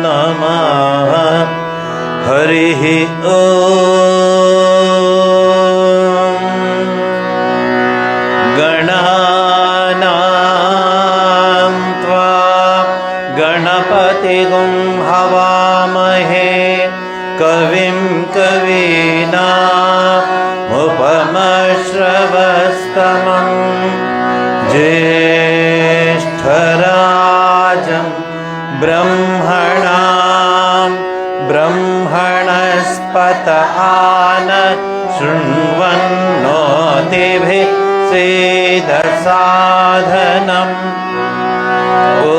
नमः। हरिः ॐ। गणानां त्वा गणपतिगुं हवामहे कविं कवीनामुपमश्रवस्तमं ज्येष्ठराजं ब्रह्मणां ब्रह्मणस्पत आन शृण्वन्नोतिभिः सेदसाधनम्। ॐ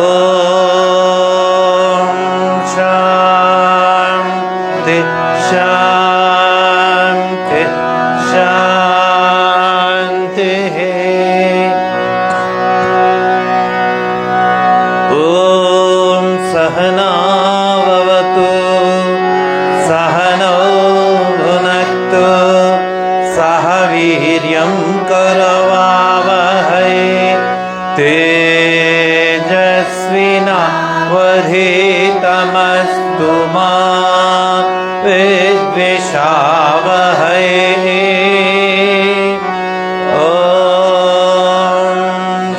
शान्ति शान्ति शान्तिः। ॐ सहना भवतु सहनौ भुनक्तु सह वीर्यं करवावहै तेजस्विनावधीतमस्तु मा विद्विषावहै। ॐ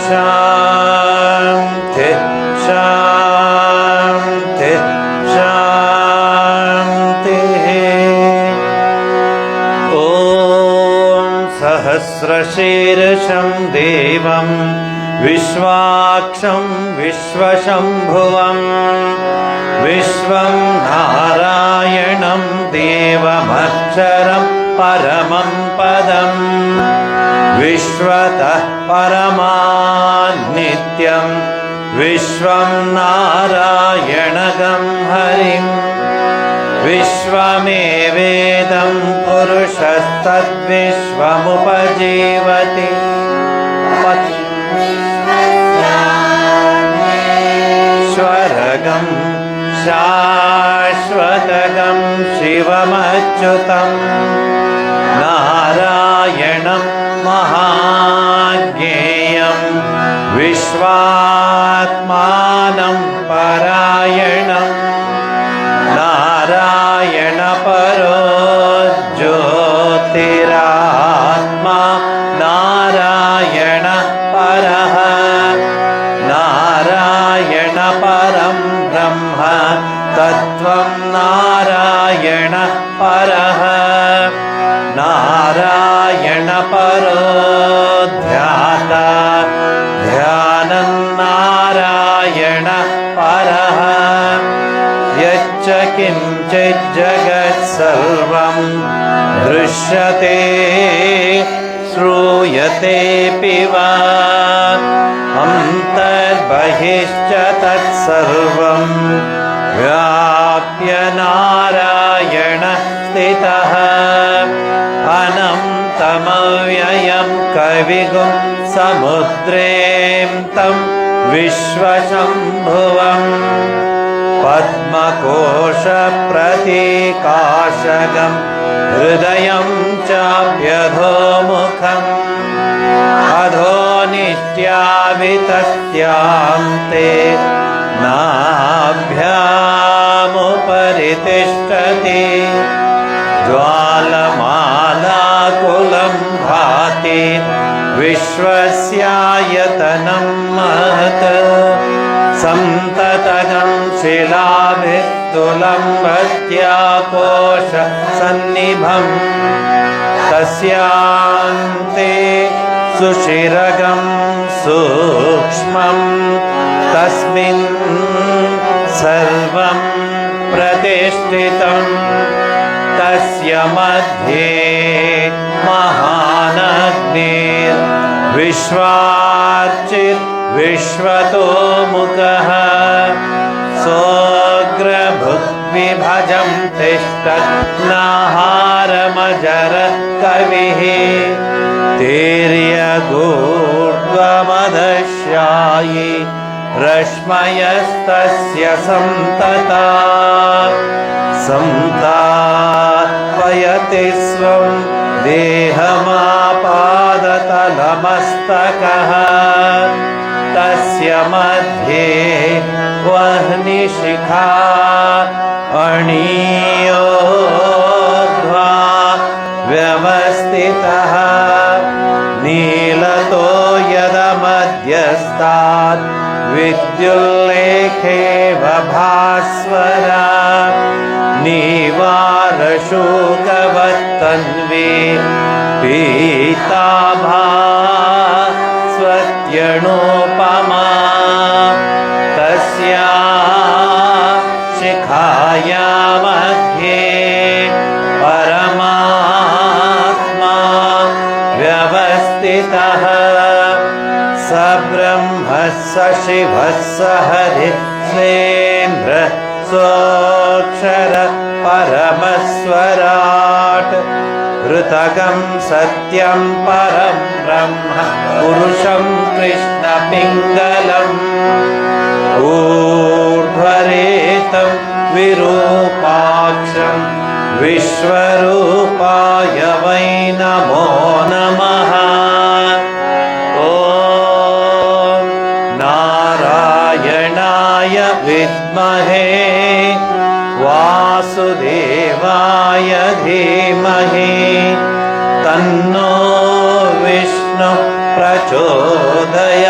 शान्ति शान्ति शान्तिः। ॐ सहस्रशीर्षं देवं विश्वाक्षं विश्वशम्भुवं विश्वं नारायणं देवमक्षरं परमं पदं विश्वतः परमान्नित्यं विश्वं नारायणगं हरिं विश्वमेवेदं पुरुषस्तद्विश्वमुपजीवति स्वरगं शाश्वतगं शिवमच्युतं नारायणं महाज्ञेयं विश्वात्मानं परायणं नारायणपरो ज्योतिरात्मा नारायण परः नारायण परं ब्रह्म तत्त्वं नारायण परः नारायण परो ध्याता ध्यानं नारायण परः यच्च किञ्चित् जगत्सर्वं दृश्यते श्रूयतेऽपि वा अन्तर्बहिश्च तत्सर्वं व्याप्य नारायण स्थितः अनन्तमव्ययं कविगुं समुद्रेऽन्तं विश्वशम्भुवम् पद्मकोशप्रतीकाशगं हृदयं चाप्यधोमुखम् अधो नित्याभितस्यान्ते नाभ्यामुपरि तिष्ठति ज्वालमालाकुलं भाति विश्वस्यायतनं महत् संततगं शिलाभिस्तुलम्बत्याकोशसन्निभं तस्यान्ते सुशिरगं सूक्ष्मं तस्मिन् सर्वं प्रतिष्ठितं तस्य मध्ये महानग्निर्विश्वार्चित् विश्वतोमुखः सोऽग्रभुग्विभजं तिष्ठत् नाहारमजर कविः तिर्यगूर्ध्वमदश्यायि रश्मयस्तस्य सन्तता संतापयति स्वं देहमापादतलमस्तकः तस्य मध्ये वह्निशिखा अणीयोध्वा व्यवस्थितः नीलतो यदमध्यस्तात् विद्युल्लेखेव भास्वरा नीवारशोकवत्तन्वी पीताभा स्वत्यणोपमा तस्या शिखाया मध्ये परमात्मा व्यवस्थितः स ब्रह्म स शिवः स हरिः सेन्द्रः सोऽक्षर परमस्वराट् ऋतकं सत्यं परं ब्रह्म पुरुषं कृष्णपिङ्गलम् ऊर्ध्वरेतं विरूपाक्षं विश्वरूपाय वै नमो नमः ॐ नारायणाय विद्महे वासुदेवाय धीमहि तन्नो विष्णु प्रचोदयात्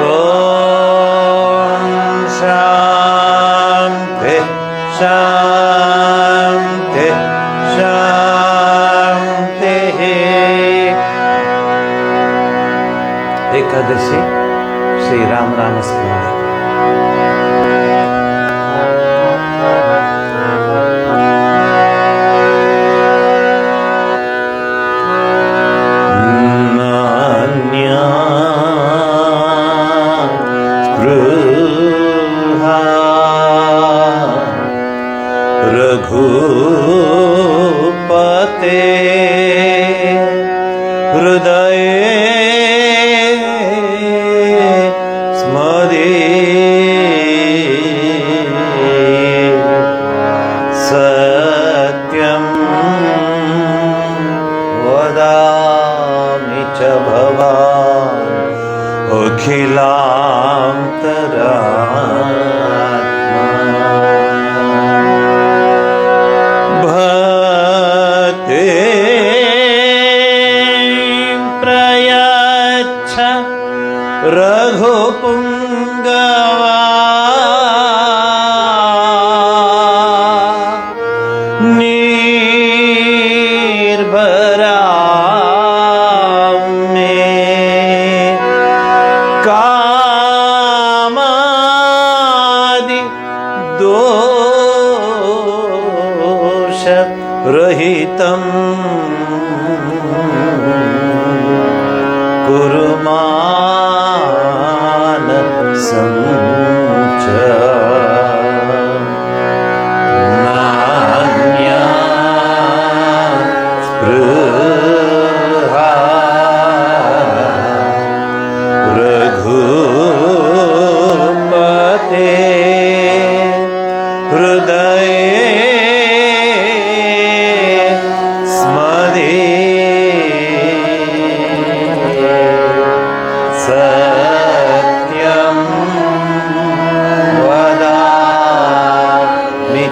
ॐ शान्ति शान्ति शान्तिः। एकादशी श्री राम नाम स्मरण। रघुपते हृदये स्मरे सत्यं वदामि च भवान् अखिलान्तरा रघुपुङ्गवा निर्भरा मे कामादि दोष रहितं कुरु नान्या स्पृहा रघुपते हृदये स्मरे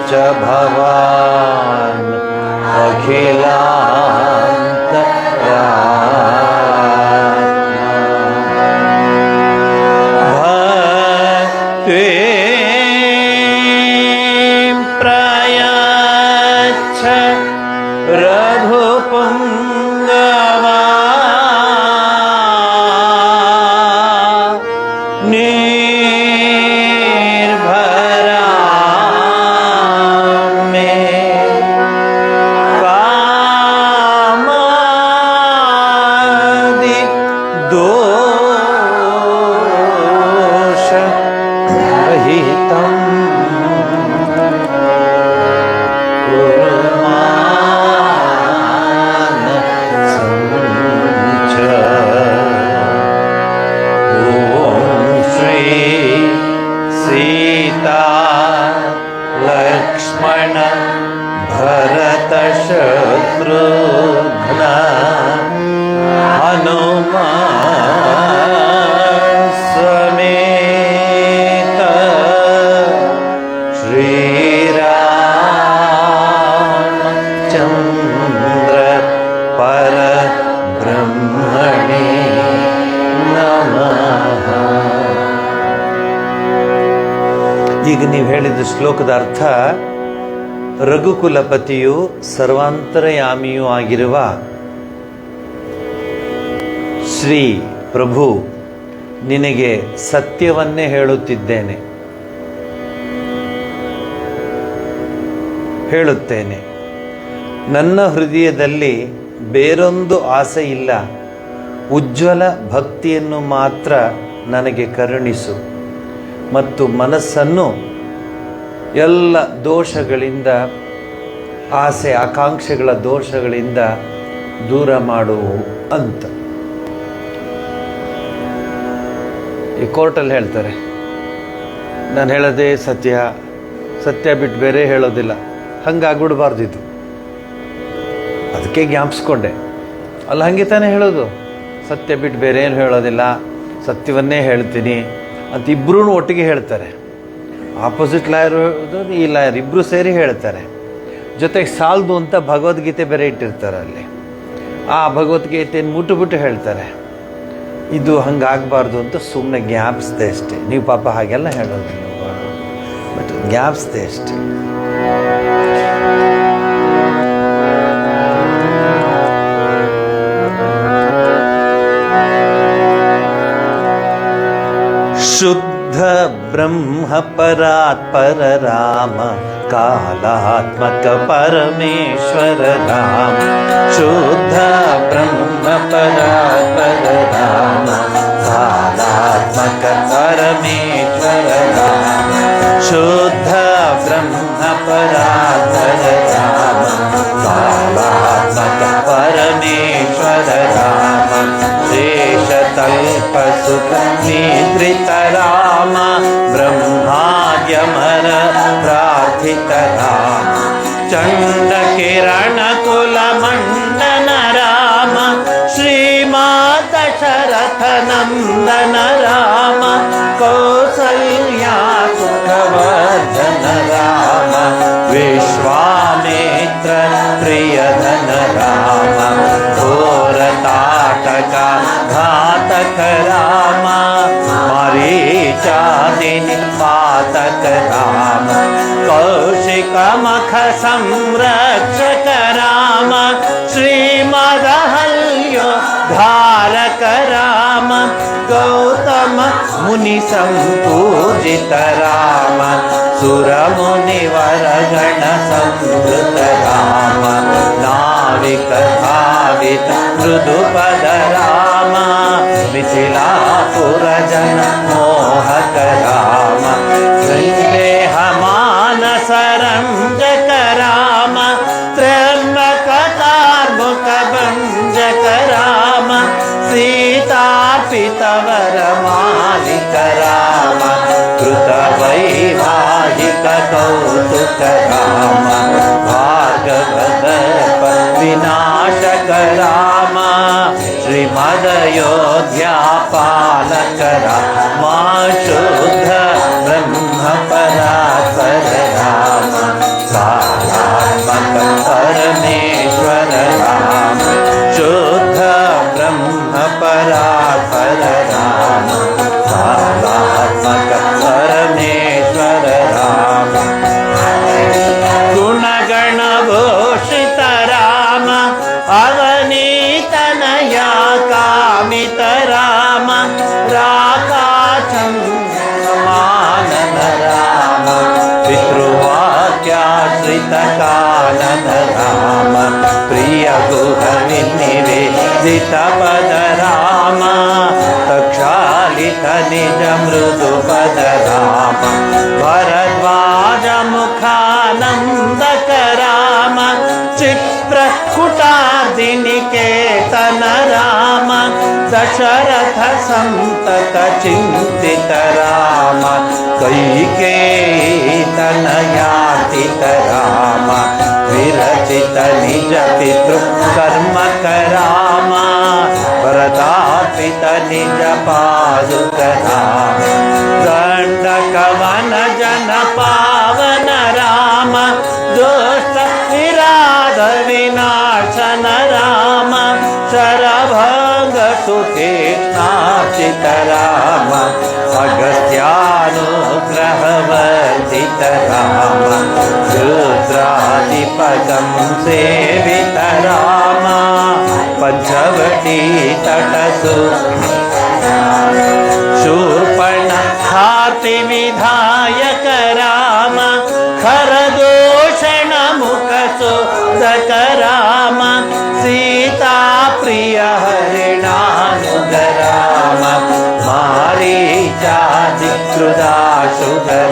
च भवान् अखिलान्तरात्मा भक्तिं प्रयच्छ रघुपुङ्गवा दोष ಈಗ ನೀವು ಹೇಳಿದ ಶ್ಲೋಕದ ಅರ್ಥ, ರಘುಕುಲಪತಿಯು ಸರ್ವಾಂತರಯಾಮಿಯೂ ಆಗಿರುವ ಶ್ರೀ ಪ್ರಭು ನಿನಗೆ ಸತ್ಯವನ್ನೇ ಹೇಳುತ್ತಿದ್ದೇನೆ, ಹೇಳುತ್ತೇನೆ. ನನ್ನ ಹೃದಯದಲ್ಲಿ ಬೇರೊಂದು ಆಸೆ ಇಲ್ಲ, ಉಜ್ವಲ ಭಕ್ತಿಯನ್ನು ಮಾತ್ರ ನನಗೆ ಕರುಣಿಸು ಮತ್ತು ಮನಸ್ಸನ್ನು ಎಲ್ಲ ದೋಷಗಳಿಂದ, ಆಸೆ ಆಕಾಂಕ್ಷೆಗಳ ದೋಷಗಳಿಂದ ದೂರ ಮಾಡುವು ಅಂತ. ಈ ಕೋರ್ಟಲ್ಲಿ ಹೇಳ್ತಾರೆ, ನಾನು ಹೇಳೋದೇ ಸತ್ಯ, ಸತ್ಯ ಬಿಟ್ಟು ಬೇರೆ ಹೇಳೋದಿಲ್ಲ, ಹಂಗಾಗ್ಬಿಡ್ಬಾರ್ದು ಇದು. ಅದಕ್ಕೆ ಜ್ಞಾಪಿಸ್ಕೊಂಡೆ, ಅಲ್ಲ ಹಂಗೆ ತಾನೇ ಹೇಳೋದು, ಸತ್ಯ ಬಿಟ್ಟು ಬೇರೆ ಏನು ಹೇಳೋದಿಲ್ಲ, ಸತ್ಯವನ್ನೇ ಹೇಳ್ತೀನಿ ಅಂತ ಇಬ್ಬರೂ ಒಟ್ಟಿಗೆ ಹೇಳ್ತಾರೆ. ಆಪೋಸಿಟ್ ಲಾಯರು ಈ ಲಾಯರ್ ಇಬ್ಬರು ಸೇರಿ ಹೇಳ್ತಾರೆ. ಜೊತೆಗೆ ಸಾಲದು ಅಂತ ಭಗವದ್ಗೀತೆ ಬೇರೆ ಇಟ್ಟಿರ್ತಾರೆ ಅಲ್ಲಿ. ಆ ಭಗವದ್ಗೀತೆಯನ್ನು ಮುಟ್ಟುಬಿಟ್ಟು ಹೇಳ್ತಾರೆ. ಇದು ಹಂಗಾಗಬಾರ್ದು ಅಂತ ಸುಮ್ಮನೆ ಜ್ಞಾಪಿಸ್ದೆ ಅಷ್ಟೇ. ನೀವು ಪಾಪ ಹಾಗೆಲ್ಲ ಹೇಳೋದಿಲ್ಲ, ಬಟ್ ಜ್ಞಾಪಿಸ್ದೆ ಅಷ್ಟೇ. ಶುದ್ಧ ಬ್ರಹ್ಮ ಪರಾತ್ಪರ ರಾಮ, ಕಾಲಾತ್ಮಕ ಪರಮೇಶ್ವರ ರಾಮ. ಶುದ್ಧ ಬ್ರಹ್ಮ ಪರಾತ್ಪರ ರಾಮ, ಕಾಲಾತ್ಮಕ ಪರಮೇಶ್ವರ ರಾಮ. ಶುದ್ಧ ಬ್ರಹ್ಮ ಪರಾತ್ಪರ ರಾಮ, ಕಾಲಾತ್ಮಕ ಪರಮೇಶ್ವರ ರಾಮ. ಶೇಷತಲ್ಪ ಸುಖ ನಿದ್ರಿತ ರಾಮ, ಬ್ರಹ್ಮಾದ್ಯಮರ ಪ್ರಾರ್ಥಿತ ರಾಮ. ಚಂಡ ಕಿರಣ ಕುಲ ಮಂಡನ ರಾಮ, ಶ್ರೀಮಾತ ಶರಥ ನಂದನ ರಾಮ. ಕೌಸಲ್ಯಾ ಸುಖವರ್ಧನ ರಾಮ, ವಿಶ್ವಾಮಿತ್ರ ಪ್ರಿಯಧನ ರಾಮ. ಘೋರ ತಾಟಕ ಘಾತಕ ರಾಮ, ಮರೀಚಾದಿನಿ ಪಾತಕ ರಾಮ. ಕೌಶಿಕ ಮಖ ಸಂರಕ್ಷಕ ರಾಮ, ಶ್ರೀಮದಹಲ್ಯೋ ಧಾರಕ ರಾಮ. ಗೌತಮ ಮುನಿ ಸಂಪೂಜಿತ ರಾಮ, ಸುರ ಮುನಿವರಗಣ ಸಂವೃತ ರಾಮ. ನಾವಿಕ ಧಾವಿತ ಮೃದುಪದ ರಾಮ, ಮಿಥಿಲಾಪುರ ಜನ ಮೋಹಕ ರಾಮ. ಸಂದೇಹ ಮಾನಸ ರಂಜಕ ರಾಮ, ತ್ರ್ಯಂಬಕ ಕಾರ್ಮುಕ ಭಂಜಕ ರಾಮ. ಸೀತಾರ್ಪಿತ ವರ ಮಾಲಿಕ ರಾಮ, ಕೃತ ವೈವಾಹಿಕ ಕೌತುಕ ರಾಮ. ಭಾರ್ಗವದ ವಿನಾಶಕ ರಾಮ, ಶ್ರೀಮದಯೋಧ್ಯಾ ಪಾಲಕ ರಾಮ. ಶುದ್ಧ ಬ್ರಹ್ಮ ಪರಾತ್ಪರ ರಾಮ, ಕಾಲಾತ್ಮಕ ಪರಮೇಶ್ವರ ರಾಮ. ಶುದ್ಧ ಬ್ರಹ್ಮ ಪರಾತ್ಪರ ರಾಮ, ಕಾಲಾತ್ಮಕ ಪರಮೇಶ್ವರ ರಾಮ. ಗುಣಗಣ ಭೂಷಿತ ರಾಮ, ಅವನೀತನಯ ಕಾಮಿತ ರಾಮ. ರಾಕಾಚಂದ್ರಮಾನನ ರಾಮ, ಪಿತೃವಾಕ್ಯಾಶ್ರಿತ ಕಾನನ ರಾಮ. ಪ್ರಿಯ ಗುಹ ನಿವೇದಿತ ಪದ ರಾಮ, ತಕ್ಷಾಲಿತ ನಿಜ ಮೃದು ಪದ ರಾಮ. ಭರದ್ವಾಜ ಮುಖಾನಂದಕ ರಾಮ, ಕ್ಷಿಪ್ರ ಕುಟಾರ್ದಿನಿಕೇತನ ರಾಮ. ದಶರಥ ಸಂತತ ಚಿಂತಿತ ರಾಮ, ಕೈಕೇಯಿ ತನಯಾತಿತ ರಾಮ. ವಿರಚಿತ ನಿಜ ಪಿತೃ ಕರ್ಮಕ ರಾಮ, ಭರತಾರ್ಪಿತ ನಿಜ ಪಾದುಕ ರಾಮ. ದಂಡಕವನ ಜನ ಪಾವನ ರಾಮ, ದುಷ್ಟ ವಿರಾಧ ವಿನಾಶನ ರಾಮ. ಶರಭಂಗ ಸುತೀಕ್ಷ್ಣಾಚಿತ ರಾಮ, ಅಗಸ್ತ್ಯಾನುಗ್ರಹವರ್ಧನ सेवित राम रुद्रादिपदं सेवित राम पंचवटी तटसु शूर्पणखाति विधायक राम खरदूषण मुखसुदक राम सीता प्रिय हरिणानुग राम मारीचादिकृदाशुग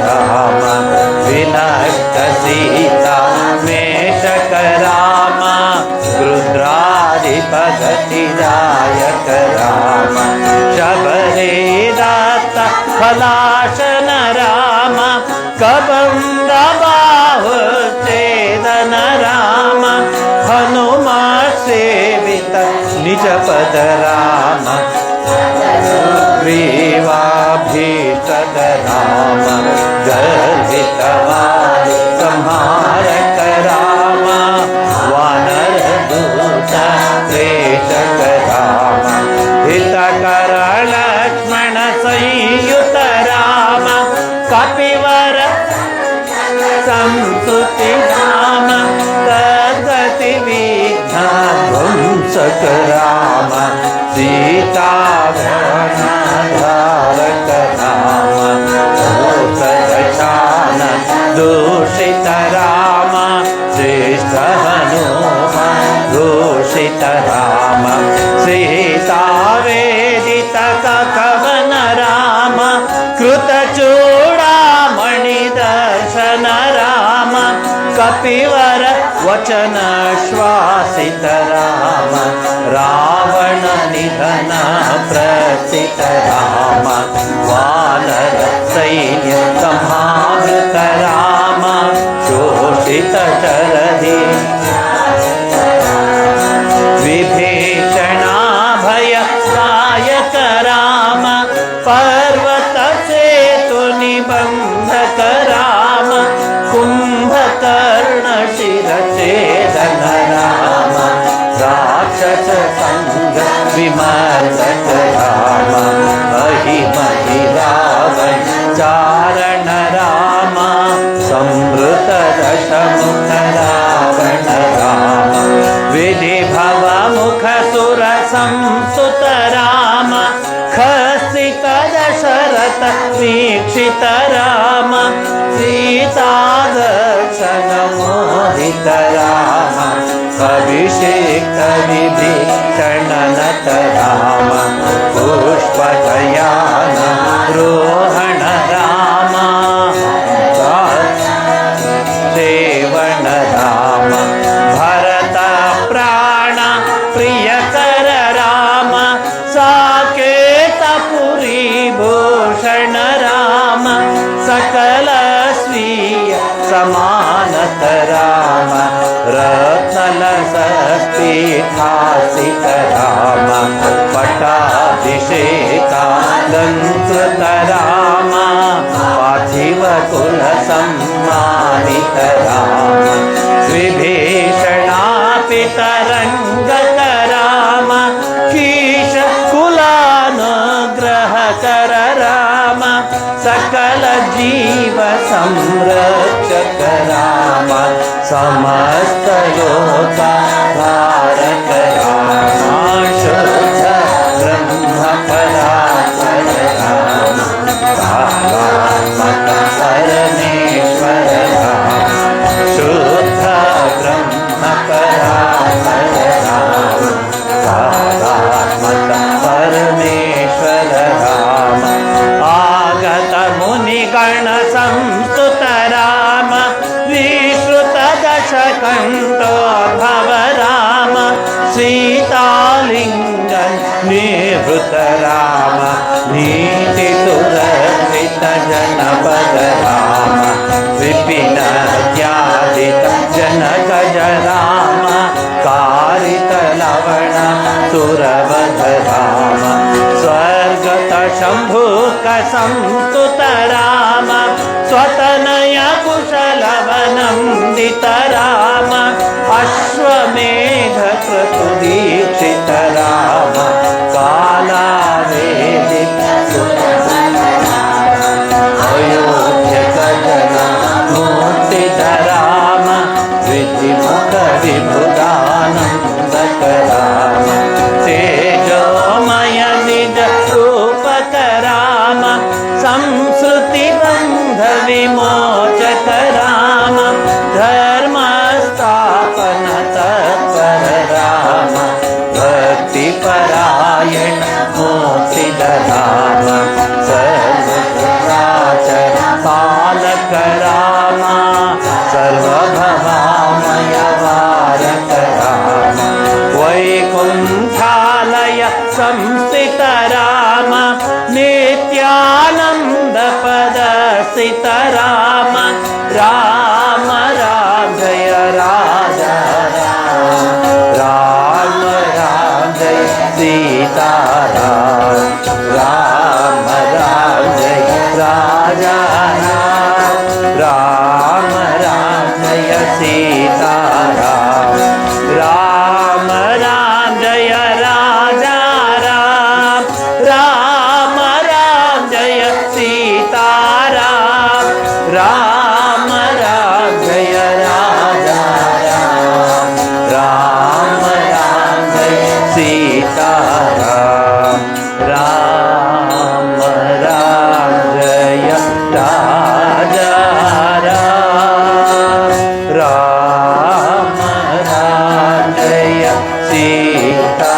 राम विनष्ट सीता मेषक राम रुद्रादिपगतिदायक राम शबरे दात फलाशन राम कबंद बाहु छेदन राम हनुमा सेवित निज पद राम ग्रीवाभीष्टद राम गर्भित संहारक राम वानर दूत प्रेषक राम हितकर लक्ष्मण संयुत राम कपिवर संस्तुति राम तद्गति विघ्न ध्वंसक राम सीताधारक राम भूतदशान दूषित राम श्रेष्ठ हनुमान दूषित राम सीता वेदित कवन राम कृतचूड़ामणि दर्शन राम कपिवर वचन श्वासित राम रावण निधन प्रसित राम वानर सैन्य समावृत राम शोषित शरदि विभीषणाभय दायक राम पर्वत सेतु निबंधक राम कुंभकर्ण शिरछेदन राम राक्षस संग विमर्दक राम अहिमहि रावण चारण राम संवृत दशमुख रावण राम विधि भव मुख सुर संसुत राम खसित दशरथ वीक्षित राम सीता दर्शन मोहित राम अभिषेक विभीषण नत राम पुष्पशयान रोहण राम सेवण राम भरत प्राण प्रियकर राम साकेत पुरी भूषण राम सकल स्वीय समानत राम रत्नलसस्पीठासित राम पट्टाभिषेकालंकृत राम पार्थिव कुल सम्मानित राम विभीषणापितरंगक राम कीश कुलानुग्रहकर राम सकल जीव संरक्षक राम समस्त लोकाधारक राम शुद्ध ब्रह्म परात्पर राम कालात्मक परमेश्वर राम शुद्ध ब्रह्म परात्पर राम कालात्मक परमेश्वर राम आगत मुनिगण संस्तुत राम विश्रुत दशकंठोद्भव राम सीतालिंगन निवृत राम नीति सुरक्षित जनपद राम विपिन ज्ञादित जनकज राम कारित लवण सुरवध राम स्वर्गत शंभुक संस्तुत राम स्वतनय कुशलवनंदित राम अश्वमेध क्रतुदीक्षित राम कालावेदित अयोध्य जना विमोचक राम धर्म स्थापन तत्पर राम भक्ति परायण मोक्षिद राम सर्वचराचर पालक राम सर्वभवामय वारक राम वैकुंठालय संस्थित राम नित्यानंद पद सित राम राम राम जय राजा राम राम जय सीता राम राम जय राजा राम राम जय सीता राम राम जय राजा राम राम जय सीता राम राम जय राजा राम राम जय सीता राम राम जय राजा राम राम जय सीता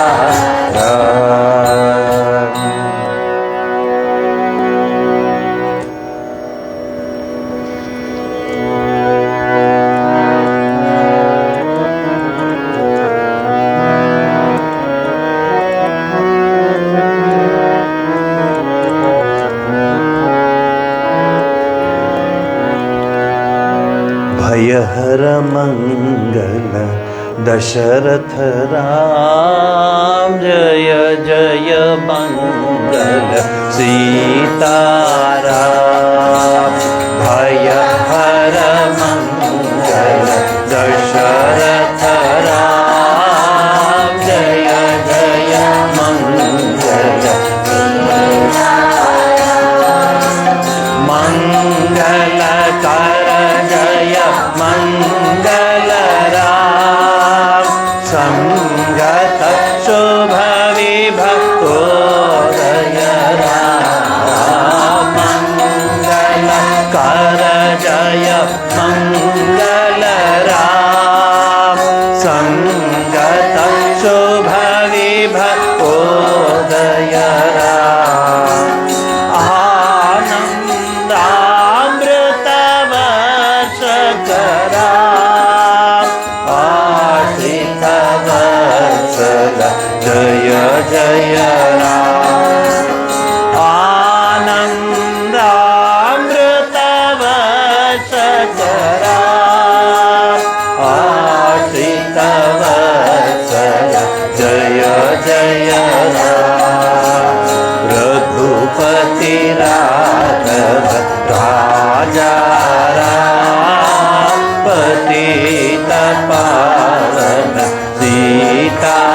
भयहर मंगल दशरथ राम जय जय मंगल सीताराम भयहर मंगल दशरथ राम जय जय मंगल मंगल कर जय मंगल राम संगत शुभ विभक्तोदय राम मंगल कर जय मंगल राम संगत शुभ विभक्तोदय राम जय जय राम आनंदामृतवर्षक राम आश्रित वत्सल जय जय राम रघुपति राघव राजा राम पतित पावन सीताराम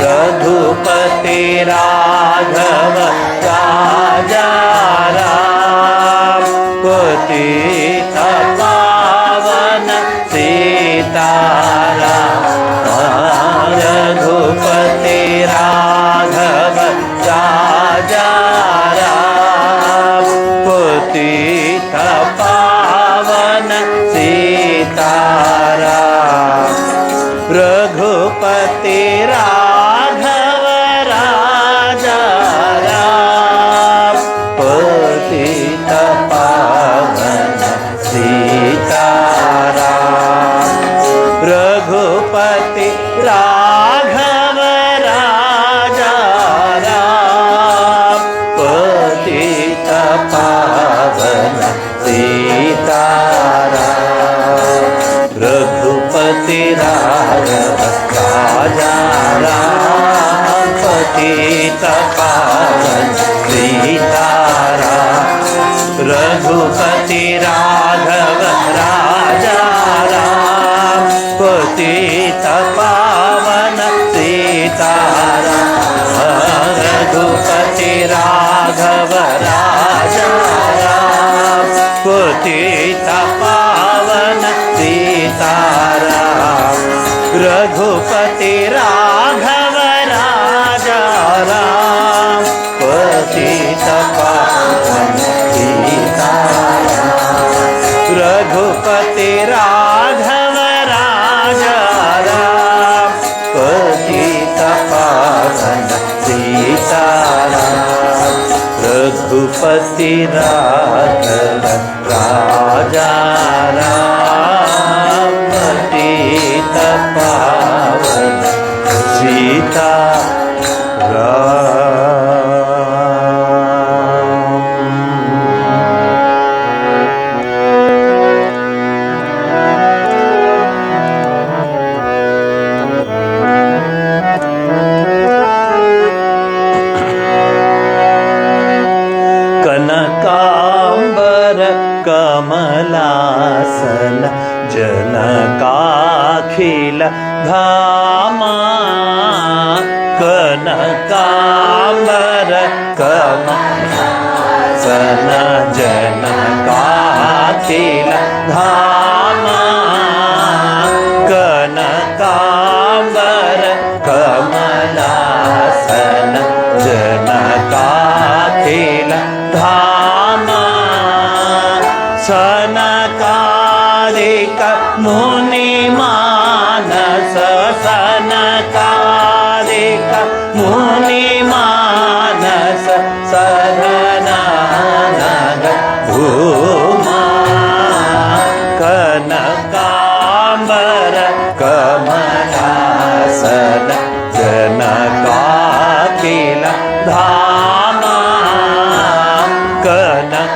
रघुपति राघव राजा राम पतित पावन सीताराम रघुपति राघव राजा राम पतित पावन सीताराम रघुपति राघव राजा राम पतित पावन सीताराम रघुपति राघव राजा राम पतित पावन सीताराम रघुपति राघव राजा राम पतित पावन सीताराम रघुपति राघव राजा राम पतित पावन सीताराम रघुपति राघव राजा राम पतित पावन सीताराम रघुपति राघव राजा राम पतित पावन पति राघव राजा राम पतित पावन सीता कनकांबर कमलासन जनकाखिल धामा कनकांबर कमलासन जनकाखिल धामा कनकांबर कमलासन जनकाखिल धामा सनकादिक मुनि मानस सनकादिक मुनि मानस सदनानग भूमा कनकांबर कमलासन जनकाखिल धामा कनकांबर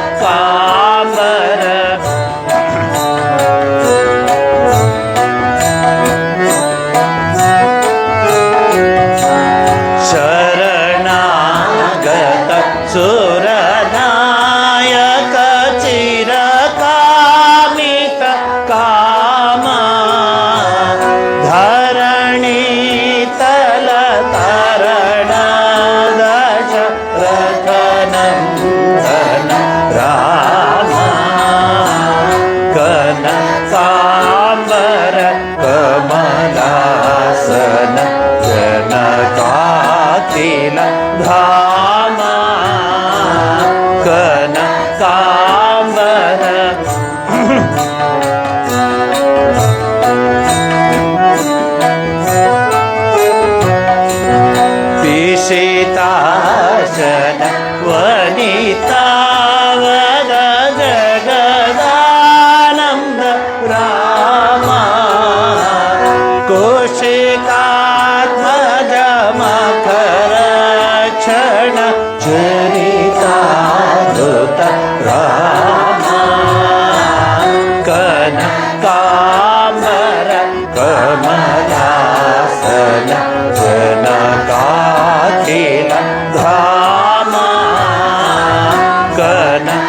शरणागत सुरनायक चिरकामित कामा धरणी तल तरण दशरथनन्दन रामा कनकांबर कमलासन जनकाखिल धामा कनकांबर पिशिताशन वनितावद जगदानंद रामा कौशिकात्मज मकर क्षण चरिताद्भुत रामा कनकांबर कमलासन जनकाखिल धामा कनकांबर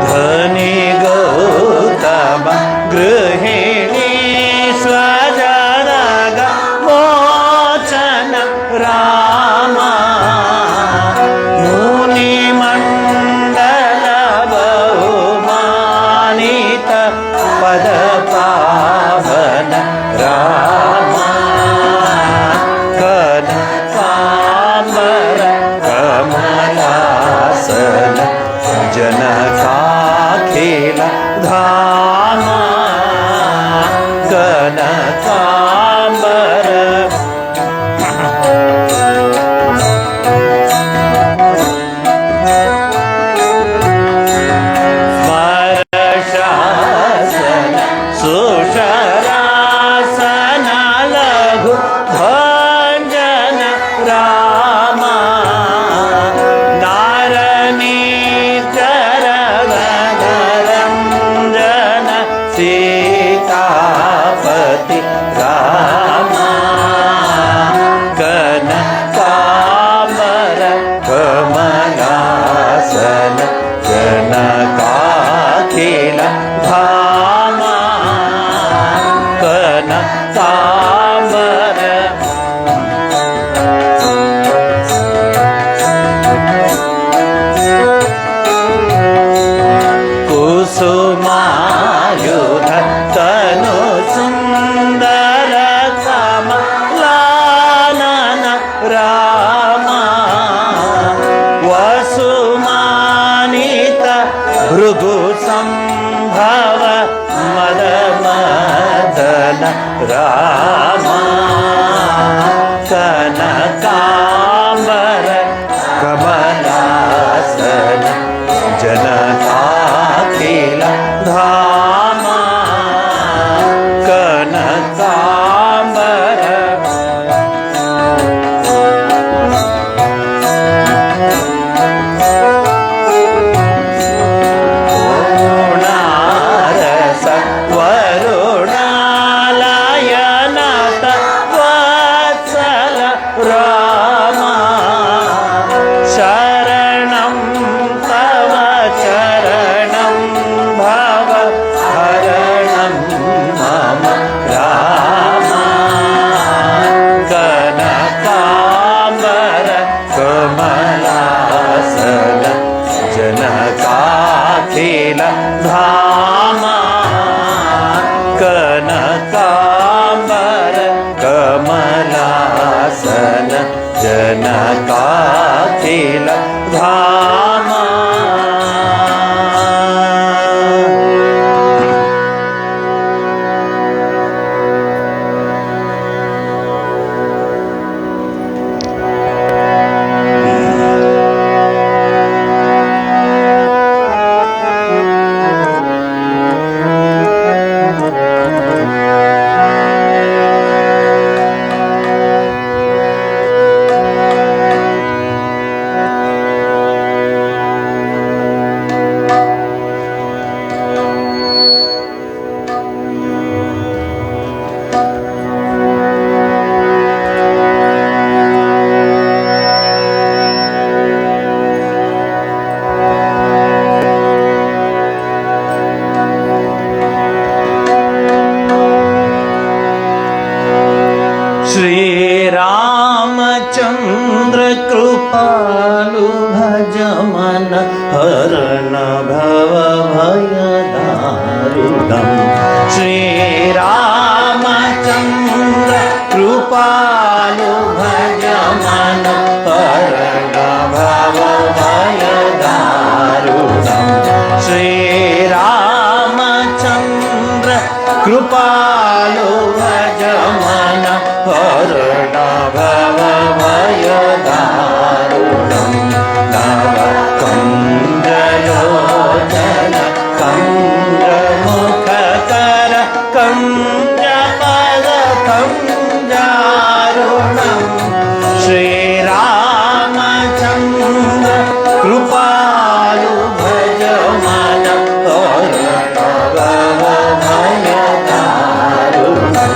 धनी गौतम गृहिणी स्वजनग मोचन रामा मुनिमण्डल बहुमानित पद पावन रामा कनकांबर कमलासन जनकाखिल धामा कनकांबर स्मरशासन सुशरासन लघु भंजन रामा नारनी चरणरंजन सीतापति रामा कनकांबर कमलासन जनकाखिल धामा कनकांबर कुसुमायुध तनु सुंदर कमलानन रामा वसुमानित भृगु संभव मदमय ರಾಮ ಕನಕಾಂಬರ ಕಮಲಾಸನ ಜನಕಾಖಿಲ ಧಾಮ ಕನಕಾಂಬರ ಪೂರ್ಣಾರಸ ವರುಣಾಲಯನತ ವತ್ಸಲ ರಾಮ ಶರಣಂ ತವ ಚರಣಂ ಭವ ಹರಣಂ ಮಮ ರಾಮ ಕನಕಾಂಬರ ಕಮಲಾಸನ ಜನಕಾಖಿಲ ಧಾಮ ಕನಕಾಂಬರ ಕಮಲಾಸನ ಜನಕಾಖಿಲ ಧಾಮ. श्रीरामचंद्र कृपालु भज मन हरण भव भय दारुणम्. श्रीरामचंद्र कृपालु भज मन हरण भव भय दारुणम्. श्रीरामचंद्र कृपालु भज मन हरण भव भय दारुणम्. नव कंजलोचन कंजमुखकर कंजपद कंजारुणम्. श्रीरामचंद्र कृपालु भज मन हरण भव भय दारुणम्.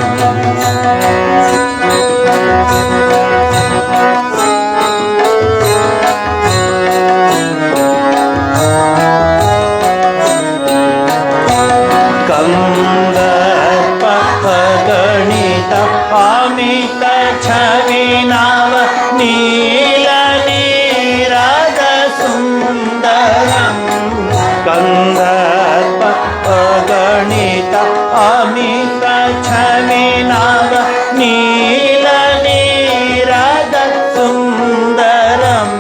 गणित अमित छवि नव नील नीरद सुंदरम्. कंदर्प अगणित अमित छवि नव नील नीरद सुंदरम्.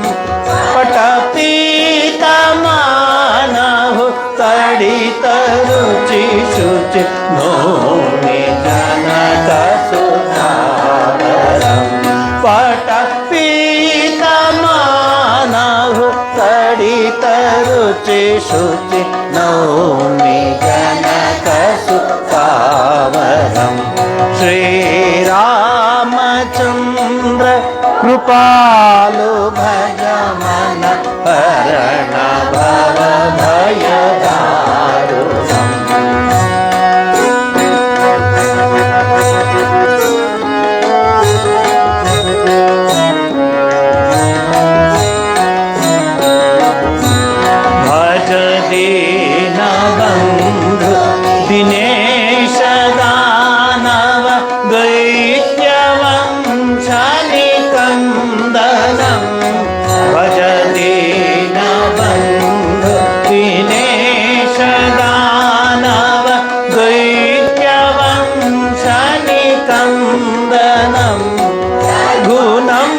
पटपीत मानहु तडित रुचि शुचि नोमि जनक सुधारम्. पटपीत मानहु तडित रुचि शुचि नौमि जनक सुधारम्. श्रीरामचंद्र कृपालु भज मन हरण भव भय दारुणम्. भज दीन बंधु दिनेश दानव दैत्यवंशनि कंदनम्. भज दीन बंधु दिनेश दानव दैत्यवंशनि कंदनम्. गुणं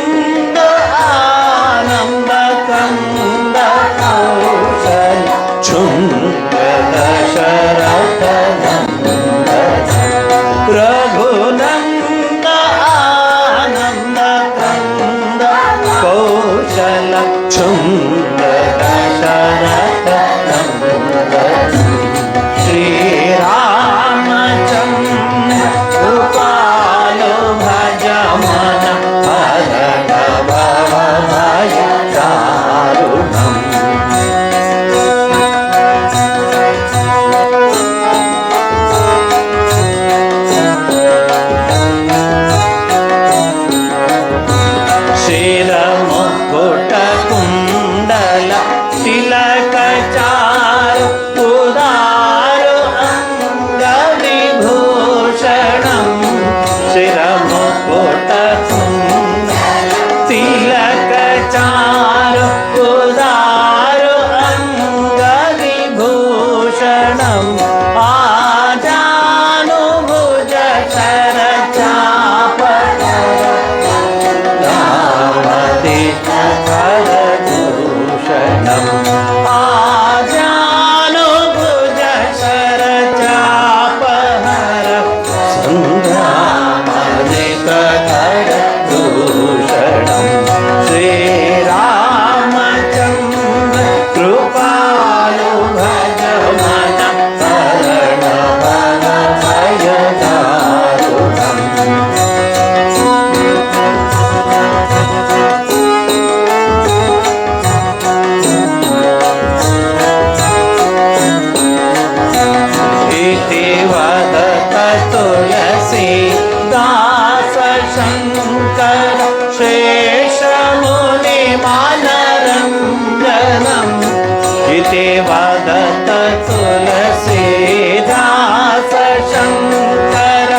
आनंद कंद कौशल चुंग दशरथ नंदन. ರಘುನಂದ ಆನಂದ ಕಂದ ಕೌಶಲ ಚುಂದ ದಶರಥ ನಂದ ಶ್ರೀರಾಮಚಂದ್ರ ಕೃಪಾಲು ಭಜ ಮನ ಹರಣ ಭವ ಭಯ ದಾರುಣಂ ಶಿರಮುಕುಟ ಕುಂಡಲ ತಿಲಕ ಚಾರ ಉದಾರು ಅಂಗ ವಿಭೂಷಣಂ ಶಿರಮುಕುಟ ಕುಂಡಲ ತಿಲಕ ಚಾರ ಉದಾರು ಅಂಗ ವಿಭೂಷಣಂ ಆಜಾನುಭುಜ ಶರ ಚಾಪ ಭೂಷಣಂ ಆಜಾನುಭುಜ ಶರ ಚಾಪಹರ ಸಂಗ್ರಾಮನಿಕ ಭೂಷಣಂ ಶ್ರೀರಾಮಚಂದ್ರ ಕೃಪಾಲು ಭಜ ಮನ ಹರಣ ಭವ ಭಯ ದಾರುಣಂ वदत तुलसी दास शंकर शेष मुनि मनरंजनम इति वदत तुलसी दास शंकर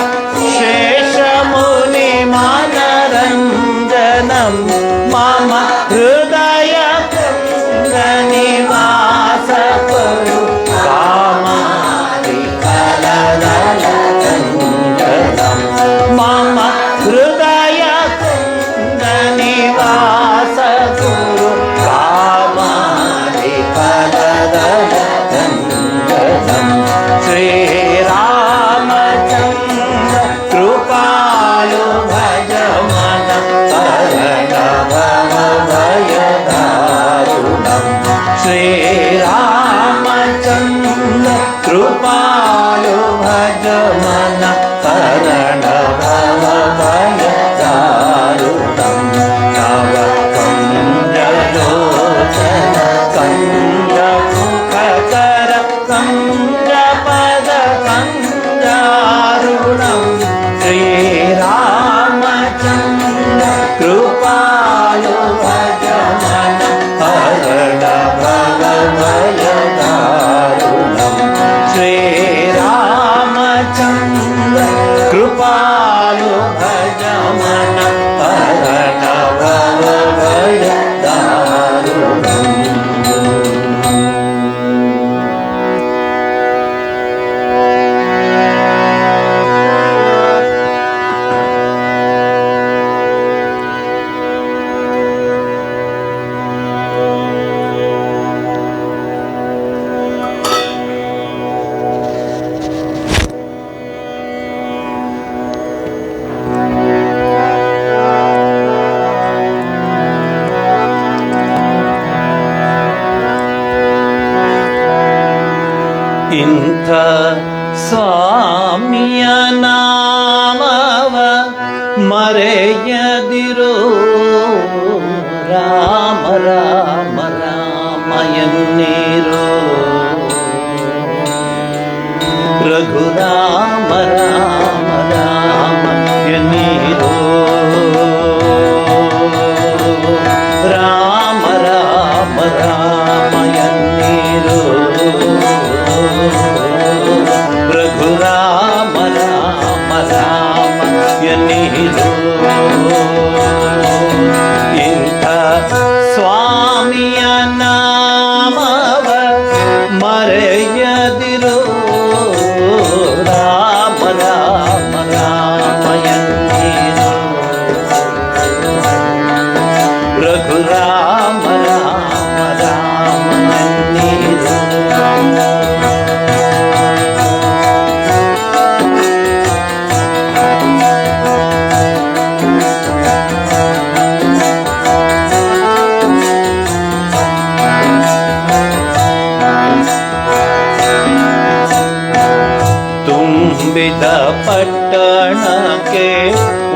शेष मुनि मनरंजनम मम हृदय कुंद निवास कुरु मम हृदय कुंद निवास गुरु कामादि फलदं श्रीरामचंद्र कृपालु भज मन हरण भव भय दारुणं श्रीरामचंद्र कृपालु भज मन हरण भव भय दारुणं नव कंजलोचन कंजमुखकर कंजपद कंजारुणं श्रीरामचंद्र कृपालु भज मन हरण भव भय दारुणं श्रीरामचंद्र कृपालु भज मन हरण भव भय दारुणं ಇಂಥ ಸ್ವಾಮಿಯ ನಾಮವ ಮರೆಯದಿರೋ ರಾಮ ರಾಮ ರಾಮ ಎನ್ನಿರೋ ರಘುರಾಮ ರಾಮ ರಾಮ ಎನ್ನಿರೋ ರಾಮ ರಾಮ ರಾಮ ಎನ್ನಿರೋ ರಘುರಾಮ ರಾಮ ರಾಮ ಎನ್ನಿರೋ ಇಂಥ ಸ್ವಾಮಿಯ ನಾಮವ ಮರೆಯದಿರೋ ರಾಮ ರಾಮ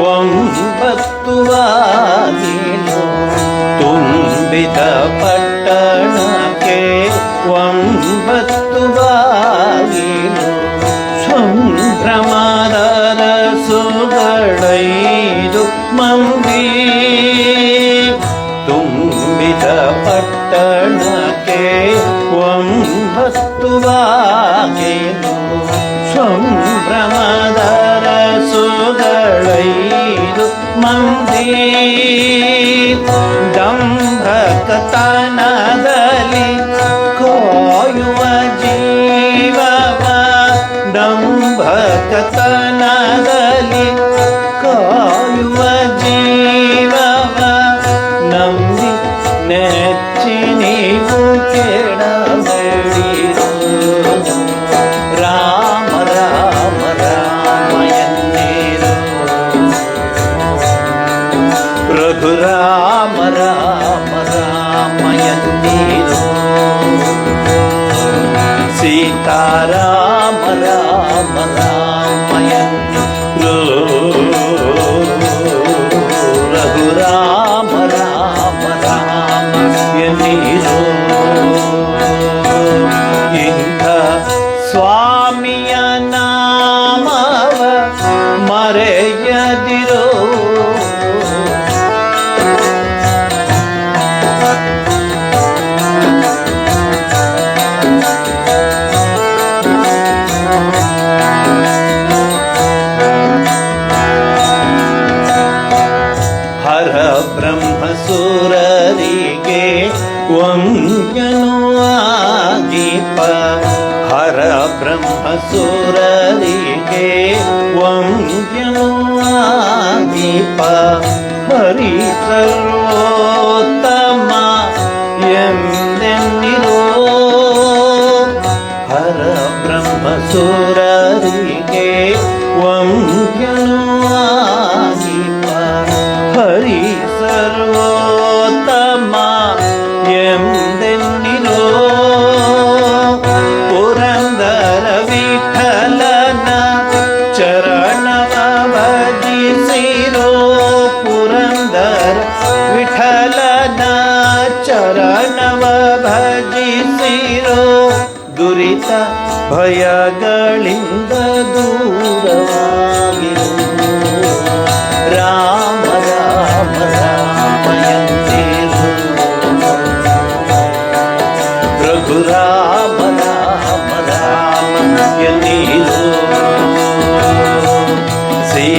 ಒಂಬತ್ತು ಬಾಗಿಲು ತುಂಬಿದ ಪಟ್ಟಣಕ್ಕೆ ಒಂಬತ್ತು ಬಾಗಿಲು ಸಂಭ್ರಮದ ರಸುಗಳೈದು ಮಂದಿ ತುಂಬಿದ ಪಟ್ಟಣಕ್ಕೆ ಒಂಬತ್ತು ಬಾಗಿಲು ಸಂಭ್ರಮದ ರಸುಗಳೈದು ಮಂದಿ ದಂಭಕತನದಲ್ಲಿ ಕಾಯುವ ಜೀವವ ದಂಭಕತನದಲ್ಲಿ ಕಾಯುವ ಜೀವವ ನಂಬಿ ನೆಚ್ಚಿ ನೀವು ಕೆಡಬೇಡಿರು ರಾಮ ರಾಮ ರಾಮಯನ್ನೇರು ರಘುರಾಮ ರಾಮ ರಾಮಯನ್ನೇರು ಸೀತಾರಾಮ ರಾಮ ರಾಮಯನ್ನೇರು ರಘುರಾಮ ರಾಮ ರಾಮಯನ್ನೇರು ಇಂಥ ಸ್ವಾಮಿಯ ನಾಮವ ಮರೆಯದಿರೋ ಹರ ಬ್ರಹ್ಮ ಸುರರಿಗೆ ವಂದ್ಯನು ಆಗೀಪ ಹರ ಬ್ರಹ್ಮ ಸುರರಿಗೆ ವಂದ್ಯನು ಆಗೀಪ ಹರಿ ಸರ್ವೋತ್ತಮ ಎಂದೆನ್ನಿರೋ ಹರ ಬ್ರಹ್ಮ ಸುರರಿಗೆ ವಂದ್ಯನು ಆಗೀಪ ಹರಿ ಸರ್ವೋತ್ತಮ ಎಂದೆನ್ನಿರೋ ಪುರಂದರ ವಿಠಲನ ಚರಣವ ಭಜಿಸಿರೋ ಪುರಂದರ ವಿಠಲನ ಚರಣವ ಭಜಿಸಿರೋ ದುರಿತ ಭಯಗಳಿಂದ ದೂರವಾಗಿರು ರಾಮ ರಾಮ ರಾಮಯನ್ನೇರು ರಘುರಾಮ ರಾಮ ರಾಮಯನ್ನೇರು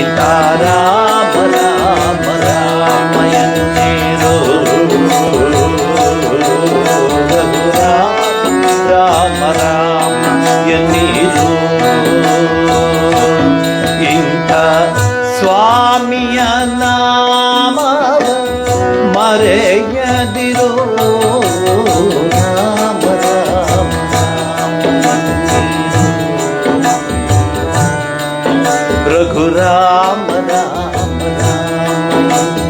ಸೀತಾರಾಮ ರಾಮ ರಾಮಯನ್ನೇರು ರಘುರಾಮ ರಾಮ ರಾಮಯನ್ನೇರು ಇಂಥ ಸ್ವಾಮಿಯ ನಾಮವ ಮರೆಯದಿರೋ ರಾಮ ರಾಮ ರಾಮಯನ್ನೇರು ರಘುರಾಮ ರಾಮ ರಾಮಯನ್ನೇರು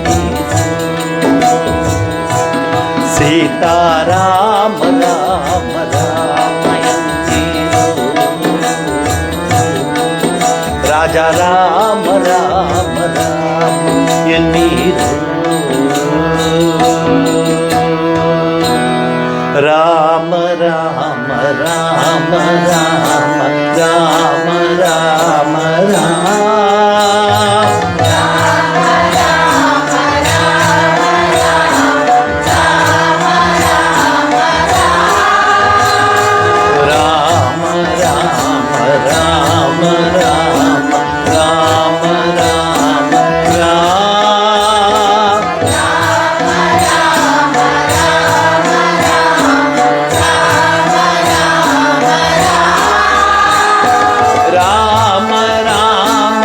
ಸೀತಾರಾಮ ರಾಮ ರಾಮಯನ್ನೇರು ರಾಜ ರಾಮ ರಾಮ ರಾಮಯನ್ನೇರು ರಾಮ ರಾಮ ರಾಮ ರಾಮ ರಾಮ ರಾಮ ರಾಮ ರಾಮ ರಾಮ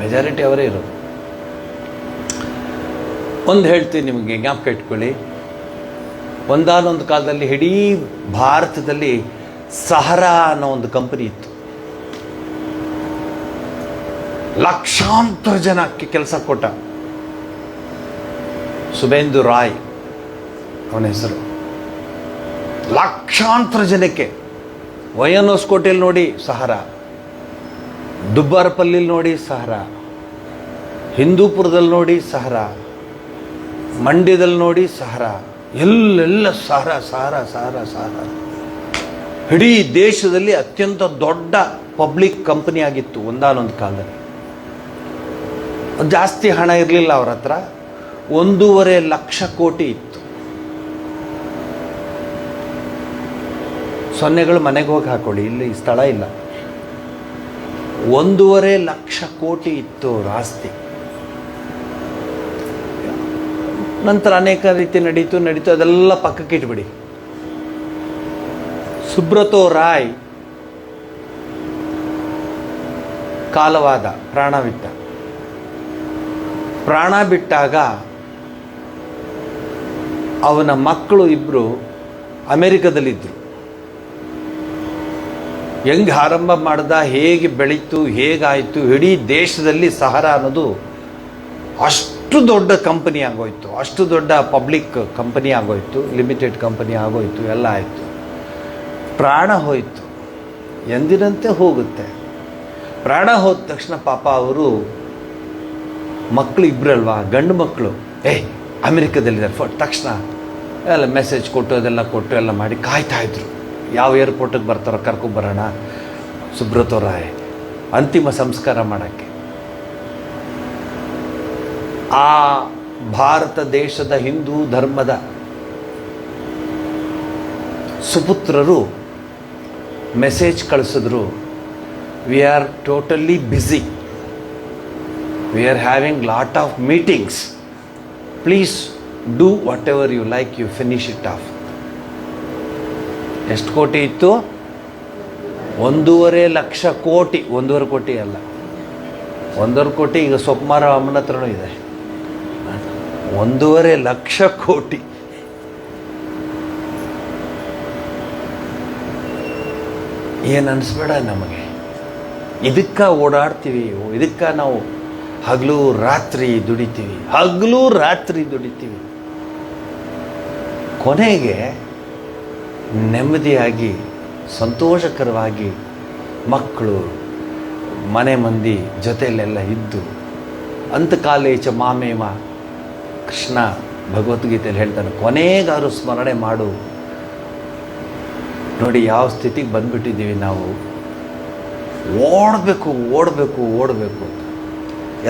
ಮೆಜಾರಿಟಿ ಅವರೇ ಇರೋದು. ಒಂದು ಹೇಳ್ತೀನಿ ನಿಮಗೆ, ಜ್ಞಾಪಕ ಇಟ್ಕೊಳ್ಳಿ. ಒಂದಾನೊಂದು ಕಾಲದಲ್ಲಿ ಇಡೀ ಭಾರತದಲ್ಲಿ ಸಹರಾ ಅನ್ನೋ ಒಂದು ಕಂಪನಿ ಇತ್ತು. ಲಕ್ಷಾಂತರ ಜನಕ್ಕೆ ಕೆಲಸ ಕೊಟ್ಟ. ಸುಬೇಂದು ರಾಯ್ ಅವನ ಹೆಸರು. ಲಕ್ಷಾಂತರ ಜನಕ್ಕೆ. ವಯನೋಸ್ಕೋಟೆಯಲ್ಲಿ ನೋಡಿ ಸಹರಾ, ದುಬ್ಬಾರಪಲ್ಲಿಲಿ ನೋಡಿ ಸಹರಾ, ಹಿಂದೂಪುರದಲ್ಲಿ ನೋಡಿ ಸಹರಾ, ಮಂಡ್ಯದಲ್ಲಿ ನೋಡಿ ಸಹರಾ, ಎಲ್ಲೆಲ್ಲ ಸಹರಾ ಸಹರಾ ಸಹರಾ ಸಹರಾ. ಇಡೀ ದೇಶದಲ್ಲಿ ಅತ್ಯಂತ ದೊಡ್ಡ ಪಬ್ಲಿಕ್ ಕಂಪನಿ ಆಗಿತ್ತು ಒಂದಾನೊಂದು ಕಾಲದಲ್ಲಿ. ಜಾಸ್ತಿ ಹಣ ಇರಲಿಲ್ಲ ಅವ್ರ ಹತ್ರ. 1.5 ಲಕ್ಷ ಕೋಟಿ ಇತ್ತು. ಸೊನ್ನೆಗಳು ಮನೆಗೆ ಹೋಗಿ ಹಾಕೊಳ್ಳಿ, ಇಲ್ಲಿ ಸ್ಥಳ ಇಲ್ಲ. 1.5 ಲಕ್ಷ ಕೋಟಿ ಇತ್ತು ಅವ್ರ ಆಸ್ತಿ. ನಂತರ ಅನೇಕ ರೀತಿ ನಡೀತು. ಅದೆಲ್ಲ ಪಕ್ಕಕ್ಕೆ ಇಟ್ಬಿಡಿ. ಸುಬ್ರತೋ ರಾಯ್ ಕಾಲವಾದ, ಪ್ರಾಣ ಬಿಟ್ಟಾಗ ಅವನ ಮಕ್ಕಳು ಇಬ್ಬರು ಅಮೆರಿಕದಲ್ಲಿದ್ದರು. ಹೆಂಗೆ ಆರಂಭ ಮಾಡ್ದ, ಹೇಗೆ ಬೆಳೀತು, ಹೇಗಾಯಿತು, ಇಡೀ ದೇಶದಲ್ಲಿ ಸಹರಾ ಅನ್ನೋದು ಅಷ್ಟು ದೊಡ್ಡ ಕಂಪನಿ ಆಗೋಯ್ತು, ಅಷ್ಟು ದೊಡ್ಡ ಪಬ್ಲಿಕ್ ಕಂಪನಿ ಆಗೋಯ್ತು, ಲಿಮಿಟೆಡ್ ಕಂಪನಿ ಆಗೋಯ್ತು, ಎಲ್ಲ ಆಯಿತು. ಪ್ರಾಣ ಹೋಯಿತು. ಎಂದಿನಂತೆ ಹೋಗುತ್ತೆ. ಪ್ರಾಣ ಹೋದ ತಕ್ಷಣ ಪಾಪ ಅವರು ಮಕ್ಕಳು ಇಬ್ಬರಲ್ವಾ, ಗಂಡು ಮಕ್ಕಳು, ಅಮೆರಿಕದಲ್ಲಿದ್ದಾರೆ. ತಕ್ಷಣ ಎಲ್ಲ ಮೆಸೇಜ್ ಕೊಟ್ಟು ಅದೆಲ್ಲ ಕೊಟ್ಟು ಎಲ್ಲ ಮಾಡಿ ಕಾಯ್ತಾಯಿದ್ರು. ಯಾವ ಏರ್ಪೋರ್ಟಿಗೆ ಬರ್ತಾರೋ ಕರ್ಕೊಂಬರೋಣ ಸುಬ್ರತೋ ರಾಯ್ ಅಂತಿಮ ಸಂಸ್ಕಾರ ಮಾಡೋಕ್ಕೆ. ಆ ಭಾರತ ದೇಶದ ಹಿಂದೂ ಧರ್ಮದ ಸುಪುತ್ರರು ಮೆಸೇಜ್ ಕಳಿಸಿದ್ರು, we are totally busy, we are having lot of meetings, please do whatever you like, you finish it off. ಎಷ್ಟು ಕೋಟಿ ಇತ್ತು? 1.5 ಲಕ್ಷ ಕೋಟಿ. 1.5 ಕೋಟಿ ಅಲ್ಲ, 1.5 ಕೋಟಿ ಈಗ ಸೊಪ್ಮಾರ ಅಮ್ಮನ ಹತ್ರನೂ ಇದೆ. 1.5 ಲಕ್ಷ ಕೋಟಿ. ಏನು ಅನಿಸ್ಬೇಡ ನಮಗೆ. ಇದಕ್ಕೆ ಓಡಾಡ್ತೀವಿ, ಇದಕ್ಕೆ ನಾವು ಹಗಲು ರಾತ್ರಿ ದುಡಿತೀವಿ. ಕೊನೆಗೆ ನೆಮ್ಮದಿಯಾಗಿ ಸಂತೋಷಕರವಾಗಿ ಮಕ್ಕಳು ಮನೆ ಮಂದಿ ಜೊತೆಯಲ್ಲೆಲ್ಲ ಇದ್ದು, ಅಂತಕಾಲೇ ಚ ಮಾಮೇಮ ಕೃಷ್ಣ ಭಗವದ್ಗೀತೆಯಲ್ಲಿ ಹೇಳ್ತಾನೆ, ಕೊನೆಗಾರು ಸ್ಮರಣೆ ಮಾಡು. ನೋಡಿ ಯಾವ ಸ್ಥಿತಿಗೆ ಬಂದುಬಿಟ್ಟಿದ್ದೀವಿ ನಾವು. ಓಡಬೇಕು.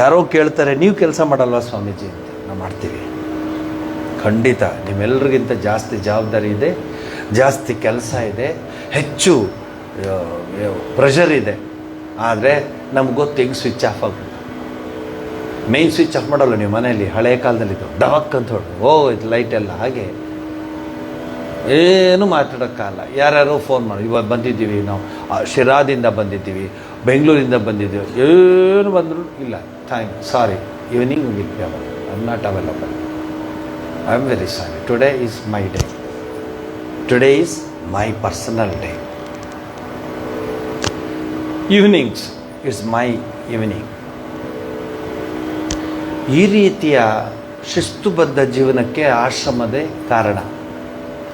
ಯಾರೋ ಕೇಳ್ತಾರೆ, ನೀವು ಕೆಲಸ ಮಾಡಲ್ವಾ ಸ್ವಾಮೀಜಿ ಅಂತ. ನಾವು ಮಾಡ್ತೀವಿ ಖಂಡಿತ. ನಿಮ್ಮೆಲ್ಲರಿಗಿಂತ ಜಾಸ್ತಿ ಜವಾಬ್ದಾರಿ ಇದೆ, ಜಾಸ್ತಿ ಕೆಲಸ ಇದೆ, ಹೆಚ್ಚು ಪ್ರೆಷರ್ ಇದೆ. ಆದರೆ ನಮ್ಗೆ ಗೊತ್ತು ಹೆಂಗೆ ಸ್ವಿಚ್ ಆಫ್ ಆಗಬೇಕು. ಮೇಯ್ನ್ ಸ್ವಿಚ್ ಆಫ್ ಮಾಡೋಲ್ಲ ನೀವು ಮನೆಯಲ್ಲಿ. ಹಳೆಯ ಕಾಲದಲ್ಲಿದ್ದು ಡವಕ್ ಅಂತ ಹೇಳಿ ಇದು ಲೈಟ್ ಎಲ್ಲ ಹಾಗೆ ಏನು ಮಾತಾಡೋಕ್ಕಾಗಲ್ಲ. ಯಾರ್ಯಾರೋ ಫೋನ್ ಮಾಡಿ, ಇವಾಗ ಬಂದಿದ್ದೀವಿ ನಾವು ಶಿರಾದಿಂದ ಬಂದಿದ್ದೀವಿ, ಬೆಂಗಳೂರಿಂದ ಬಂದಿದ್ದೀವಿ, ಏನು ಬಂದರೂ ಇಲ್ಲ, sorry evening will be available, I am not available, I am very sorry, today is my day, today is my personal day, evenings it's my evening. ಈ ರೀತಿಯ ಶಿಸ್ತುಬದ್ಧ ಜೀವನಕ್ಕೆ ಆಶ್ರಮದೇ ಕಾರಣ.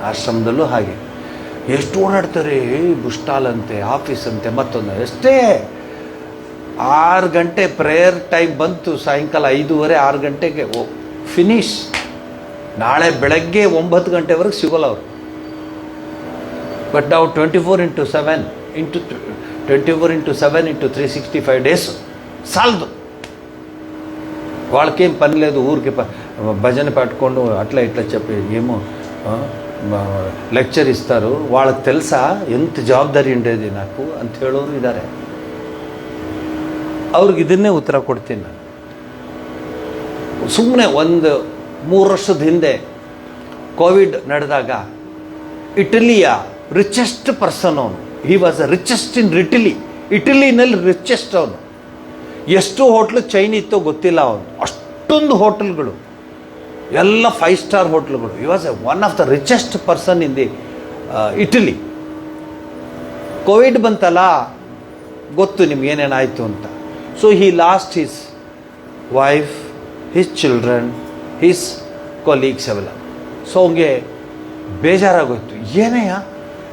ಆಶ್ರಮದಲ್ಲೂ ಹಾಗೆ ಎಷ್ಟು ಓಡಾಡ್ತಾರೆ, ಬುಸ್ಟಾಲ್ ಅಂತೆ, ಆಫೀಸ್ ಅಂತೆ, ಮತ್ತೊಂದು. ಎಷ್ಟೇ 6 ಗಂಟೆ ಪ್ರೇಯರ್ ಟೈಮ್ ಬಂತು, ಸಾಯಂಕಾಲ 5:30 6 ಗಂಟೆಗೆ ಫಿನಿಶ್. ನಾಳೆ ಬೆಳಗ್ಗೆ 9 ಗಂಟೆವರೆಗೆ ಸಿಗೋಲ್ಲ ಅವರು. ಬಟ್ ನಾವು 24x7 into 365 ಡೇಸು ಸಾಲದು. వాళ్ళకేం పని లేదు, ఊరికి భజన పట్టుಕೊಂಡು అట్లా ఇట్లా చెప్పి ఏమో ಲೆಕ್ಚರ್ ಇస్తారు. వాళ్ళకి తెలుసా ఎంత ಜವಾಬ್ದಾರಿ ఉండేది నాకు ಅಂತ ಹೇಳೋರು ಇದ್ದಾರೆ. ಅವ್ರಿಗೆ ಇದನ್ನೇ ಉತ್ತರ ಕೊಡ್ತೀನಿ ನಾನು. ಸುಮ್ಮನೆ ಒಂದು 3 ವರ್ಷದ ಹಿಂದೆ ಕೋವಿಡ್ ನಡೆದಾಗ ಇಟಲಿಯ ರಿಚೆಸ್ಟ್ ಪರ್ಸನ್ ಅವನು. He was a richest in ಇಟಲಿನಲ್ಲಿ ರಿಚೆಸ್ಟ್ ಅವನು. ಎಷ್ಟು ಹೋಟ್ಲು ಚೈನ್ ಇತ್ತೋ ಗೊತ್ತಿಲ್ಲ ಅವನು, ಅಷ್ಟೊಂದು ಹೋಟೆಲ್ಗಳು, ಎಲ್ಲ 5 ಸ್ಟಾರ್ ಹೋಟ್ಲುಗಳು. ಈ was one of the richest person in the Italy. Covid ಬಂತಲ್ಲ, ಗೊತ್ತು ನಿಮ್ಗೆ ಏನೇನಾಯಿತು ಅಂತ. So he lost his wife, his children, his colleagues ಅವೆಲ್ಲ. ಸೊ ಅವನಿಗೆ ಬೇಜಾರಾಗೋಯ್ತು, ಏನಯ್ಯ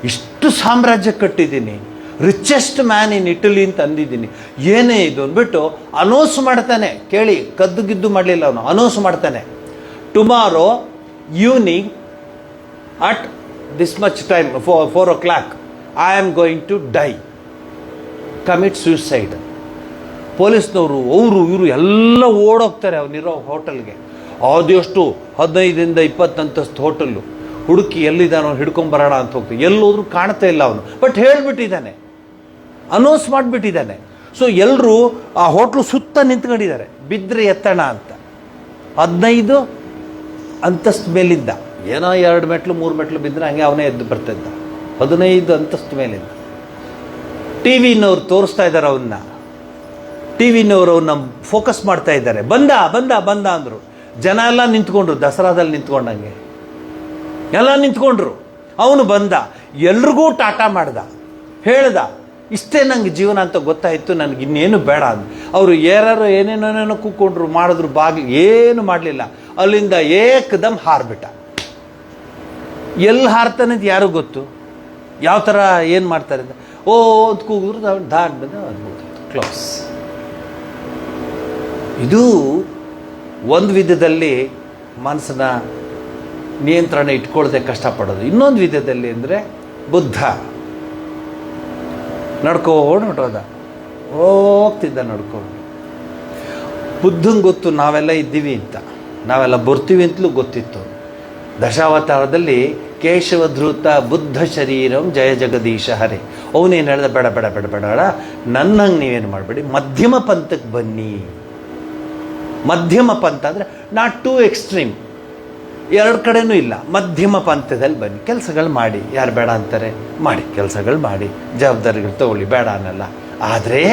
ಇಷ್ಟು ಸಾಮ್ರಾಜ್ಯ ಕಟ್ಟಿದ್ದೀನಿ, ರಿಚೆಸ್ಟ್ ಮ್ಯಾನ್ ಇನ್ ಇಟಲಿ ಅಂತ ಅಂದಿದ್ದೀನಿ, ಏನೇ ಇದು ಅಂದ್ಬಿಟ್ಟು ಅನೌನ್ಸ್ ಮಾಡ್ತಾನೆ. ಕೇಳಿ, ಕದ್ದು ಗಿದ್ದು ಮಾಡಲಿಲ್ಲ ಅವನು, ಅನೌನ್ಸ್ ಮಾಡ್ತಾನೆ, tomorrow evening at this much time 4 o'clock I am going to die, commit suicide. ಪೊಲೀಸ್ನವರು ಅವರು ಇವರು ಎಲ್ಲ ಓಡೋಗ್ತಾರೆ ಅವನಿರೋ ಹೋಟೆಲ್ಗೆ. ಅದೆಷ್ಟು 15ಇಂದ 20 ಅಂತಸ್ತು ಹೋಟೆಲ್ಲು ಹುಡುಕಿ ಎಲ್ಲಿದ್ದಾನೋ ಹಿಡ್ಕೊಂಬರೋಣ ಅಂತ ಹೋಗ್ತೀವಿ. ಎಲ್ಲೋದ್ರೂ ಕಾಣ್ತಾ ಇಲ್ಲ ಅವನು, ಬಟ್ ಹೇಳಿಬಿಟ್ಟಿದ್ದಾನೆ, ಅನೌನ್ಸ್ ಮಾಡಿಬಿಟ್ಟಿದ್ದಾನೆ. ಸೊ ಎಲ್ಲರೂ ಆ ಹೋಟ್ಲು ಸುತ್ತ ನಿಂತ್ಕೊಂಡಿದ್ದಾರೆ, ಬಿದ್ದರೆ ಎತ್ತಣ ಅಂತ. 15 ಅಂತಸ್ತು ಮೇಲಿಂದ, ಏನೋ 2 ಮೆಟ್ಲು 3 ಮೆಟ್ಲು ಬಿದ್ದರೆ ಹಂಗೆ ಅವನೇ ಎದ್ದು ಬರ್ತಿದ್ದ. 15 ಅಂತಸ್ತು ಮೇಲಿಂದ. ಟಿ ವಿನವ್ರು ತೋರಿಸ್ತಾ ಇದ್ದಾರೆ ಅವನ್ನ, ಟಿ ವಿನವರು ಅವನ್ನ ಫೋಕಸ್ ಮಾಡ್ತಾ ಇದ್ದಾರೆ. ಬಂದ ಬಂದ ಬಂದ ಅಂದರು. ಜನ ಎಲ್ಲ ನಿಂತ್ಕೊಂಡ್ರು, ದಸರಾದಲ್ಲಿ ನಿಂತ್ಕೊಂಡಂಗೆ ಎಲ್ಲ ನಿಂತ್ಕೊಂಡ್ರು. ಅವನು ಬಂದ, ಎಲ್ರಿಗೂ ಟಾಟಾ ಮಾಡ್ದ, ಹೇಳ್ದ, ಇಷ್ಟೇ ನಂಗೆ ಜೀವನ ಅಂತ ಗೊತ್ತಾಯಿತು, ನನಗೆ ಇನ್ನೇನು ಬೇಡ ಅಂದ. ಅವರು ಯಾರು ಏನೇನೇನೋ ಕೂತ್ಕೊಂಡ್ರು, ಮಾಡಿದ್ರು, ಬಾಗಿಲು ಏನು ಮಾಡಲಿಲ್ಲ. ಅಲ್ಲಿಂದ ಏಕದಮ್ ಹಾರ್ಬಿಟ್ಟ. ಎಲ್ಲಿ ಹಾರ್ತಾನೆ ಅಂತ ಯಾರು ಗೊತ್ತು, ಯಾವ ಥರ ಏನು ಮಾಡ್ತಾರೆ ಅಂತ. ಓ ಅಂತ ಕೂಗಿದ್ರು, ದಾಟ್ ಬಂದ ಕ್ಲೋಸ್. ಇದು ಒಂದು ವಿಧದಲ್ಲಿ ಮನಸ್ಸನ್ನ ನಿಯಂತ್ರಣ ಇಟ್ಕೊಳ್ಳದೆ ಕಷ್ಟಪಡೋದು. ಇನ್ನೊಂದು ವಿಧದಲ್ಲಿ ಅಂದರೆ ಬುದ್ಧ ನಡ್ಕೊಂಡು ಹೊರಟೋದ, ಹೋಗ್ತಿದ್ದ ನಡ್ಕೊಂಡು. ಬುದ್ಧಂಗೆ ಗೊತ್ತು ನಾವೆಲ್ಲ ಇದ್ದೀವಿ ಅಂತ, ನಾವೆಲ್ಲ ಬರ್ತೀವಿ ಅಂತಲೂ ಗೊತ್ತಿತ್ತು. ದಶಾವತಾರದಲ್ಲಿ ಕೇಶವಧೃತ ಬುದ್ಧ ಶರೀರಂ ಜಯ ಜಗದೀಶ ಹರೇ. ಅವನೇನು ಹೇಳ್ದ, ಬೇಡ ಬೇಡ ಬೇಡ ಬೇಡ ಬೇಡ, ನನ್ನಂಗೆ ನೀವೇನು ಮಾಡಬೇಡಿ, ಮಧ್ಯಮ ಪಂಥಕ್ಕೆ ಬನ್ನಿ. ಮಧ್ಯಮ ಪಂಥ ಅಂದರೆ ನಾಟ್ ಟು ಎಕ್ಸ್ಟ್ರೀಮ್, 2 ಕಡೆನೂ ಇಲ್ಲ, ಮಧ್ಯಮ ಪಂಥದಲ್ಲಿ ಬನ್ನಿ. ಕೆಲಸಗಳು ಮಾಡಿ, ಯಾರು ಬೇಡ ಅಂತಾರೆ, ಮಾಡಿ, ಕೆಲಸಗಳು ಮಾಡಿ, ಜವಾಬ್ದಾರಿಗಳು ತಗೊಳ್ಳಿ, ಬೇಡ ಅನ್ನಲ್ಲ. ಆದರೆ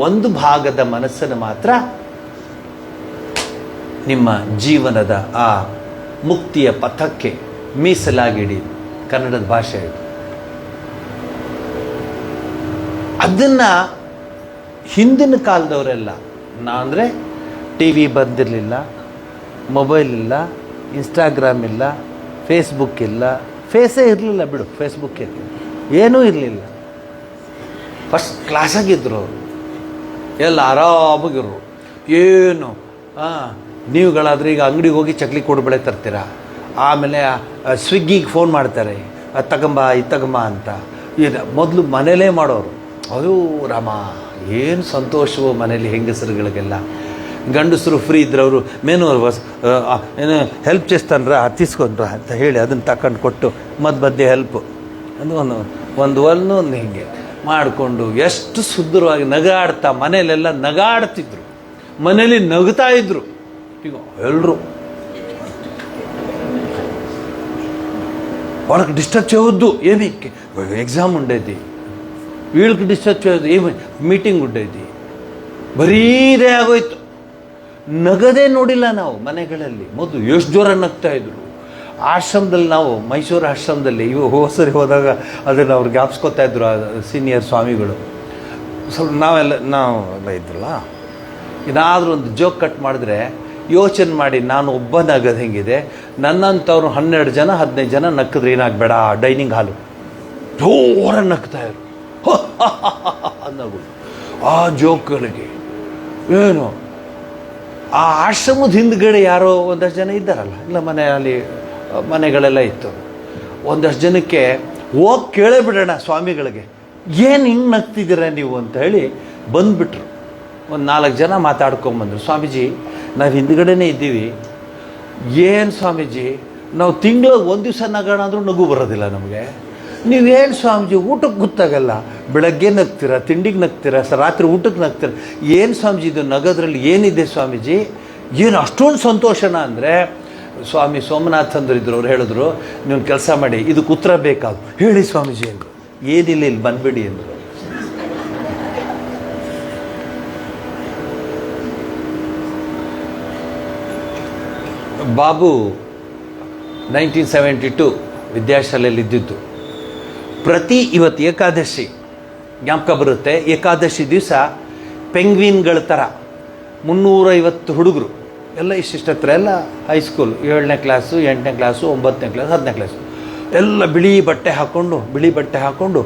ಒಂದು ಭಾಗದ ಮನಸ್ಸನ್ನು ಮಾತ್ರ ನಿಮ್ಮ ಜೀವನದ ಆ ಮುಕ್ತಿಯ ಪಥಕ್ಕೆ ಮೀಸಲಾಗಿಡಿ. ಕನ್ನಡದ ಭಾಷೆ ಇದು. ಅದನ್ನು ಹಿಂದಿನ ಕಾಲದವರೆಲ್ಲ, ಅಂದರೆ ಟಿ ವಿ ಬಂದಿರಲಿಲ್ಲ, ಮೊಬೈಲ್ ಇಲ್ಲ, ಇನ್ಸ್ಟಾಗ್ರಾಮ್ ಇಲ್ಲ, ಫೇಸ್ಬುಕ್ ಇಲ್ಲ, ಫೇಸೇ ಇರಲಿಲ್ಲ ಬಿಡು, ಫೇಸ್ಬುಕ್ ಇರಲಿಲ್ಲ, ಏನೂ ಇರಲಿಲ್ಲ. ಫಸ್ಟ್ ಕ್ಲಾಸಾಗಿದ್ದರು ಅವರು, ಎಲ್ಲ ಆರಾಮಾಗಿರು. ಏನು ನೀವುಗಳಾದರೆ ಈಗ ಅಂಗಡಿಗೆ ಹೋಗಿ ಚಕ್ಲಿ ಕೊಡುಬಳೆ ತರ್ತೀರಾ, ಆಮೇಲೆ ಸ್ವಿಗ್ಗಿಗೆ ಫೋನ್ ಮಾಡ್ತಾರೆ, ಅದು ತಗೊಂಬ ಇದು ತಗೊಂಬ ಅಂತ. ಇದು ಮೊದಲು ಮನೇಲೇ ಮಾಡೋರು. ಅದು ರಾಮ, ಏನು ಸಂತೋಷವೋ ಮನೇಲಿ ಹೆಂಗಸರುಗಳಿಗೆಲ್ಲ. ಗಂಡಸರು ಫ್ರೀ ಇದ್ರವರು ಮೇನು ಏನು ಹೆಲ್ಪ್ చేస్తానరా తీసుకొನ್రా ಅಂತ ಹೇಳಿ ಅದನ್ನು ತಗೊಂಡು ಕೊಟ್ಟು ಮಧ್ಯೆ ಹೆಲ್ಪು ಅದು ಒಂದು ಹಿಂಗೆ ಮಾಡಿಕೊಂಡು ಎಷ್ಟು ಸುಂದರವಾಗಿ ನಗಾಡ್ತಾ ಮನೇಲೆಲ್ಲ ನಗಾಡ್ತಿದ್ರು, ಮನೇಲಿ ನಗ್ತಾ ಇದ್ರು. ಈಗ ಎಲ್ಲರೂ వాళ్ళకి డిస్టర్బ్ చేయవద్దు, ఏమి ఎగ్జామ్ ఉండేది, వీళ్ళకి డిస్టర్బ్ చేయవద్దు, ఏమి ಮೀಟಿಂಗ್ ఉండేది. ಬರೀ ಇದೇ ಆಗೋಯ್ತು. ನಗದೇ ನೋಡಿಲ್ಲ ನಾವು ಮನೆಗಳಲ್ಲಿ. ಮೊದಲು ಎಷ್ಟು ಜೋರ ನಗ್ತಾ ಇದ್ರು. ಆಶ್ರಮದಲ್ಲಿ ನಾವು ಮೈಸೂರು ಆಶ್ರಮದಲ್ಲಿ ಸರಿ ಹೋದಾಗ ಅದನ್ನು ಅವ್ರು ಜ್ಞಾಪಿಸ್ಕೊತಾ ಇದ್ರು ಸೀನಿಯರ್ ಸ್ವಾಮಿಗಳು. ಸ್ವಲ್ಪ ನಾವೆಲ್ಲ ಇದ್ರಲ್ಲ, ಏನಾದರೂ ಒಂದು ಜೋಕ್ ಕಟ್ ಮಾಡಿದ್ರೆ ಯೋಚನೆ ಮಾಡಿ, ನಾನು ಒಬ್ಬ ನಗದು ಹೆಂಗಿದೆ, ನನ್ನಂಥವ್ರು 12 ಜನ 15 ಜನ ನಕ್ಕಿದ್ರೆ ಏನಾಗಬೇಡ, ಡೈನಿಂಗ್ ಹಾಲು ಜೋರ ನಗ್ತಾಯಿದ್ರು. ನಗು ಆ ಜೋಕ್ಗಳಿಗೆ ಏನು. ಆ ಆಶ್ರಮದ ಹಿಂದ್ಗಡೆ ಯಾರೋ ಒಂದಷ್ಟು ಜನ ಇದ್ದಾರಲ್ಲ, ಇಲ್ಲ ಮನೆಯಲ್ಲಿ ಮನೆಗಳೆಲ್ಲ ಇತ್ತು. ಒಂದಷ್ಟು ಜನಕ್ಕೆ ಹೋಗಿ ಕೇಳೇ ಬಿಡೋಣ ಸ್ವಾಮಿಗಳಿಗೆ, ಏನು ಹಿಂಗೆ ನಗ್ತಿದ್ದೀರ ನೀವು ಅಂತ ಹೇಳಿ ಬಂದುಬಿಟ್ರು. ಒಂದು 4 ಜನ ಮಾತಾಡ್ಕೊಂಬಂದರು. ಸ್ವಾಮೀಜಿ ನಾವು ಹಿಂದ್ಗಡೆನೇ ಇದ್ದೀವಿ. ಏನು ಸ್ವಾಮೀಜಿ, ನಾವು ತಿಂಗಳಿಗೆ 1 ದಿವಸ ನಗೋಣ ಅಂದರೂ ನಗು ಬರೋದಿಲ್ಲ ನಮಗೆ. ನೀವೇನು ಸ್ವಾಮೀಜಿ ಊಟಕ್ಕೆ ಗೊತ್ತಾಗಲ್ಲ, ಬೆಳಗ್ಗೆ ನಗ್ತೀರ, ತಿಂಡಿಗೆ ನಗ್ತೀರ, ರಾತ್ರಿ ಊಟಕ್ಕೆ ನಗ್ತೀರ, ಏನು ಸ್ವಾಮೀಜಿ ಇದು ನಗೋದ್ರಲ್ಲಿ ಏನಿದೆ ಸ್ವಾಮೀಜಿ, ಏನು ಅಷ್ಟೊಂದು ಸಂತೋಷನ ಅಂದರೆ. ಸ್ವಾಮಿ ಸೋಮನಾಥ್ ಅಂದರು ಇದ್ರು, ಅವ್ರು ಹೇಳಿದ್ರು, ನೀವು ಕೆಲಸ ಮಾಡಿ, ಇದಕ್ಕೆ ಉತ್ತರ ಬೇಕಾದ ಹೇಳಿ ಸ್ವಾಮೀಜಿ ಅಂದರು. ಏನಿಲ್ಲ, ಇಲ್ಲಿ ಬಂದುಬಿಡಿ ಅಂದರು. ಬಾಬು 1972 ವಿದ್ಯಾಶಾಲೆಯಲ್ಲಿ ಇದ್ದಿದ್ದು. ಇವತ್ತು ಏಕಾದಶಿ ಜ್ಞಾಪಕ ಬರುತ್ತೆ. ಏಕಾದಶಿ ದಿವಸ ಪೆಂಗ್ವಿನ್ಗಳ ಥರ 350 ಹುಡುಗರು ಎಲ್ಲ ಇಷ್ಟಿಷ್ಟತ್ರ ಎಲ್ಲ ಹೈಸ್ಕೂಲ್ 7ನೇ ಕ್ಲಾಸು 8ನೇ ಕ್ಲಾಸು 9ನೇ ಕ್ಲಾಸು 10ನೇ ಕ್ಲಾಸು ಎಲ್ಲ ಬಿಳಿ ಬಟ್ಟೆ ಹಾಕ್ಕೊಂಡು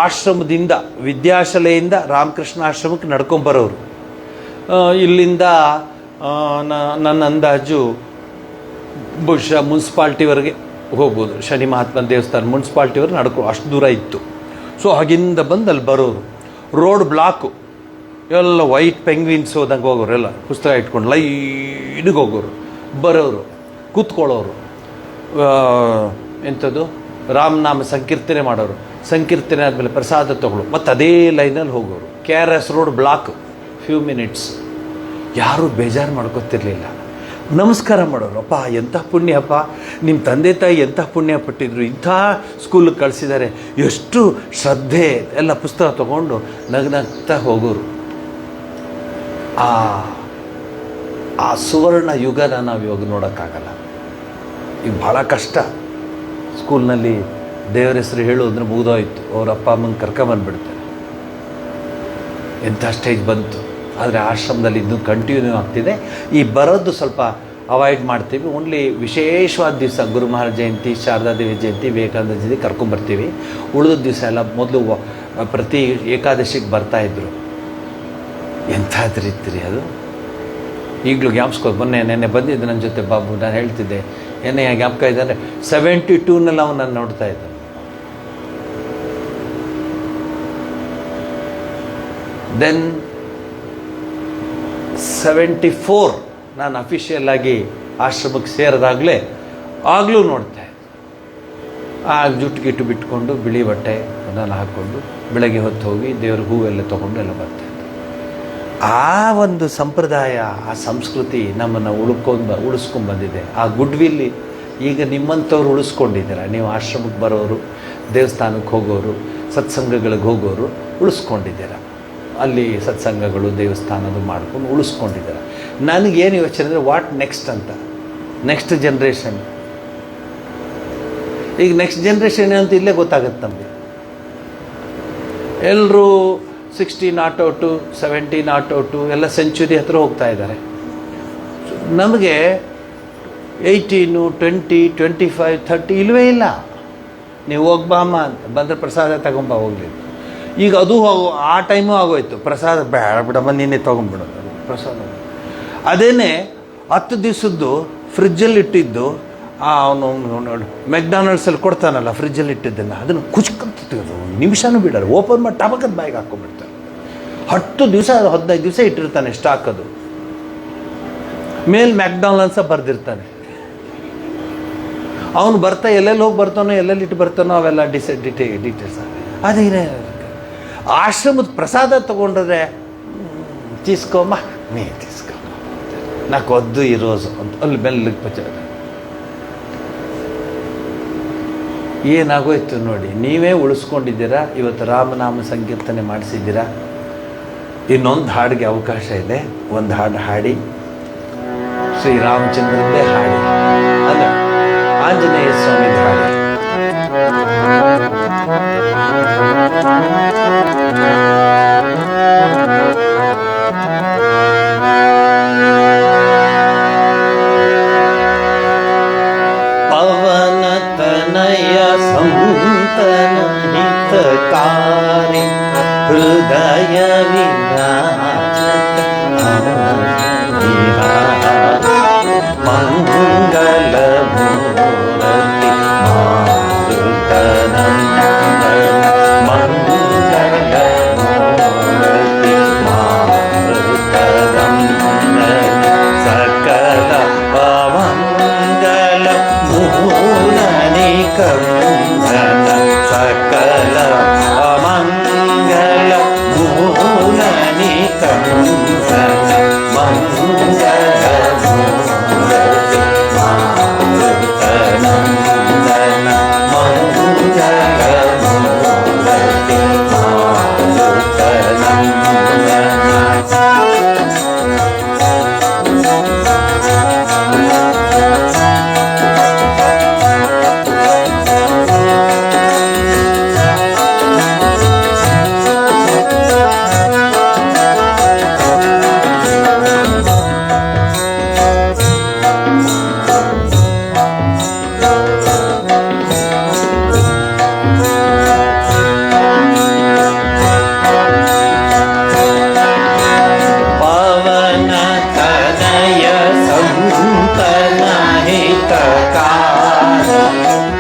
ಆಶ್ರಮದಿಂದ ವಿದ್ಯಾಶಾಲೆಯಿಂದ ರಾಮಕೃಷ್ಣ ಆಶ್ರಮಕ್ಕೆ ನಡ್ಕೊಂಬರೋರು. ಇಲ್ಲಿಂದ ನನ್ನ ಅಂದಾಜು ಬಹುಶಃ ಮುನ್ಸಿಪಾಲ್ಟಿವರೆಗೆ ಹೋಗ್ಬೋದು. ಶನಿ ಮಹಾತ್ಮನ ದೇವಸ್ಥಾನ ಮುನ್ಸಿಪಾಲ್ಟಿವರೆಗೆ ಅಷ್ಟು ದೂರ ಇತ್ತು. ಸೊ ಹಾಗಿಂದ ಬಂದು ಅಲ್ಲಿ ಬರೋರು. ರೋಡ್ ಬ್ಲಾಕು, ಎಲ್ಲ ವೈಟ್ ಪೆಂಗ್ವಿನ್ಸ್ ಹೋದಂಗೆ ಹೋಗೋರು, ಎಲ್ಲ ಪುಸ್ತಕ ಇಟ್ಕೊಂಡು ಲೈನಿಗೆ ಹೋಗೋರು, ಬರೋರು, ಕೂತ್ಕೊಳ್ಳೋರು. ಎಂಥದ್ದು ರಾಮನಾಮ ಸಂಕೀರ್ತನೆ ಮಾಡೋರು. ಸಂಕೀರ್ತನೆ ಆದಮೇಲೆ ಪ್ರಸಾದ ತಗೊಳ್ಳೋ, ಮತ್ತು ಅದೇ ಲೈನಲ್ಲಿ ಹೋಗೋರು. KRS road block, few minutes. ಯಾರೂ ಬೇಜಾರು ಮಾಡ್ಕೊತಿರ್ಲಿಲ್ಲ. ನಮಸ್ಕಾರ ಮಾಡೋರು. ಅಪ್ಪ ಎಂಥ ಪುಣ್ಯಪ್ಪ, ನಿಮ್ಮ ತಂದೆ ತಾಯಿ ಎಂಥ ಪುಣ್ಯ ಪಟ್ಟಿದ್ರು, ಇಂಥ ಸ್ಕೂಲಿಗೆ ಕಳಿಸಿದ್ದಾರೆ, ಎಷ್ಟು ಶ್ರದ್ಧೆ, ಎಲ್ಲ ಪುಸ್ತಕ ತೊಗೊಂಡು ನಗ್ನಗ್ತಾ ಹೋಗೋರು. ಆ ಸುವರ್ಣ ಯುಗನ ನಾವು ಇವಾಗ ನೋಡೋಕ್ಕಾಗಲ್ಲ. ಈಗ ಭಾಳ ಕಷ್ಟ. ಸ್ಕೂಲ್ನಲ್ಲಿ ದೇವರ ಹೆಸರು ಹೇಳೋದ್ರೆ ಮುಗಿದೋಯ್ತು, ಅವ್ರ ಅಪ್ಪ ಅಮ್ಮಂಗೆ ಕರ್ಕೊಂಬಂದ್ಬಿಡ್ತಾರೆ. ಎಂಥ ಸ್ಟೇಜ್ ಬಂತು. ಆದರೆ ಆಶ್ರಮದಲ್ಲಿ ಇನ್ನೂ ಕಂಟಿನ್ಯೂ ಆಗ್ತಿದೆ. ಈ ಬರೋದು ಸ್ವಲ್ಪ ಅವಾಯ್ಡ್ ಮಾಡ್ತೀವಿ. ಓನ್ಲಿ ವಿಶೇಷವಾದ ದಿವಸ ಗುರು ಮಹಾರಾಜ ಜಯಂತಿ, ಶಾರದಾದೇವಿ ಜಯಂತಿ, ವಿವೇಕಾನಂದ ಜಯಂತಿ ಕರ್ಕೊಂಬರ್ತೀವಿ. ಉಳಿದ ದಿವಸ ಎಲ್ಲ ಮೊದಲು ಪ್ರತಿ ಏಕಾದಶಿಗೆ ಬರ್ತಾಯಿದ್ರು. ಎಂಥದ್ರಿತ್ತು ಅದು. ಈಗಲೂ ಜ್ಞಾಪಿಸ್ಕೋ. ನೆನ್ನೆ ಬಂದಿದ್ದು ನನ್ನ ಜೊತೆ ಬಾಬು. ನಾನು ಹೇಳ್ತಿದ್ದೆ, ಏನೇ ಜ್ಞಾಪಕ ಇದೆ ಅಂದರೆ 72ನಲ್ಲಿ ಅವನು ನಾನು ನೋಡ್ತಾ ಇದ್ದ. ದೆನ್ 74 ನಾನು ಅಫಿಷಿಯಲ್ ಆಗಿ ಆಶ್ರಮಕ್ಕೆ ಸೇರಿದಾಗಲೇ ಆಗಲೂ ನೋಡ್ತಾ ಇದ್ದೆ. ಜುಟ್ಟು ಬಿಟ್ಕೊಂಡು ಬಿಳಿ ಬಟ್ಟೆ ಅದನ್ನು ಹಾಕ್ಕೊಂಡು ಬೆಳಗ್ಗೆ ಹೊತ್ತು ಹೋಗಿ ದೇವ್ರ ಹೂವೆಲ್ಲ ತೊಗೊಂಡು ಎಲ್ಲ ಬರ್ತಾಯಿದ್ದೆ. ಆ ಒಂದು ಸಂಪ್ರದಾಯ, ಆ ಸಂಸ್ಕೃತಿ ನಮ್ಮನ್ನು ಉಳಿಸ್ಕೊಂಡು ಬಂದಿದೆ. ಆ ಗುಡ್ವಿಲ್ಲಿ ಈಗ ನಿಮ್ಮಂಥವ್ರು ಉಳಿಸ್ಕೊಂಡಿದ್ದೀರ. ನೀವು ಆಶ್ರಮಕ್ಕೆ ಬರೋರು, ದೇವಸ್ಥಾನಕ್ಕೆ ಹೋಗೋರು, ಸತ್ಸಂಗಗಳಿಗೆ ಹೋಗೋರು ಉಳಿಸ್ಕೊಂಡಿದ್ದೀರ. ಅಲ್ಲಿ ಸತ್ಸಂಗಗಳು ದೇವಸ್ಥಾನದು ಮಾಡ್ಕೊಂಡು ಉಳಿಸ್ಕೊಂಡಿದ್ದಾರೆ. ನನಗೇನು ಯೋಚನೆ ಅಂದರೆ ವಾಟ್ ನೆಕ್ಸ್ಟ್ ಅಂತ. ನೆಕ್ಸ್ಟ್ ಜನ್ರೇಷನ್, ಈಗ ನೆಕ್ಸ್ಟ್ ಜನ್ರೇಷನ್ ಅಂತ ಇಲ್ಲೇ ಗೊತ್ತಾಗುತ್ತೆ ನಮಗೆ. ಎಲ್ಲರೂ 60 ನಾಟ್ ಔಟು, 70 ನಾಟ್ ಔಟು, ಎಲ್ಲ ಸೆಂಚುರಿ ಹತ್ರ ಹೋಗ್ತಾ ಇದ್ದಾರೆ. ನಮಗೆ 18, 20, 25, 30 ಇಲ್ಲವೇ ಇಲ್ಲ. ನೀವು ಹೋಗ್ಬಾಮ್ಮ ಅಂತ ಬಂದರೆ ಪ್ರಸಾದ ತಗೊಂಬ ಹೋಗ್ಲಿಲ್ಲ. ಈಗ ಅದು ಆ ಟೈಮು ಆಗೋಯ್ತು. ಪ್ರಸಾದ ಬೇಡ ಬಿಡಮ್ಮ, ನೀನೇ ತೊಗೊಂಡ್ಬಿಡೋದು ಪ್ರಸಾದ. ಅದೇನೇ 10 ದಿವಸದ್ದು ಫ್ರಿಜ್ಜಲ್ಲಿ ಇಟ್ಟಿದ್ದು ಅವನು ನೋಡಿ ಮೆಕ್ಡಾನಲ್ಡ್ಸಲ್ಲಿ ಕೊಡ್ತಾನಲ್ಲ, ಫ್ರಿಜ್ಜಲ್ಲಿ ಇಟ್ಟಿದ್ದನ್ನು ಅದನ್ನು ಕುಚ್ಕೊಂತಿದ್ದು ನಿಮಿಷನೂ ಬಿಡೋರು. ಓಪನ್ ಮಾಡಿ ಟಬಕದ ಬಾಯಿಗೆ ಹಾಕ್ಕೊಂಡ್ಬಿಡ್ತಾರೆ. 10 ದಿವಸ 15 ದಿವಸ ಇಟ್ಟಿರ್ತಾನೆ ಸ್ಟಾಕ್. ಅದು ಮೇಲೆ ಮ್ಯಾಕ್ಡಾನಲ್ಡ್ಸ ಬರೆದಿರ್ತಾನೆ. ಅವನು ಬರ್ತಾ ಎಲ್ಲೆಲ್ಲಿ ಹೋಗಿ ಬರ್ತಾನೋ, ಎಲ್ಲೆಲ್ಲಿ ಇಟ್ಟು ಬರ್ತಾನೋ ಅವೆಲ್ಲ ಡೀಟೇಲ್ಸ್. ಅದೇನೇ ಆಶ್ರಮದ ಪ್ರಸಾದ ತೊಗೊಂಡ್ರೆ ತೀಸ್ಕೊಮ್ಮ, ನೀ ತೀಸ್ಕೊ, ನಾಲ್ಕು ಒದ್ದು ಇರೋದು ಅಂತ ಅಲ್ಲಿ ಬೆಲ್ಲಗೆ ಪಚ್ಚ. ಏನಾಗೋಯ್ತು ನೋಡಿ. ನೀವೇ ಉಳಿಸ್ಕೊಂಡಿದ್ದೀರಾ. ಇವತ್ತು ರಾಮನಾಮ ಸಂಕೀರ್ತನೆ ಮಾಡಿಸಿದ್ದೀರಾ. ಇನ್ನೊಂದು ಹಾಡಿಗೆ ಅವಕಾಶ ಇದೆ. ಒಂದು ಹಾಡು ಹಾಡಿ, ಶ್ರೀರಾಮಚಂದ್ರದ್ದೇ ಹಾಡಿ, ಅಲ್ಲ ಆಂಜನೇಯ ಸ್ವಾಮಿದ ಹಾಡಿ. ಪವನ ತನಯ ಸಂತನ ಹಿತಕಾರಿ ಹೃದಯ ಮಂಗಲ ಮೂರತಿ ಮಾರುತನ ಮಂಗಲ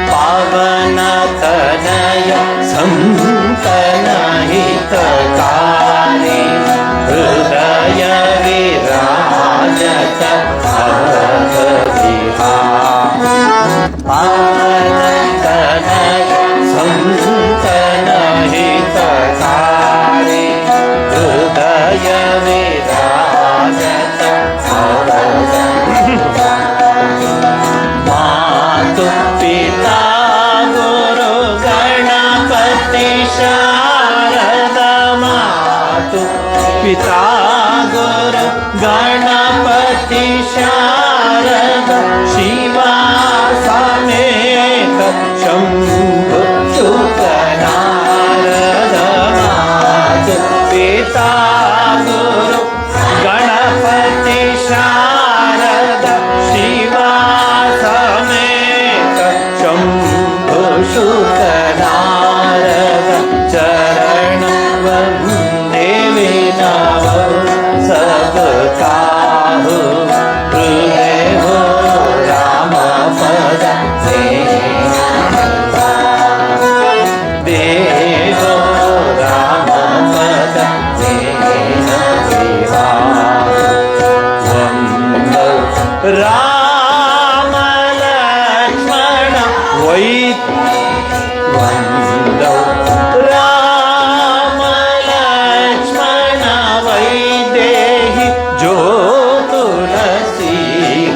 पावन तनय संतन हितकारी हृदय विराजत पावन तनय संतन हितकारी हृदय विराजत मातु पिता गुरु गणपति शारद मातु पिता गुरु गणपति शारद शिवा समेत शंभु सुत नारद मातु पिता गुरु गणपति शारद शिवा समेत शंभु सुत नारद चरण वंदे विनव सब काहू हृदय हो राम पद देवो राम पद राम लक्ष्मण वै वन्दौ राम लक्ष्मण वैदेहि जो तुलसी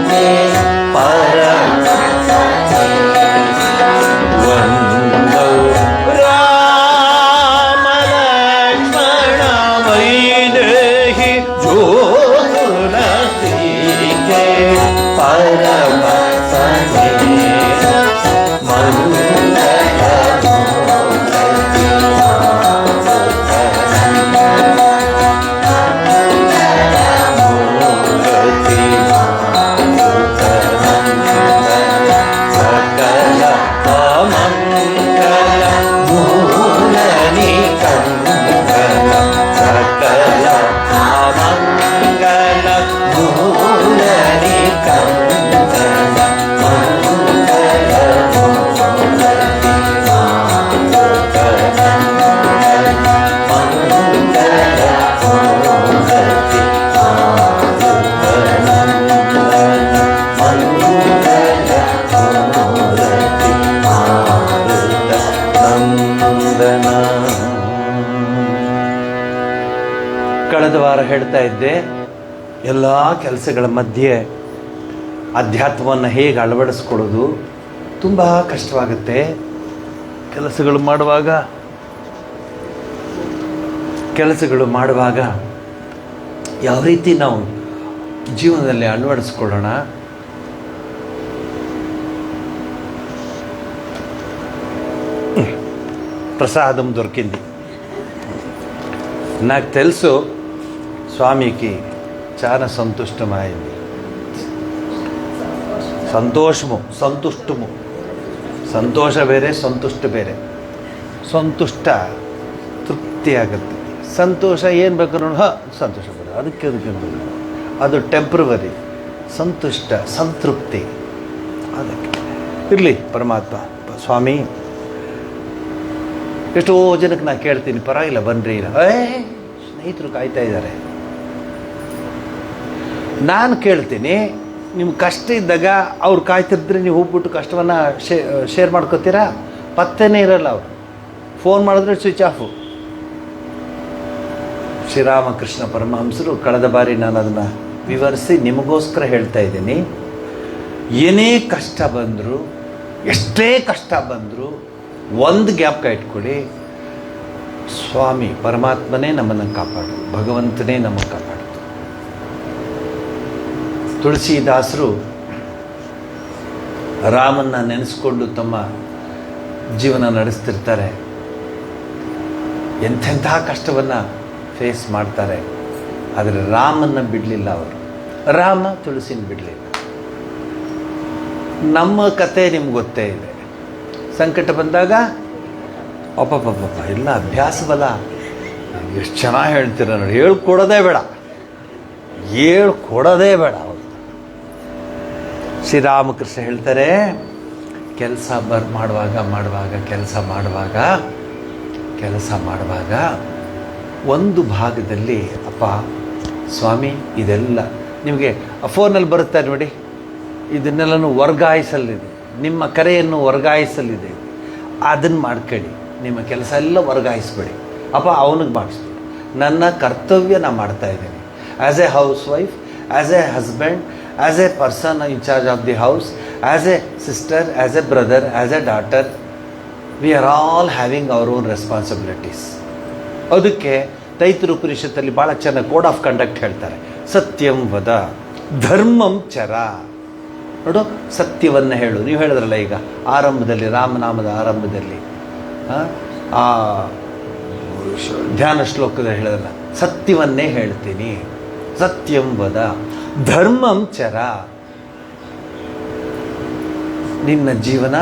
के परम वन्दौ राम लक्ष्मण वैदेहि जो तुलसी के परम ಕಳೆದ ವಾರ ಹೇಳ್ತಾ ಇದ್ದೆ, ಎಲ್ಲ ಕೆಲಸಗಳ ಮಧ್ಯೆ ಅಧ್ಯಾತ್ಮವನ್ನು ಹೇಗೆ ಅಳವಡಿಸ್ಕೊಳ್ಳೋದು ತುಂಬ ಕಷ್ಟವಾಗುತ್ತೆ. ಕೆಲಸಗಳು ಮಾಡುವಾಗ ಯಾವ ರೀತಿ ನಾವು ಜೀವನದಲ್ಲಿ ಅಳವಡಿಸ್ಕೊಳ್ಳೋಣ. ప్రసాదం దొరికింది. నాకు తెలుసు స్వామికి చాలా సంతుష్టమైంది. సంతుష్టము ಸಂತೋಷ ಬೇರೆ, ಸಂತುಷ್ಟ ಬೇರೆ. ಸಂತುಷ್ಟ ತೃಪ್ತಿ ಆಗುತ್ತೆ. ಸಂತೋಷ ಏನು ಬೇಕಾದ್ರೂ ಸಂತೋಷ ಬೇರೆ, ಅದಕ್ಕೆ ಅದು ಟೆಂಪ್ರವರಿ. ಸಂತುಷ್ಟ ಸಂತೃಪ್ತಿ ಅದಕ್ಕೆ ಇರಲಿ. ಪರಮಾತ್ಮ ಸ್ವಾಮಿ ಎಷ್ಟೋ ಜನಕ್ಕೆ ನಾನು ಕೇಳ್ತೀನಿ, ಪರವಾಗಿಲ್ಲ ಬನ್ನಿರಿ, ಸ್ನೇಹಿತರು ಕಾಯ್ತಾ ಇದ್ದಾರೆ. ನಾನು ಕೇಳ್ತೀನಿ, ನಿಮ್ಗೆ ಕಷ್ಟ ಇದ್ದಾಗ ಅವ್ರು ಕಾಯ್ತಿರ್ತಾರೆ, ನೀವು ಹೋಗ್ಬಿಟ್ಟು ಕಷ್ಟವನ್ನು ಶೇರ್ ಮಾಡ್ಕೋತೀರಾ? ಪತ್ತೆನೇ ಇರಲ್ಲ. ಅವರು ಫೋನ್ ಮಾಡಿದ್ರೆ ಸ್ವಿಚ್ ಆಫು. ಶ್ರೀರಾಮಕೃಷ್ಣ ಪರಮಹಂಸರು ಕಳೆದ ಬಾರಿ ನಾನು ಅದನ್ನು ವಿವರಿಸಿ ನಿಮಗೋಸ್ಕರ ಹೇಳ್ತಾ ಇದ್ದೀನಿ. ಏನೇ ಕಷ್ಟ ಬಂದರೂ, ಎಷ್ಟೇ ಕಷ್ಟ ಬಂದರೂ ಒಂದು ಜ್ಞಾಪಕ ಇಟ್ಕೊಳ್ಳಿ, ಸ್ವಾಮಿ ಪರಮಾತ್ಮನೇ ನಮ್ಮನ್ನು ಕಾಪಾಡು, ಭಗವಂತನೇ ನಮ್ಮನ್ನು ಕಾಪಾಡು. ತುಳಸಿದಾಸರು ರಾಮನ್ನ ನೆನೆಸ್ಕೊಂಡು ತಮ್ಮ ಜೀವನ ನಡೆಸ್ತಿರ್ತಾರೆ. ಎಂಥೆಂಥ ಕಷ್ಟವನ್ನು ಫೇಸ್ ಮಾಡ್ತಾರೆ, ಆದರೆ ರಾಮನ್ನ ಬಿಡಲಿಲ್ಲ ಅವರು. ರಾಮ ತುಳಸಿನ ಬಿಡಲಿಲ್ಲ. ನಮ್ಮ ಕತೆ ನಿಮ್ಗೆ ಗೊತ್ತೇ ಇದೆ. ಸಂಕಟ ಬಂದಾಗ ಅಪ್ಪಪ್ಪಪ್ಪ ಇಲ್ಲ ಅಭ್ಯಾಸ ಬಲ. ಎಷ್ಟು ಚೆನ್ನಾಗಿ ಹೇಳ್ತೀರ ನೋಡಿ. ಹೇಳ್ಕೊಡೋದೇ ಬೇಡ ಅವರು. ಶ್ರೀರಾಮಕೃಷ್ಣ ಹೇಳ್ತಾರೆ, ಕೆಲಸ ಮಾಡುವಾಗ ಒಂದು ಭಾಗದಲ್ಲಿ ಅಪ್ಪ ಸ್ವಾಮಿ ಇದೆಲ್ಲ ನಿಮಗೆ ಫೋನಲ್ಲಿ ಬರುತ್ತೆ ನೋಡಿ, ಇದನ್ನೆಲ್ಲನೂ ವರ್ಗಾಯಿಸಲಿದೆ, ನಿಮ್ಮ ಕರೆಯನ್ನು ವರ್ಗಾಯಿಸಲಿದೆ, ಅದನ್ನು ಮಾಡ್ಕೊಳ್ಳಿ. ನಿಮ್ಮ ಕೆಲಸ ಎಲ್ಲ ವರ್ಗಾಯಿಸ್ಬೇಡಿ ಅಪ್ಪ, ಅವನಿಗೆ ಮಾಡಿಸ್ಬೇಡಿ. ನನ್ನ ಕರ್ತವ್ಯ ನಾನು ಮಾಡ್ತಾಯಿದ್ದೀನಿ. As A house wife, as A husband, as A person in charge of the house, as A sister, as A brother, as A daughter, we are all having our own responsibilities. ಅದಕ್ಕೆ ತೈತ್ರಿಯೋಪನಿಷತ್ತಲ್ಲಿ ಭಾಳ ಚೆನ್ನಾಗಿ code of conduct ಹೇಳ್ತಾರೆ. ಸತ್ಯಂ ವದ ಧರ್ಮಂ ಚರ. ನೋಡು, ಸತ್ಯವನ್ನು ಹೇಳು. ನೀವು ಹೇಳಿದ್ರಲ್ಲ ಈಗ ಆರಂಭದಲ್ಲಿ, ರಾಮನಾಮದ ಆರಂಭದಲ್ಲಿ ಆ ಧ್ಯಾನ ಶ್ಲೋಕದಲ್ಲಿ ಹೇಳಿದ್ರಲ್ಲ, ಸತ್ಯವನ್ನೇ ಹೇಳ್ತೀನಿ. ಸತ್ಯಂ ವದ ಧರ್ಮಂ ಚರ. ನಿನ್ನ ಜೀವನ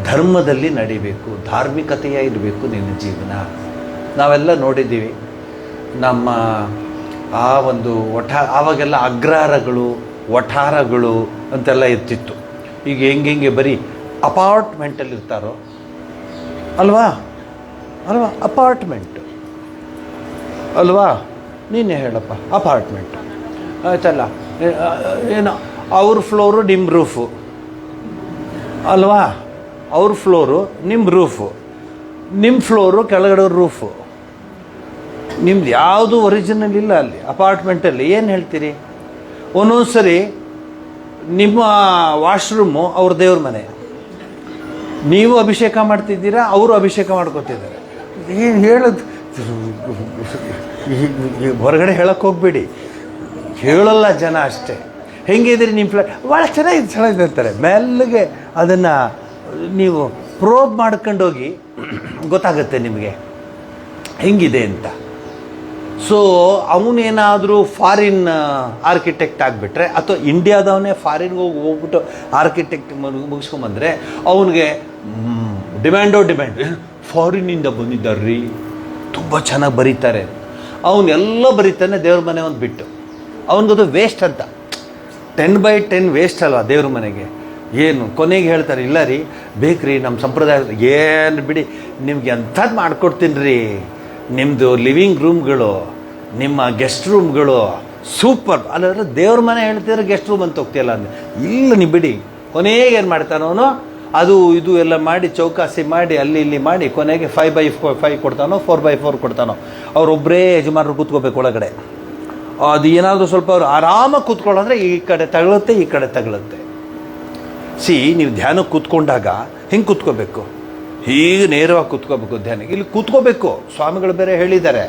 ಧರ್ಮದಲ್ಲಿ ನಡಿಬೇಕು, ಧಾರ್ಮಿಕತೆಯೇ ಇರಬೇಕು ನಿನ್ನ ಜೀವನ. ನಾವೆಲ್ಲ ನೋಡಿದ್ದೀವಿ, ನಮ್ಮ ಆ ಒಂದು ಆವಾಗೆಲ್ಲ ಅಗ್ರಹಾರಗಳು, ವಠಾರಗಳು ಅಂತೆಲ್ಲ ಇರ್ತಿತ್ತು. ಈಗ ಹೆಂಗೆ ಬರೀ ಅಪಾರ್ಟ್ಮೆಂಟಲ್ಲಿ ಇರ್ತಾರೋ ಅಲ್ವಾ, ಅಪಾರ್ಟ್ಮೆಂಟು ಅಲ್ವಾ, ನೀನೇ ಹೇಳಪ್ಪ, ಅಪಾರ್ಟ್ಮೆಂಟು ಆಯ್ತಲ್ಲ. ಏನು ಅವ್ರ ಫ್ಲೋರು ನಿಮ್ಮ ರೂಫು ಅಲ್ವಾ, ಅವ್ರ ಫ್ಲೋರು ನಿಮ್ಮ ರೂಫು, ನಿಮ್ಮ ಫ್ಲೋರು ಕೆಳಗಡೆ ರೂಫು, ನಿಮ್ದು ಯಾವುದು ಒರಿಜಿನಲ್ ಇಲ್ಲ ಅಲ್ಲಿ ಅಪಾರ್ಟ್ಮೆಂಟಲ್ಲಿ. ಏನು ಹೇಳ್ತೀರಿ? ಒಂದೊಂದು ಸರಿ ನಿಮ್ಮ ವಾಶ್ರೂಮು ಅವ್ರ ದೇವ್ರ ಮನೆ, ನೀವು ಅಭಿಷೇಕ ಮಾಡ್ತಿದ್ದೀರಾ, ಅವರು ಅಭಿಷೇಕ ಮಾಡ್ಕೊತಿದ್ದಾರೆ. ಏನು ಹೇಳೋದು, ಹೊರಗಡೆ ಹೇಳಕ್ಕೆ ಹೋಗ್ಬೇಡಿ, ಹೇಳಲ್ಲ ಜನ ಅಷ್ಟೇ. ಹೆಂಗಿದ್ರಿ ನಿಮ್ಮ ಫ್ಲಾಟ್? ಭಾಳ ಚೆನ್ನಾಗಿದೆ ಅಂತಾರೆ. ಮೆಲ್ಲಗೆ ಅದನ್ನು ನೀವು ಪ್ರೋಬ್ ಮಾಡ್ಕೊಂಡೋಗಿ ಗೊತ್ತಾಗುತ್ತೆ ನಿಮಗೆ ಹೆಂಗಿದೆ ಅಂತ. ಸೊ ಅವನೇನಾದರೂ ಫಾರಿನ್ ಆರ್ಕಿಟೆಕ್ಟ್ ಆಗಿಬಿಟ್ರೆ, ಅಥವಾ ಇಂಡಿಯಾದವನೇ ಫಾರಿನ್ಗೆ ಹೋಗ್ಬಿಟ್ಟು ಆರ್ಕಿಟೆಕ್ಟ್ ಮುಗಿಸ್ಕೊಂಬಂದರೆ ಅವನಿಗೆ ಡಿಮ್ಯಾಂಡ್ ಫಾರಿನ್ನಿಂದ ಬಂದಿದ್ದಾರ್ರೀ, ತುಂಬ ಚೆನ್ನಾಗಿ ಬರೀತಾರೆ. ಅವನ್ನೆಲ್ಲ ಬರೀತಾನೆ ದೇವ್ರ ಮನೆ ಒಂದು ಬಿಟ್ಟು. ಅವನಿಗದು ವೇಸ್ಟ್ ಅಂತ. 10/10 ವೇಸ್ಟ್ ಅಲ್ವಾ ದೇವ್ರ ಮನೆಗೆ? ಏನು ಕೊನೆಗೆ ಹೇಳ್ತಾರೆ, ಇಲ್ಲ ರೀ ಬೇಕ್ರಿ ನಮ್ಮ ಸಂಪ್ರದಾಯ. ಏನು ಬಿಡಿ, ನಿಮ್ಗೆ ಎಂಥದ್ದು ಮಾಡ್ಕೊಡ್ತೀನಿ ರೀ. ನಿಮ್ಮದು ಲಿವಿಂಗ್ ರೂಮ್ಗಳು, ನಿಮ್ಮ ಗೆಸ್ಟ್ ರೂಮ್ಗಳು ಸೂಪರ್. ಅಲ್ಲಾದ್ರೆ ದೇವ್ರ ಮನೆ ಹೇಳ್ತಿದ್ರೆ ಗೆಸ್ಟ್ ರೂಮ್ ಅಂತ ಹೋಗ್ತಿಯಲ್ಲ ಅಂದರೆ, ಇಲ್ಲ ನೀವು ಬಿಡಿ. ಕೊನೆಗೆ ಏನು ಮಾಡ್ತಾನೋ ಅವನು, ಅದು ಇದು ಎಲ್ಲ ಮಾಡಿ ಚೌಕಾಸಿ ಮಾಡಿ ಅಲ್ಲಿ ಇಲ್ಲಿ ಮಾಡಿ ಕೊನೆಗೆ 5/5 ಕೊಡ್ತಾನೋ, 4/4 ಕೊಡ್ತಾನೋ. ಅವರೊಬ್ಬರೇ ಯಜಮಾನರು ಕೂತ್ಕೋಬೇಕು ಒಳಗಡೆ. ಅದು ಏನಾದರೂ ಸ್ವಲ್ಪ ಅವ್ರು ಆರಾಮಾಗಿ ಕೂತ್ಕೊಳ್ಳೋದ್ರೆ ಈ ಕಡೆ ತಗಳುತ್ತೆ, ಈ ಕಡೆ ತಗಳುತ್ತೆ. ನೀವು ಧ್ಯಾನಕ್ಕೆ ಕೂತ್ಕೊಂಡಾಗ ಹಿಂಗೆ ಕೂತ್ಕೋಬೇಕು, ಹೀಗೆ ನೇರವಾಗಿ ಕೂತ್ಕೋಬೇಕು ಧ್ಯಾನಕ್ಕೆ. ಇಲ್ಲಿ ಕೂತ್ಕೋಬೇಕು, ಸ್ವಾಮಿಗಳು ಬೇರೆ ಹೇಳಿದ್ದಾರೆ,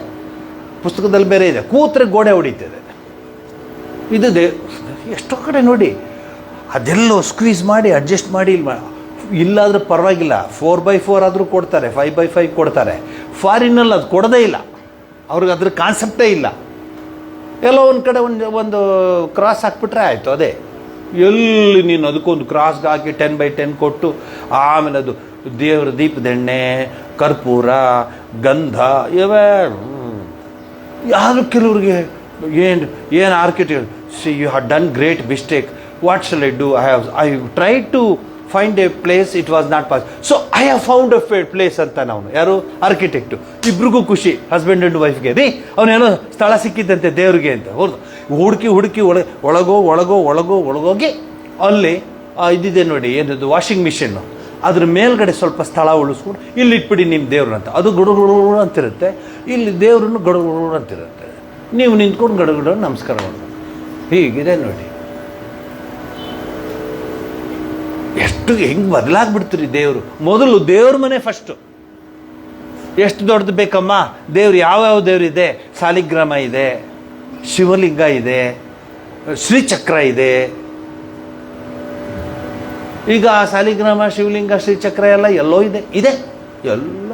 ಪುಸ್ತಕದಲ್ಲಿ ಬೇರೆ ಇದೆ. ಕೂತ್ರೆ ಗೋಡೆ ಹೊಡಿತದೆ. ಇದು ಎಷ್ಟೋ ಕಡೆ ನೋಡಿ, ಅದೆಲ್ಲೋ ಸ್ಕ್ವೀಸ್ ಮಾಡಿ ಅಡ್ಜಸ್ಟ್ ಮಾಡಿ ಇಲ್ಲಾದರೂ ಪರವಾಗಿಲ್ಲ, 4/4 ಆದರೂ ಕೊಡ್ತಾರೆ, 5/5 ಕೊಡ್ತಾರೆ. ಫಾರಿನಲ್ಲಿ ಅದು ಕೊಡೋದೇ ಇಲ್ಲ, ಅವ್ರಿಗೆ ಅದ್ರ ಕಾನ್ಸೆಪ್ಟೇ ಇಲ್ಲ. ಎಲ್ಲೋ ಒಂದು ಕಡೆ ಒಂದು ಕ್ರಾಸ್ ಹಾಕ್ಬಿಟ್ರೆ ಆಯಿತು. ಅದೇ ಎಲ್ಲಿ ನೀನು ಅದಕ್ಕೊಂದು ಕ್ರಾಸ್ಗೆ ಹಾಕಿ 10/10 ಕೊಟ್ಟು, ಆಮೇಲೆ ಅದು ದೇವರ ದೀಪದೆಣ್ಣೆ, ಕರ್ಪೂರ, ಗಂಧ ಇವೇ. ಯಾರು ಕೆಲವ್ರಿಗೆ ಏನು architect, you have done great mistake, what shall I do? I try to find a place, it was not pass, so I have found a place ಅಂತ. ನಾವು ಯಾರು ಆರ್ಕಿಟೆಕ್ಟು, ಇಬ್ರಿಗೂ ಖುಷಿ, ಹಸ್ಬೆಂಡ್ ಆ್ಯಂಡ್ ವೈಫ್ಗೆ. ರೀ ಅವನೇನೋ ಸ್ಥಳ ಸಿಕ್ಕಿದ್ದಂತೆ ದೇವ್ರಿಗೆ ಅಂತ ಹುಡುಕಿ ಒಳಗೋಗಿ ಅಲ್ಲಿ ಇದಿದೆ ನೋಡಿ, ಏನದು ವಾಷಿಂಗ್ ಮಿಷಿನ್ನು, ಅದ್ರ ಮೇಲ್ಗಡೆ ಸ್ವಲ್ಪ ಸ್ಥಳ ಉಳಿಸ್ಕೊಂಡು ಇಲ್ಲಿ ಇಟ್ಬಿಡಿ ನಿಮ್ಮ ದೇವ್ರನ್ನಂತ. ಅದು ಗಡುಗುಡು ಅಂತಿರುತ್ತೆ, ಇಲ್ಲಿ ದೇವ್ರನ್ನು ಗಡುಗುಡು ಅಂತಿರುತ್ತೆ. ನೀವು ನಿಂತ್ಕೊಂಡು ಗಡುಗುಡು ನಮಸ್ಕಾರ ಮಾಡೋದು. ಹೀಗಿದೆ ನೋಡಿ, ಎಷ್ಟು ಹೆಂಗೆ ಬದಲಾಗ್ಬಿಡ್ತೀರಿ ದೇವರು. ಮೊದಲು ದೇವ್ರ ಮನೆ ಫಸ್ಟು. ಎಷ್ಟು ದೊಡ್ಡದು ಬೇಕಮ್ಮ ದೇವ್ರು? ಯಾವ್ಯಾವ ದೇವರಿದೆ? ಸಾಲಿಗ್ರಾಮ ಇದೆ, ಶಿವಲಿಂಗ ಇದೆ, ಶ್ರೀಚಕ್ರ ಇದೆ. ಈಗ ಸಾಲಿಗ್ರಾಮ, ಶಿವಲಿಂಗ, ಶ್ರೀಚಕ್ರ ಎಲ್ಲ ಎಲ್ಲೋ ಇದೆ ಎಲ್ಲ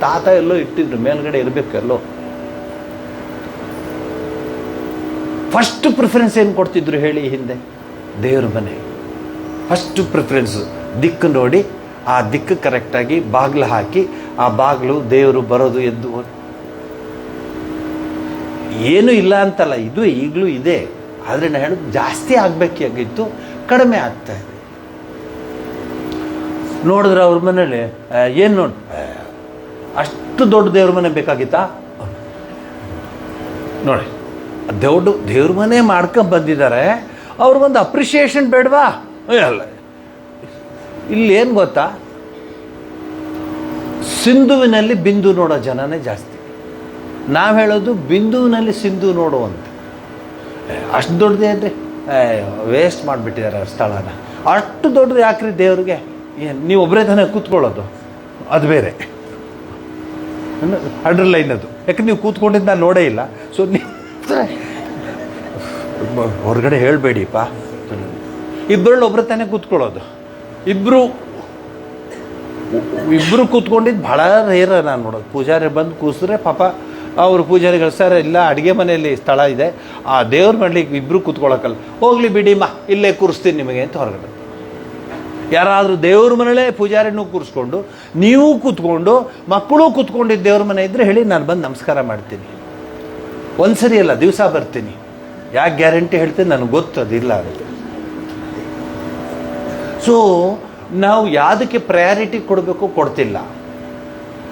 ತಾತ ಎಲ್ಲೋ ಇಟ್ಟಿದ್ರು, ಮೇಲ್ಗಡೆ ಇರಬೇಕು ಎಲ್ಲೋ. ಫಸ್ಟ್ ಪ್ರಿಫರೆನ್ಸ್ ಏನು ಕೊಡ್ತಿದ್ರು ಹೇಳಿ ಹಿಂದೆ? ದೇವ್ರ ಮನೆ ಫಸ್ಟು ಪ್ರಿಫರೆನ್ಸು. ದಿಕ್ಕು ನೋಡಿ, ಆ ದಿಕ್ಕು ಕರೆಕ್ಟಾಗಿ ಬಾಗಿಲು ಹಾಕಿ, ಆ ಬಾಗಿಲು ದೇವರು ಬರೋದು ಎದ್ದು. ಏನೂ ಇಲ್ಲ ಅಂತಲ್ಲ, ಇದು ಈಗಲೂ ಇದೆ. ಆದರೆ ನಾನು ಹೇಳೋದು ಜಾಸ್ತಿ ಆಗಬೇಕಾಗಿತ್ತು, ಕಡಿಮೆ ಆಗ್ತಾ ಇದೆ. ನೋಡಿದ್ರೆ ಅವ್ರ ಮನೇಲಿ ಏನು ನೋಡಿ ಅಷ್ಟು ದೊಡ್ಡ ದೇವ್ರ ಮನೆ ಬೇಕಾಗಿತ್ತಾ ನೋಡಿ, ದೇವ್ರ ಮನೆ ಮಾಡ್ಕೊಂಡು ಬಂದಿದ್ದಾರೆ, ಅವ್ರಿಗೊಂದು ಅಪ್ರಿಷಿಯೇಷನ್ ಬೇಡವಾ? ಅಲ್ಲ, ಇಲ್ಲಿ ಏನು ಗೊತ್ತಾ, ಸಿಂಧುವಿನಲ್ಲಿ ಬಿಂದು ನೋಡೋ ಜನನೇ ಜಾಸ್ತಿ. ನಾವು ಹೇಳೋದು ಬಿಂದುವಿನಲ್ಲಿ ಸಿಂಧು ನೋಡುವಂತೆ. ಅಷ್ಟು ದೊಡ್ಡದೇ ಅಂದರೆ ವೇಸ್ಟ್ ಮಾಡಿಬಿಟ್ಟಿದ್ದಾರೆ ಅವ್ರ ಸ್ಥಳನ. ಅಷ್ಟು ದೊಡ್ಡದು ಯಾಕ್ರಿ ದೇವ್ರಿಗೆ? ಏನು ನೀವು ಒಬ್ಬರೇ ತಾನೇ ಕೂತ್ಕೊಳ್ಳೋದು? ಅದು ಬೇರೆ ಅಂಡರ್ಲೈನ್ ಅದು. ಯಾಕಂದ್ರೆ ನೀವು ಕೂತ್ಕೊಂಡಿದ್ದು ನಾನು ನೋಡೇ ಇಲ್ಲ. ಸೊ ನೀವು ಹೊರಗಡೆ ಹೇಳಬೇಡಿಪ್ಪ. ಇಬ್ಬರಲ್ಲಿ ಒಬ್ಬರು ತಾನೇ ಕೂತ್ಕೊಳ್ಳೋದು. ಇಬ್ಬರು ಕೂತ್ಕೊಂಡಿದ್ದು ಭಾಳ ರೇರ ನಾನು ನೋಡೋದು. ಪೂಜಾರಿ ಬಂದು ಕೂಸಿದ್ರೆ ಪಾಪ ಅವರು ಪೂಜಾರಿಗಳು ಸರ್ ಇಲ್ಲ ಅಡುಗೆ ಮನೆಯಲ್ಲಿ ಸ್ಥಳ ಇದೆ, ಆ ದೇವ್ರ ಮನೆಗೆ ಇಬ್ಬರು ಕೂತ್ಕೊಳ್ಳೋಕ್ಕಲ್ಲ, ಹೋಗ್ಲಿ ಬಿಡಿಮ್ಮ ಇಲ್ಲೇ ಕೂರಿಸ್ತೀನಿ ನಿಮಗೆ ಅಂತ ಹೊರಗಡೆ. ಯಾರಾದರೂ ದೇವ್ರ ಮನೇಲೇ ಪೂಜಾರಿನೂ ಕೂರಿಸ್ಕೊಂಡು ನೀವು ಕೂತ್ಕೊಂಡು ಮಕ್ಕಳು ಕೂತ್ಕೊಂಡಿದ್ದು ದೇವ್ರ ಮನೆ ಇದ್ದರೆ ಹೇಳಿ, ನಾನು ಬಂದು ನಮಸ್ಕಾರ ಮಾಡ್ತೀನಿ. ಒಂದು ಸರಿ ಅಲ್ಲ, ದಿವಸ ಬರ್ತೀನಿ. ಯಾಕೆ ಗ್ಯಾರಂಟಿ ಹೇಳ್ತೀನಿ ನನಗೆ ಗೊತ್ತದಿಲ್ಲ ಅದು. ಸೊ ನಾವು ಯಾವುದಕ್ಕೆ ಪ್ರಯಾರಿಟಿ ಕೊಡಬೇಕು ಕೊಡ್ತಿಲ್ಲ,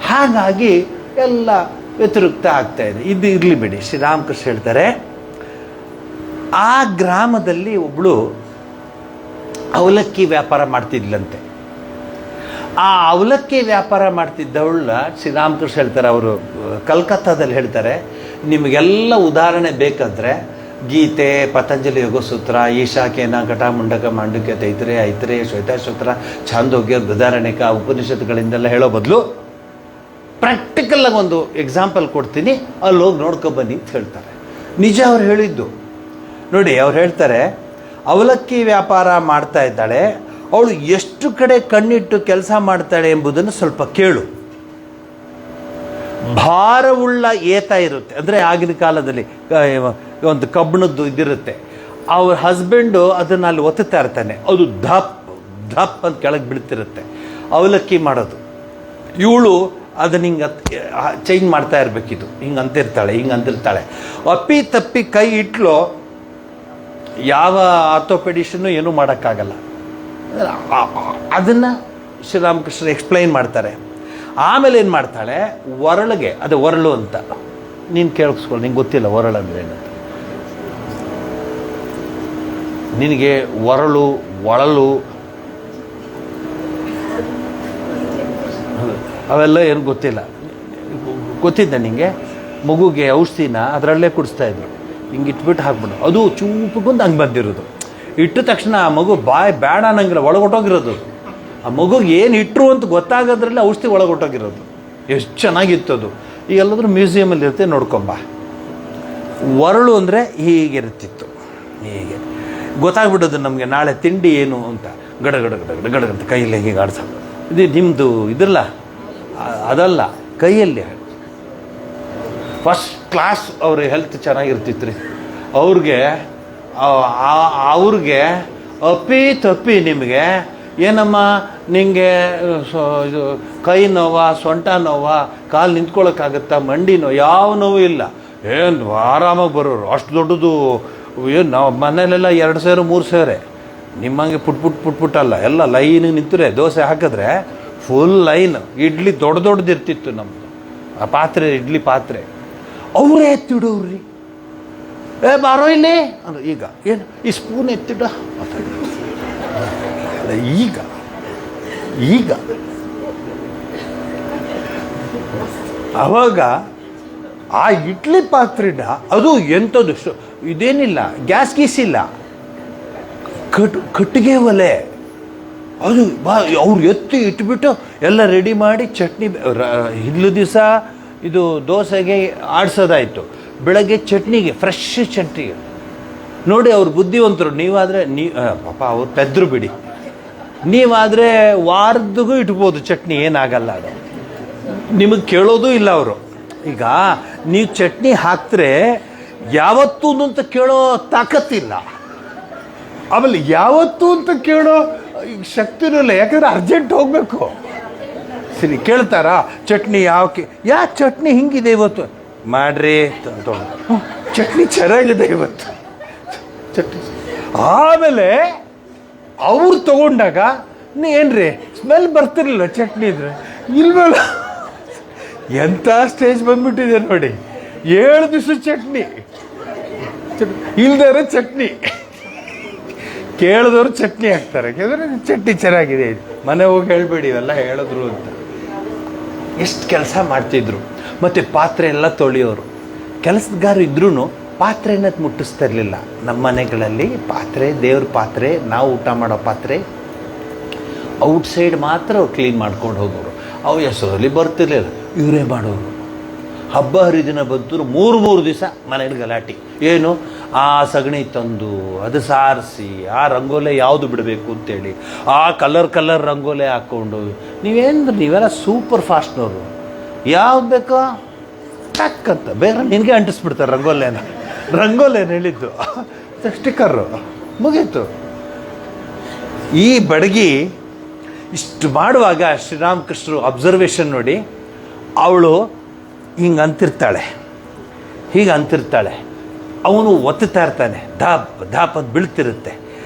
ಹಾಗಾಗಿ ಎಲ್ಲ ವ್ಯತಿರಿಕ್ತ ಆಗ್ತಾ ಇದೆ. ಇದು ಇರಲಿ ಬಿಡಿ. ಶ್ರೀರಾಮಕೃಷ್ಣ ಹೇಳ್ತಾರೆ, ಆ ಗ್ರಾಮದಲ್ಲಿ ಒಬ್ಬಳು ಅವಲಕ್ಕಿ ವ್ಯಾಪಾರ ಮಾಡ್ತಿದ್ಲಂತೆ. ಆ ಅವಲಕ್ಕಿ ವ್ಯಾಪಾರ ಮಾಡ್ತಿದ್ದವಳ ಶ್ರೀರಾಮಕೃಷ್ಣ ಹೇಳ್ತಾರೆ, ಅವರು ಕಲ್ಕತ್ತಾದಲ್ಲಿ ಹೇಳ್ತಾರೆ, ನಿಮಗೆಲ್ಲ ಉದಾಹರಣೆ ಬೇಕಾದರೆ ಗೀತೆ, ಪತಂಜಲಿ ಯೋಗಸೂತ್ರ, ಈಶಾಕೇನ, ಘಟ ಮುಂಡಕ ಮಾಂಡುಕ್ಯ, ತೈತ್ರೆ, ಐತ್ರೆ, ಶ್ವೇತಾಶ್ವತ್ರ, ಛಾಂದೋಗ್ಯ, ಬೃಹದಾರಣ್ಯಕ, ಉಪನಿಷತ್ತುಗಳಿಂದೆಲ್ಲ ಹೇಳೋ ಬದಲು ಪ್ರಾಕ್ಟಿಕಲಾಗಿ ಒಂದು ಎಕ್ಸಾಂಪಲ್ ಕೊಡ್ತೀನಿ, ಅಲ್ಲಿ ಹೋಗಿ ನೋಡ್ಕೊಬನ್ನಿ ಅಂತ ಹೇಳ್ತಾರೆ. ನಿಜ ಅವ್ರು ಹೇಳಿದ್ದು ನೋಡಿ. ಅವ್ರು ಹೇಳ್ತಾರೆ, ಅವಲಕ್ಕಿ ವ್ಯಾಪಾರ ಮಾಡ್ತಾ ಇದ್ದಾಳೆ, ಅವಳು ಎಷ್ಟು ಕಡೆ ಕಣ್ಣಿಟ್ಟು ಕೆಲಸ ಮಾಡ್ತಾಳೆ ಎಂಬುದನ್ನು ಸ್ವಲ್ಪ ಕೇಳು. ಭಾರವುಳ್ಳ ಏತ ಇರುತ್ತೆ, ಅಂದರೆ ಆಗಿನ ಕಾಲದಲ್ಲಿ ಒಂದು ಕಬ್ಬಿಣದ್ದು ಇದಿರುತ್ತೆ, ಅವ್ರ ಹಸ್ಬೆಂಡು ಅದನ್ನು ಅಲ್ಲಿ ಒತ್ತುತ್ತಾ ಇರ್ತಾನೆ, ಅದು ಧಪ್ ಧಪ್ ಅಂತ ಕೆಳಗೆ ಬೀಳ್ತಿರುತ್ತೆ ಅವಲಕ್ಕಿ ಮಾಡೋದು. ಇವಳು ಅದನ್ನ ಹಿಂಗೆ ಚೇಂಜ್ ಮಾಡ್ತಾ ಇರಬೇಕಿದು, ಹಿಂಗೆ ಅಂತಿರ್ತಾಳೆ. ಅಪ್ಪಿ ತಪ್ಪಿ ಕೈ ಇಟ್ಲು, ಯಾವ ಆರ್ಥೋಪೆಡಿಷನ್ನು ಏನೂ ಮಾಡೋಕ್ಕಾಗಲ್ಲ. ಅದನ್ನು ಶ್ರೀರಾಮಕೃಷ್ಣ ಎಕ್ಸ್ಪ್ಲೈನ್ ಮಾಡ್ತಾರೆ. ಆಮೇಲೆ ಏನು ಮಾಡ್ತಾಳೆ, ಒರಳಿಗೆ, ಅದು ಒರಳು ಅಂತ ನೀನು ಕೇಳಿಸ್ಕೊಳ್ಳಿ, ನಿಂಗೆ ಗೊತ್ತಿಲ್ಲ ಒರಳು ಅಂದರೆ ಏನಂತ. ನಿನಗೆ ಒರಳು ಒಳಲು ಅವೆಲ್ಲ ಏನು ಗೊತ್ತಿಲ್ಲ. ಗೊತ್ತಿದ್ದ ನಿನಗೆ? ಮಗುಗೆ ಔಷಧಿನ ಅದರಲ್ಲೇ ಕುಡಿಸ್ತಾಯಿದ್ರು, ಹಿಂಗೆ ಇಟ್ಬಿಟ್ಟು ಹಾಕ್ಬಿಡು, ಅದು ಚೂಪುಗೊಂದು ಹಂಗೆ ಬಂದಿರೋದು. ಇಟ್ಟ ತಕ್ಷಣ ಆ ಮಗು ಬಾಯ್ ಬೇಡ ಅನ್ನಂಗಿಲ್ಲ, ಒಳಗೊಟ್ಟೋಗಿರೋದು. ಆ ಮಗುಗೆ ಏನು ಇಟ್ಟರು ಅಂತ ಗೊತ್ತಾಗೋದ್ರಲ್ಲಿ ಔಷಧಿ ಒಳಗೊಟ್ಟೋಗಿರೋದು. ಎಷ್ಟು ಚೆನ್ನಾಗಿತ್ತದು. ಈಗ ಎಲ್ಲಾದ್ರೂ ಮ್ಯೂಸಿಯಮಲ್ಲಿ ಇರುತ್ತೆ, ನೋಡ್ಕೊಂಬ. ಒರಳು ಅಂದರೆ ಹೀಗಿರುತ್ತಿತ್ತು, ಹೀಗೆ ಗೊತ್ತಾಗ್ಬಿಡೋದು ನಮಗೆ ನಾಳೆ ತಿಂಡಿ ಏನು ಅಂತ. ಗಡ ಗಡ ಗಡ ಗಡ ಗಡ ಅಂತ ಕೈಯಲ್ಲಿ ಹೀಗೆ ಆಡ್ಸೋದು. ಇದು ನಿಮ್ಮದು ಇದಲ್ಲ, ಅದಲ್ಲ, ಕೈಯಲ್ಲಿ. ಫಸ್ಟ್ ಕ್ಲಾಸ್ ಅವ್ರ ಹೆಲ್ತ್ ಚೆನ್ನಾಗಿರ್ತಿತ್ತು ರೀ. ಅವ್ರಿಗೆ ಅಪ್ಪಿ ತಪ್ಪಿ ನಿಮಗೆ ಏನಮ್ಮ ನಿಮಗೆ ಇದು ಕೈ ನೋವಾ, ಸೊಂಟ ನೋವಾ, ಕಾಲು ನಿಂತ್ಕೊಳ್ಳೋಕ್ಕಾಗತ್ತಾ, ಮಂಡಿ ನೋವು, ಯಾವ ನೋವು ಇಲ್ಲ, ಏನು ಆರಾಮಾಗಿ ಬರೋರು. ಅಷ್ಟು ದೊಡ್ಡದು ಏನು ನಾವು ಮನೇಲೆಲ್ಲ 2 ಸೇರು 3 ಸೇರೆ, ನಿಮ್ಮಂಗೆ ಪುಟ್ ಅಲ್ಲ, ಎಲ್ಲ ಲೈನಿಗೆ ನಿಂತರೆ ದೋಸೆ ಹಾಕಿದ್ರೆ ಫುಲ್ ಲೈನ್. ಇಡ್ಲಿ ದೊಡ್ಡದಿರ್ತಿತ್ತು ನಮ್ಮದು, ಆ ಪಾತ್ರೆ, ಇಡ್ಲಿ ಪಾತ್ರೆ. ಅವರೇ ಎತ್ತಿಡೋವ್ರಿ, ಬಾರೋ ಇಲ್ಲಿ ಅಂದ್ರೆ. ಈಗ ಏನು ಈ ಸ್ಪೂನ್ ಎತ್ತಿಡ ಈಗ ಅವಾಗ ಆ ಇಡ್ಲಿ ಪಾತ್ರೆನ, ಅದು ಎಂಥದ್ದು, ಇದೇನಿಲ್ಲ, ಗ್ಯಾಸ್ ಗೀಸಿಲ್ಲ, ಕಟ್ಟಿಗೆ ಒಲೆ, ಅದು ಅವ್ರು ಎತ್ತಿ ಇಟ್ಬಿಟ್ಟು ಎಲ್ಲ ರೆಡಿ ಮಾಡಿ ಚಟ್ನಿ. ಹಿಂದಿನ ದಿವಸ ಇದು ದೋಸೆಗೆ ಆಡಿಸೋದಾಯಿತು, ಬೆಳಗ್ಗೆ ಚಟ್ನಿಗೆ, ಫ್ರೆಶ್ ಚಟ್ನಿಗೆ. ನೋಡಿ ಅವ್ರು ಬುದ್ಧಿವಂತರು. ನೀವಾದರೆ ಪಾಪ ಅವ್ರು ಪೆದ್ರು ಬಿಡಿ, ನೀವಾದರೆ ವಾರದಿಗೂ ಇಟ್ಬೋದು ಚಟ್ನಿ, ಏನಾಗಲ್ಲ. ಅದು ನಿಮಗೆ ಕೇಳೋದು ಇಲ್ಲ ಅವರು. ಈಗ ನೀವು ಚಟ್ನಿ ಹಾಕ್ತಾರೆ ಯಾವತ್ತೂ ಅಂತ ಕೇಳೋ ತಾಕತ್ತಿಲ್ಲ, ಆಮೇಲೆ ಯಾವತ್ತೂ ಅಂತ ಕೇಳೋ ಶಕ್ತಿನೂ ಇಲ್ಲ. ಯಾಕಂದರೆ ಅರ್ಜೆಂಟ್ ಹೋಗಬೇಕು. ಸರಿ, ಕೇಳ್ತಾರಾ ಚಟ್ನಿ ಯಾವ ಚಟ್ನಿ ಹಿಂಗಿದೆ ಇವತ್ತು ಮಾಡ್ರಿ ಅಂತ. ಚಟ್ನಿ ಚೆನ್ನಾಗಿದೆ ಇವತ್ತು ಚಟ್ನಿ. ಆಮೇಲೆ ಅವ್ರು ತಗೊಂಡಾಗ ಏನ್ರಿ ಸ್ಮೆಲ್ ಬರ್ತಿರ್ಲಿಲ್ಲ ಚಟ್ನಿ ಇದ್ರೆ ಇಲ್ವಲ್ಲ. ಎಂಥ ಸ್ಟೇಜ್ ಬಂದ್ಬಿಟ್ಟಿದೆ ನೋಡಿ. 7 ದಿವಸ ಚಟ್ನಿ, ಇಲ್ದಾರೆ ಚಟ್ನಿ, ಕೇಳಿದವರು ಚಟ್ನಿ ಹಾಕ್ತಾರೆ. ಯಾಕಂದರೆ ಚಟ್ನಿ ಚೆನ್ನಾಗಿದೆ, ಮನೆ ಹೋಗಿ ಹೇಳ್ಬೇಡಿ ಇವೆಲ್ಲ ಹೇಳಿದ್ರು ಅಂತ. ಎಷ್ಟು ಕೆಲಸ ಮಾಡ್ತಿದ್ರು. ಮತ್ತು ಪಾತ್ರೆ ಎಲ್ಲ ತೊಳೆಯೋರು. ಕೆಲಸಗಾರ ಇದ್ರೂ ಪಾತ್ರೆನ ಮುಟ್ಟಿಸ್ತಾ ಇರಲಿಲ್ಲ. ನಮ್ಮ ಮನೆಗಳಲ್ಲಿ ಪಾತ್ರೆ, ದೇವ್ರ ಪಾತ್ರೆ, ನಾವು ಊಟ ಮಾಡೋ ಪಾತ್ರೆ ಔಟ್ಸೈಡ್ ಮಾತ್ರ ಅವ್ರು ಕ್ಲೀನ್ ಮಾಡ್ಕೊಂಡು ಹೋಗೋರು. ಅವು ಹೆಸರಲ್ಲಿ ಬರ್ತಿರ್ಲಿಲ್ಲ, ಇವರೇ ಮಾಡೋರು. ಹಬ್ಬ ಹರಿದಿನ ಬಂದರು 3 ದಿವಸ ಮನೇಲಿ ಗಲಾಟೆ. ಏನು, ಆ ಸಗಣಿ ತಂದು ಅದು ಸಾರಿಸಿ, ಆ ರಂಗೋಲೆ ಯಾವುದು ಬಿಡಬೇಕು ಅಂತೇಳಿ ಆ ಕಲರ್ ರಂಗೋಲೆ ಹಾಕ್ಕೊಂಡು, ನೀವೆಲ್ಲ ಸೂಪರ್ ಫಾಸ್ಟ್ನವರು. ಯಾವ್ದು ಬೇಕೋ ಟಕ್ಕಂತ ಬೇರೆ ನಿನಗೆ ಅಂಟಿಸ್ಬಿಡ್ತಾರೆ ರಂಗೋಲೇನು ಹೇಳಿದ್ದು ಸ್ಟಿಕ್ಕರು ಮುಗೀತು. ಈ ಬಡಗಿ ಇಷ್ಟು ಮಾಡುವಾಗ ಶ್ರೀರಾಮಕೃಷ್ಣರು ಅಬ್ಸರ್ವೇಷನ್ ನೋಡಿ. ಅವಳು ಹಿಂಗೆ ಅಂತಿರ್ತಾಳೆ, ಹೀಗೆ ಅಂತಿರ್ತಾಳೆ, ಅವನು ಒತ್ತುತ್ತಾ ಇರ್ತಾನೆ, ಧಾಪ್ ಅಂತ ಬೀಳ್ತಿರುತ್ತೆ.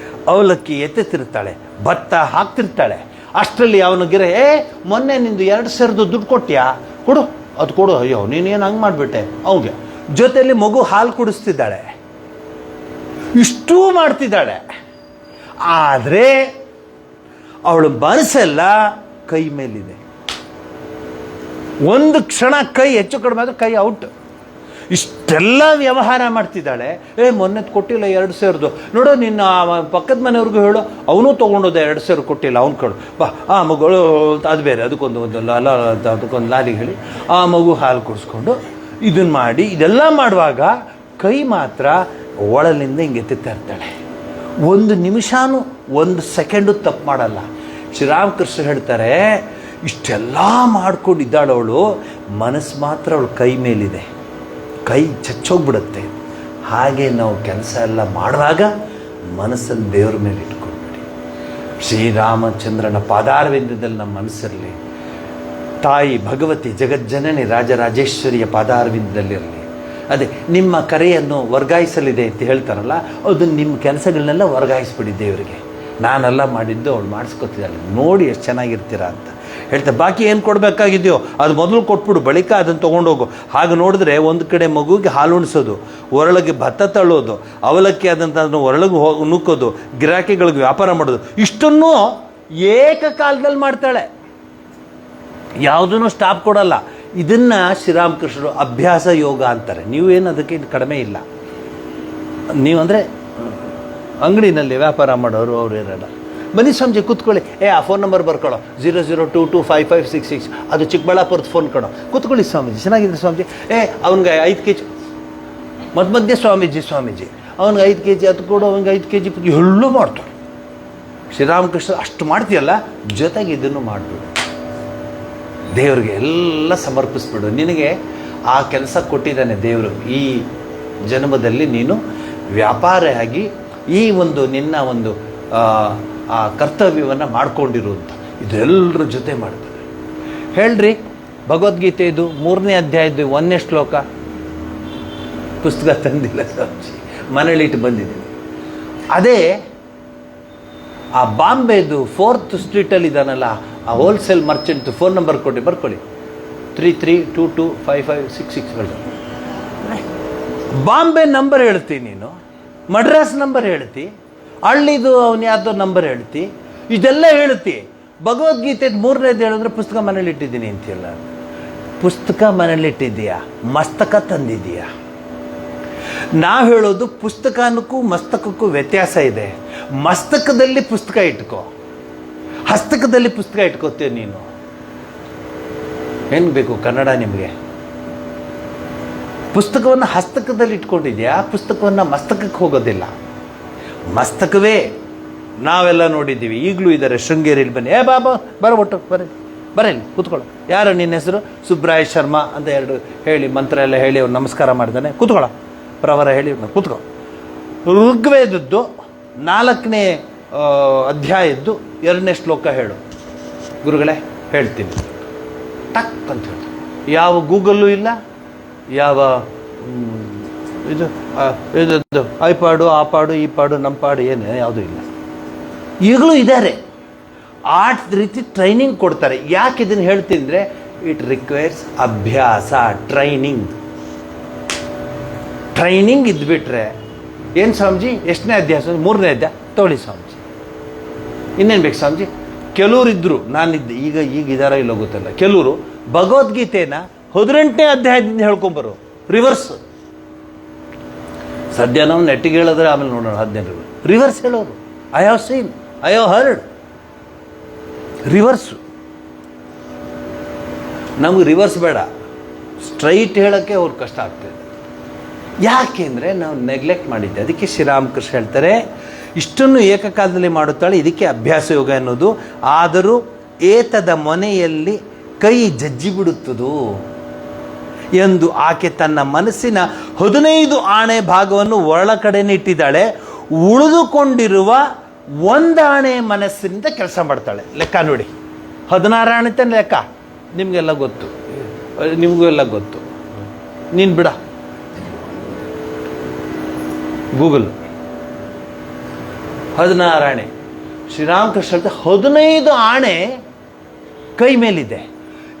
ಅವಲಕ್ಕಿ ಎತ್ತುತ್ತಿರ್ತಾಳೆ, ಭತ್ತ ಹಾಕ್ತಿರ್ತಾಳೆ. ಅಷ್ಟರಲ್ಲಿ ಅವನಿಗೆ ಮೊನ್ನೆ ನಿಂದು 2,000 ದುಡ್ಡು ಕೊಟ್ಟ್ಯಾ, ಕೊಡು, ಅದು ಕೊಡು. ಅಯ್ಯೋ ನೀನೇನು ಹಂಗೆ ಮಾಡಿಬಿಟ್ಟೆ. ಅವನಿಗೆ ಜೊತೆಯಲ್ಲಿ ಮಗು ಹಾಲು ಕುಡಿಸ್ತಿದ್ದಾಳೆ, ಇಷ್ಟೂ ಮಾಡ್ತಿದ್ದಾಳೆ. ಆದರೆ ಅವಳ ಮನಸ್ಸೆಲ್ಲ ಕೈ ಮೇಲಿದೆ. ಒಂದು ಕ್ಷಣ ಕೈ ಹೆಚ್ಚು ಕಡಿಮೆ ಆದರೆ ಕೈ ಔಟ್. ಇಷ್ಟೆಲ್ಲ ವ್ಯವಹಾರ ಮಾಡ್ತಿದ್ದಾಳೆ. ಮೊನ್ನೆ ಕೊಟ್ಟಿಲ್ಲ 2,000, ನೋಡು ನಿನ್ನ ಪಕ್ಕದ ಮನೆಯವ್ರಿಗೂ ಹೇಳು, ಅವನು ತೊಗೊಂಡೋದೆ 2,000 ಕೊಟ್ಟಿಲ್ಲ, ಅವ್ನು ಕೊಡು ಬಾ. ಆ ಮಗಳು ಅದು ಬೇರೆ, ಅದಕ್ಕೊಂದು ಲಾರಿಗೆ ಹೇಳಿ ಆ ಮಗು ಹಾಲು ಕುಡಿಸ್ಕೊಂಡು ಇದನ್ನು ಮಾಡಿ, ಇದೆಲ್ಲ ಮಾಡುವಾಗ ಕೈ ಮಾತ್ರ ಒಳಲಿಂದ ಹಿಂಗೆ ಎತ್ತುತ್ತಾ ಇರ್ತಾಳೆ. 1 ನಿಮಿಷನೂ 1 ಸೆಕೆಂಡು ತಪ್ಪು ಮಾಡಲ್ಲ. ಶ್ರೀರಾಮಕೃಷ್ಣ ಹೇಳ್ತಾರೆ, ಇಷ್ಟೆಲ್ಲ ಮಾಡ್ಕೊಂಡಿದ್ದಾಳವಳು, ಮನಸ್ಸು ಮಾತ್ರ ಅವಳು ಕೈ ಮೇಲಿದೆ, ಕೈ ಚಚ್ಚೋಗ್ಬಿಡುತ್ತೆ. ಹಾಗೆ ನಾವು ಕೆಲಸ ಎಲ್ಲ ಮಾಡುವಾಗ ಮನಸ್ಸನ್ನು ದೇವ್ರ ಮೇಲೆ ಇಟ್ಕೊಂಡ್ಬಿಡಿ. ಶ್ರೀರಾಮಚಂದ್ರನ ಪಾದಾರವಿಂದದಲ್ಲಿ ನಮ್ಮ ಮನಸ್ಸಲ್ಲಿ ತಾಯಿ ಭಗವತಿ ಜಗಜ್ಜನನಿ ರಾಜರಾಜೇಶ್ವರಿಯ ಪಾದಾರವಿಂದದಲ್ಲಿರಲಿ. ಅದೇ ನಿಮ್ಮ ಕರೆಯನ್ನು ವರ್ಗಾಯಿಸಲಿದೆ ಅಂತ ಹೇಳ್ತಾರಲ್ಲ, ಅದು ನಿಮ್ಮ ಕೆಲಸಗಳನ್ನೆಲ್ಲ ವರ್ಗಾಯಿಸ್ಬಿಡಿ ದೇವರಿಗೆ. ನಾನೆಲ್ಲ ಮಾಡಿದ್ದು ಅವಳು ಮಾಡಿಸ್ಕೊತಿದ್ದಾಳೆ, ನೋಡಿ ಎಷ್ಟು ಚೆನ್ನಾಗಿರ್ತೀರಾ ಅಂತ ಹೇಳ್ತಾರೆ. ಬಾಕಿ ಏನು ಕೊಡಬೇಕಾಗಿದೆಯೋ ಅದು ಮೊದಲು ಕೊಟ್ಬಿಡು, ಬಳಿಕ ಅದನ್ನು ತೊಗೊಂಡೋಗು. ಹಾಗೆ ನೋಡಿದ್ರೆ ಒಂದು ಕಡೆ ಮಗುವಿಗೆ ಹಾಲು ಉಣಿಸೋದು, ಒರಳಿಗೆ ಭತ್ತ ತಳ್ಳೋದು, ಅವಲಕ್ಕಿ ಆದಂಥದ್ದನ್ನು ಒರಳಿಗೆ ನುಕ್ಕೋದು, ಗಿರಾಕಿಗಳಿಗೆ ವ್ಯಾಪಾರ ಮಾಡೋದು, ಇಷ್ಟನ್ನೂ ಏಕಕಾಲದಲ್ಲಿ ಮಾಡ್ತಾಳೆ. ಯಾವುದೂ ಸ್ಟಾಪ್ ಕೊಡಲ್ಲ. ಇದನ್ನು ಶ್ರೀರಾಮಕೃಷ್ಣರು ಅಭ್ಯಾಸ ಯೋಗ ಅಂತಾರೆ. ನೀವೇನು ಅದಕ್ಕೆ ಕಡಿಮೆ ಇಲ್ಲ. ನೀವಂದರೆ ಅಂಗಡಿನಲ್ಲಿ ವ್ಯಾಪಾರ ಮಾಡೋರು ಅವ್ರು ಇರೋಲ್ಲ. ಬನ್ನಿ ಸ್ವಾಮೀಜಿ ಕೂತ್ಕೊಳ್ಳಿ, ಆ ಫೋನ್ ನಂಬರ್ ಬರ್ಕೊಳ್ಳೋ 00225566, ಅದು ಚಿಕ್ಕಬಳ್ಳಾಪುರದ ಫೋನ್ ಕೊಡೋ, ಕೂತ್ಕೊಳ್ಳಿ ಸ್ವಾಮೀಜಿ, ಚೆನ್ನಾಗಿದೆ ಸ್ವಾಮೀಜಿ. ಅವ್ನಿಗೆ 5 kg ಮಧ್ಯೆ ಸ್ವಾಮೀಜಿ ಅವ್ನಿಗೆ 5 kg ಅದು ಕೊಡು, ಅವ್ನಿಗೆ 5 kg ಎಲ್ಲೂ ಮಾಡ್ತಾರೆ. ಶ್ರೀರಾಮಕೃಷ್ಣ ಅಷ್ಟು ಮಾಡ್ತೀಯಲ್ಲ, ಜೊತೆಗೆ ಇದನ್ನು ಮಾಡಿಬಿಡು, ದೇವ್ರಿಗೆ ಎಲ್ಲ ಸಮರ್ಪಿಸ್ಬಿಡು. ನಿನಗೆ ಆ ಕೆಲಸ ಕೊಟ್ಟಿದ್ದಾನೆ ದೇವರು. ಈ ಜನ್ಮದಲ್ಲಿ ನೀನು ವ್ಯಾಪಾರ ಆಗಿ ಈ ಒಂದು ನಿನ್ನ ಒಂದು ಆ ಕರ್ತವ್ಯವನ್ನು ಮಾಡ್ಕೊಂಡಿರುವಂಥ ಇದೆಲ್ಲರ ಜೊತೆ ಮಾಡ್ತಾರೆ. ಹೇಳ್ರಿ, ಭಗವದ್ಗೀತೆ ಇದು 3ನೇ ಅಧ್ಯಾಯದ್ದು 1ನೇ ಶ್ಲೋಕ. ಪುಸ್ತಕ ತಂದಿಲ್ಲ ಸ್ವಾಮೀಜಿ, ಮನೇಲಿಟ್ಟು ಬಂದಿದ್ದೀನಿ. ಅದೇ ಆ ಬಾಂಬೆದು 4th ಸ್ಟ್ರೀಟಲ್ಲಿ ಇದ್ದಾನಲ್ಲ, ಆ ಹೋಲ್ಸೇಲ್ ಮರ್ಚೆಂಟ್ ಫೋನ್ ನಂಬರ್ ಕೊಟ್ಟು ಬರ್ಕೊಳ್ಳಿ, 33225566. ಬಾಂಬೆ ನಂಬರ್ ಹೇಳ್ತೀನಿ ನೀನು, ಮಡ್ರಾಸ್ ನಂಬರ್ ಹೇಳ್ತಿ, ಹಳ್ಳಿದು ಅವನು ಯಾರ್ದೋ ನಂಬರ್ ಹೇಳ್ತಿ, ಇದೆಲ್ಲ ಹೇಳ್ತಿ. ಭಗವದ್ಗೀತೆ 3ನೇದು ಹೇಳಿದ್ರೆ ಪುಸ್ತಕ ಮನೇಲಿ ಇಟ್ಟಿದ್ದೀನಿ ಅಂತೀಯಲ್ಲ. ಪುಸ್ತಕ ಮನೇಲಿಟ್ಟಿದ್ದೀಯಾ, ಮಸ್ತಕ ತಂದಿದ್ದೀಯಾ? ನಾವು ಹೇಳೋದು ಪುಸ್ತಕಕ್ಕೂ ಮಸ್ತಕಕ್ಕೂ ವ್ಯತ್ಯಾಸ ಇದೆ. ಮಸ್ತಕದಲ್ಲಿ ಪುಸ್ತಕ ಇಟ್ಕೋ, ಹಸ್ತಕದಲ್ಲಿ ಪುಸ್ತಕ ಇಟ್ಕೋತೀಯ ನೀನು. ಏನು ಬೇಕು ಕನ್ನಡ ನಿಮಗೆ? ಪುಸ್ತಕವನ್ನು ಹಸ್ತಕದಲ್ಲಿ ಇಟ್ಕೊಂಡಿದ್ಯಾ, ಪುಸ್ತಕವನ್ನು ಮಸ್ತಕಕ್ಕೆ ಹೋಗೋದಿಲ್ಲ. ಮಸ್ತಕವೇ ನಾವೆಲ್ಲ ನೋಡಿದ್ದೀವಿ, ಈಗಲೂ ಇದ್ದಾರೆ. ಶೃಂಗೇರಿಯಲ್ಲಿ ಬನ್ನಿ, ಬಾಬಾ ಒಟ್ಟು ಬರೀ ಕೂತ್ಕೊಳ್ಳೋ. ಯಾರು ನಿನ್ನ ಹೆಸರು? ಸುಬ್ರಾಯ ಶರ್ಮಾ ಅಂತ 2 ಹೇಳಿ ಮಂತ್ರ ಎಲ್ಲ ಹೇಳಿ ಅವ್ರು ನಮಸ್ಕಾರ ಮಾಡಿದಾನೆ. ಕೂತ್ಕೊಳ್ಳೋ, ಪ್ರವರ ಹೇಳಿ ಕೂತ್ಕೊ. ಋಗ್ವೇದದ್ದು 4ನೇ ಅಧ್ಯಾಯದ್ದು 2ನೇ ಶ್ಲೋಕ ಹೇಳು. ಗುರುಗಳೇ ಹೇಳ್ತೀನಿ, ಟಕ್ ಅಂತ ಹೇಳಿ. ಯಾವ ಗೂಗಲ್ಲೂ ಇಲ್ಲ, ಯಾವ ಇದು ಐಪಾಡು, ಆ ಪಾಡು, ಈ ಪಾಡು, ನಮ್ಮ ಪಾಡು ಏನು ಯಾವುದೂ ಇಲ್ಲ. ಈಗಲೂ ಇದ್ದಾರೆ. ಆ ರೀತಿ ಟ್ರೈನಿಂಗ್ ಕೊಡ್ತಾರೆ. ಯಾಕೆ ಇದನ್ನು ಹೇಳ್ತೀನಿ ಅಂದರೆ, ಇಟ್ ರಿಕ್ವೈರ್ಸ್ ಅಭ್ಯಾಸ, ಟ್ರೈನಿಂಗ್ ಇದ್ಬಿಟ್ರೆ ಏನು ಸ್ವಾಮೀಜಿ ಎಷ್ಟನೇ ಅಧ್ಯಾಯ ಸ್ವಾಮಿ? 3ನೇ ಅಧ್ಯಾಯ ತೊಗೊಳ್ಳಿ ಸ್ವಾಮೀಜಿ, ಇನ್ನೇನು ಬೇಕು ಸ್ವಾಮೀಜಿ? ಕೆಲವರು ಇದ್ದರು, ನಾನಿದ್ದೆ, ಈಗ ಇದಾರೋ ಇಲ್ಲೋ ಗೊತ್ತಿಲ್ಲ, ಕೆಲವರು ಭಗವದ್ಗೀತೆನ 18ನೇ ಅಧ್ಯಾಯದಿಂದ ಹೇಳ್ಕೊಂಬರು ರಿವರ್ಸ್. ಸದ್ಯ ನಾವು ನೆಟ್ಟಿಗೆ ಹೇಳಿದ್ರೆ ಆಮೇಲೆ ನೋಡೋಣ 15 ರಿವರ್ಸ್ ಹೇಳೋರು. I have seen, I have heard rivers. ನಮಗೆ ರಿವರ್ಸ್ ಬೇಡ, ಸ್ಟ್ರೈಟ್ ಹೇಳೋಕ್ಕೆ ಅವ್ರು ಕಷ್ಟ ಆಗ್ತದೆ. ಯಾಕೆಂದರೆ ನಾವು ನೆಗ್ಲೆಕ್ಟ್ ಮಾಡಿದ್ದೆ. ಅದಕ್ಕೆ ಶ್ರೀರಾಮಕೃಷ್ಣ ಹೇಳ್ತಾರೆ, ಇಷ್ಟನ್ನು ಏಕಕಾಲದಲ್ಲಿ ಮಾಡುತ್ತಾಳೆ, ಇದಕ್ಕೆ ಅಭ್ಯಾಸ ಯೋಗ ಅನ್ನೋದು. ಆದರೂ ಏತದ ಮೊನೆಯಲ್ಲಿ ಕೈ ಜಜ್ಜಿ ಬಿಡುತ್ತದೋ ಎಂದು ಆಕೆ ತನ್ನ ಮನಸ್ಸಿನ 15 ಆಣೆ ಭಾಗವನ್ನು ಒಳ ಕಡೆನೇ ಇಟ್ಟಿದ್ದಾಳೆ. ಉಳಿದುಕೊಂಡಿರುವ 1 ಆಣೆ ಮನಸ್ಸಿನಿಂದ ಕೆಲಸ ಮಾಡ್ತಾಳೆ. ಲೆಕ್ಕ ನೋಡಿ, 16 ಆಣೆ ತಾನೆ ಲೆಕ್ಕ, ನಿಮಗೆಲ್ಲ ಗೊತ್ತು, ನಿಮಗೂ ಎಲ್ಲ ಗೊತ್ತು. ನೀನು ಬಿಡ, ಗೂಗಲ್ 16 ಆಣೆ. ಶ್ರೀರಾಮಕೃಷ್ಣ 15 ಆಣೆ ಕೈ ಮೇಲಿದೆ,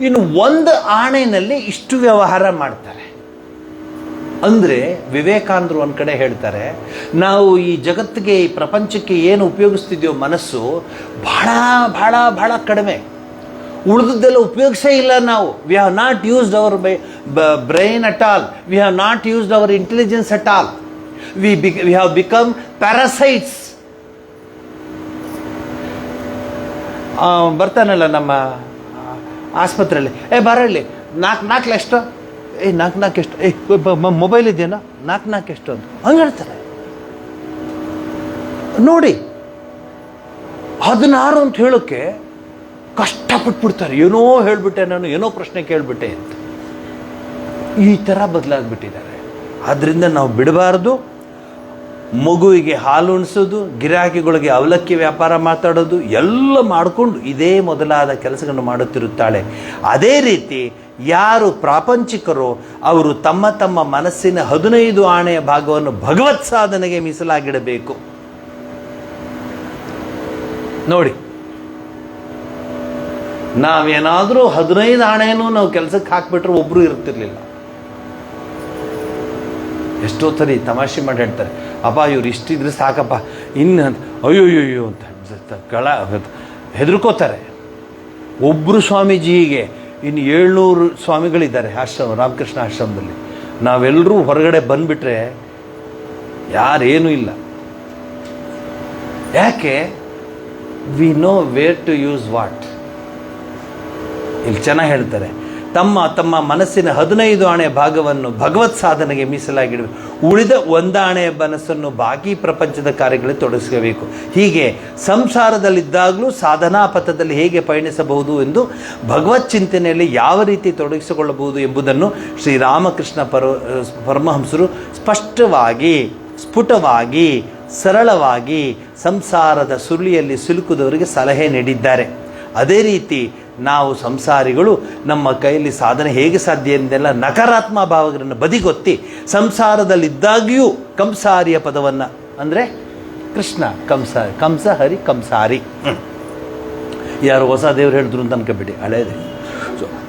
ಇನ್ನು 1 ಆಣೆನಲ್ಲಿ ಇಷ್ಟು ವ್ಯವಹಾರ ಮಾಡ್ತಾರೆ. ಅಂದರೆ ವಿವೇಕಾನಂದರು ಒಂದು ಕಡೆ ಹೇಳ್ತಾರೆ, ನಾವು ಈ ಜಗತ್ತಿಗೆ, ಈ ಪ್ರಪಂಚಕ್ಕೆ ಏನು ಉಪಯೋಗಿಸ್ತಿದ್ಯೋ ಮನಸ್ಸು ಬಹಳ ಬಹಳ ಬಹಳ ಕಡಿಮೆ. ಉಳಿದದ್ದೆಲ್ಲ ಉಪಯೋಗಿಸೇ ಇಲ್ಲ ನಾವು. We have not used our brain at all, we have not used our intelligence at all. We have become parasites. ಬರ್ತಾನಲ್ಲ ನಮ್ಮ ಆಸ್ಪತ್ರೆಯಲ್ಲಿ, ಬರಲಿ 4 ಎಷ್ಟು, 4 ಎಷ್ಟು, ಮೊಬೈಲ್ ಇದೆಯೇನೋ 4 ಎಷ್ಟು ಅಂತ ಹಂಗೆ ಹೇಳ್ತಾರೆ. ನೋಡಿ, 16 ಅಂತ ಹೇಳೋಕ್ಕೆ ಕಷ್ಟಪಟ್ಬಿಡ್ತಾರೆ. ಏನೋ ಹೇಳಿಬಿಟ್ಟೆ ನಾನು, ಏನೋ ಪ್ರಶ್ನೆ ಕೇಳಿಬಿಟ್ಟೆ ಅಂತ. ಈ ಥರ ಬದಲಾಗ್ಬಿಟ್ಟಿದ್ದಾರೆ. ಆದ್ದರಿಂದ ನಾವು ಬಿಡಬಾರ್ದು. ಮಗುವಿಗೆ ಹಾಲು ಉಣಿಸೋದು, ಗಿರಾಕಿಗಳಿಗೆ ಅವಲಕ್ಕಿ ವ್ಯಾಪಾರ ಮಾತಾಡೋದು ಎಲ್ಲ ಮಾಡಿಕೊಂಡು ಇದೇ ಮೊದಲಾದ ಕೆಲಸಗಳನ್ನು ಮಾಡುತ್ತಿರುತ್ತಾಳೆ. ಅದೇ ರೀತಿ ಯಾರು ಪ್ರಾಪಂಚಿಕರೋ ಅವರು ತಮ್ಮ ತಮ್ಮ ಮನಸ್ಸಿನ 15 ಆಣೆಯ ಭಾಗವನ್ನು ಭಗವತ್ ಸಾಧನೆಗೆ ಮೀಸಲಾಗಿಡಬೇಕು. ನೋಡಿ, ನಾವೇನಾದರೂ 15 ಆಣೆಯನ್ನು ನಾವು ಕೆಲಸಕ್ಕೆ ಹಾಕ್ಬಿಟ್ರೆ ಒಬ್ಬರು ಇರ್ತಿರ್ಲಿಲ್ಲ. ಎಷ್ಟೋ ಸರಿ ತಮಾಷೆ ಮಾಡಿ ಹೇಳ್ತಾರೆ, ಅಪ್ಪ ಇವ್ರು ಇಷ್ಟಿದ್ರೆ ಸಾಕಪ್ಪ, ಇನ್ನು ಅಯ್ಯೋಯ್ಯೋ ಅಂತ ಹೆದರ್ಕೋತಾರೆ. ಒಬ್ಬರು ಸ್ವಾಮೀಜಿಗೆ ಇನ್ನು 700 ಸ್ವಾಮಿಗಳಿದ್ದಾರೆ ಆಶ್ರಮ, ರಾಮಕೃಷ್ಣ ಆಶ್ರಮದಲ್ಲಿ. ನಾವೆಲ್ಲರೂ ಹೊರಗಡೆ ಬಂದುಬಿಟ್ರೆ ಯಾರೇನೂ ಇಲ್ಲ. ಯಾಕೆ? We know where to use what. ಇಲ್ಲಿ ಚೆನ್ನಾಗಿ ಹೇಳ್ತಾರೆ, ತಮ್ಮ ತಮ್ಮ ಮನಸ್ಸಿನ 15 ಆಣೆಯ ಭಾಗವನ್ನು ಭಗವತ್ ಸಾಧನೆಗೆ ಮೀಸಲಾಗಿಡಬೇಕು. ಉಳಿದ 1 ಆಣೆಯ ಮನಸ್ಸನ್ನು ಬಾಕಿ ಪ್ರಪಂಚದ ಕಾರ್ಯಗಳಲ್ಲಿ ತೊಡಗಿಸಬೇಕು. ಹೀಗೆ ಸಂಸಾರದಲ್ಲಿದ್ದಾಗಲೂ ಸಾಧನಾ ಪಥದಲ್ಲಿ ಹೇಗೆ ಪಯಣಿಸಬಹುದು ಎಂದು ಭಗವತ್ ಚಿಂತನೆಯಲ್ಲಿ ಯಾವ ರೀತಿ ತೊಡಗಿಸಿಕೊಳ್ಳಬಹುದು ಎಂಬುದನ್ನು ಶ್ರೀರಾಮಕೃಷ್ಣ ಪರಮಹಂಸರು ಸ್ಪಷ್ಟವಾಗಿ, ಸ್ಫುಟವಾಗಿ, ಸರಳವಾಗಿ ಸಂಸಾರದ ಸುರುಳಿಯಲ್ಲಿ ಸಿಲುಕುದವರಿಗೆ ಸಲಹೆ ನೀಡಿದ್ದಾರೆ. ಅದೇ ರೀತಿ ನಾವು ಸಂಸಾರಿಗಳು ನಮ್ಮ ಕೈಯಲ್ಲಿ ಸಾಧನೆ ಹೇಗೆ ಸಾಧ್ಯ ಎಂದೆಲ್ಲ ನಕಾರಾತ್ಮಕ ಭಾವಗಳನ್ನು ಬದಿಗೊತ್ತಿ ಸಂಸಾರದಲ್ಲಿದ್ದಾಗಿಯೂ ಕಂಸಾರಿಯ ಪದವನ್ನು, ಅಂದರೆ ಕೃಷ್ಣ ಕಂಸ ಹರಿ ಕಂಸಾರಿ, ಯಾರು ಹೊಸ ದೇವರು ಹೇಳಿದ್ರು ಅಂತ ಅನ್ಕೋಬಿಡಿ, ಹಳೇದೆ.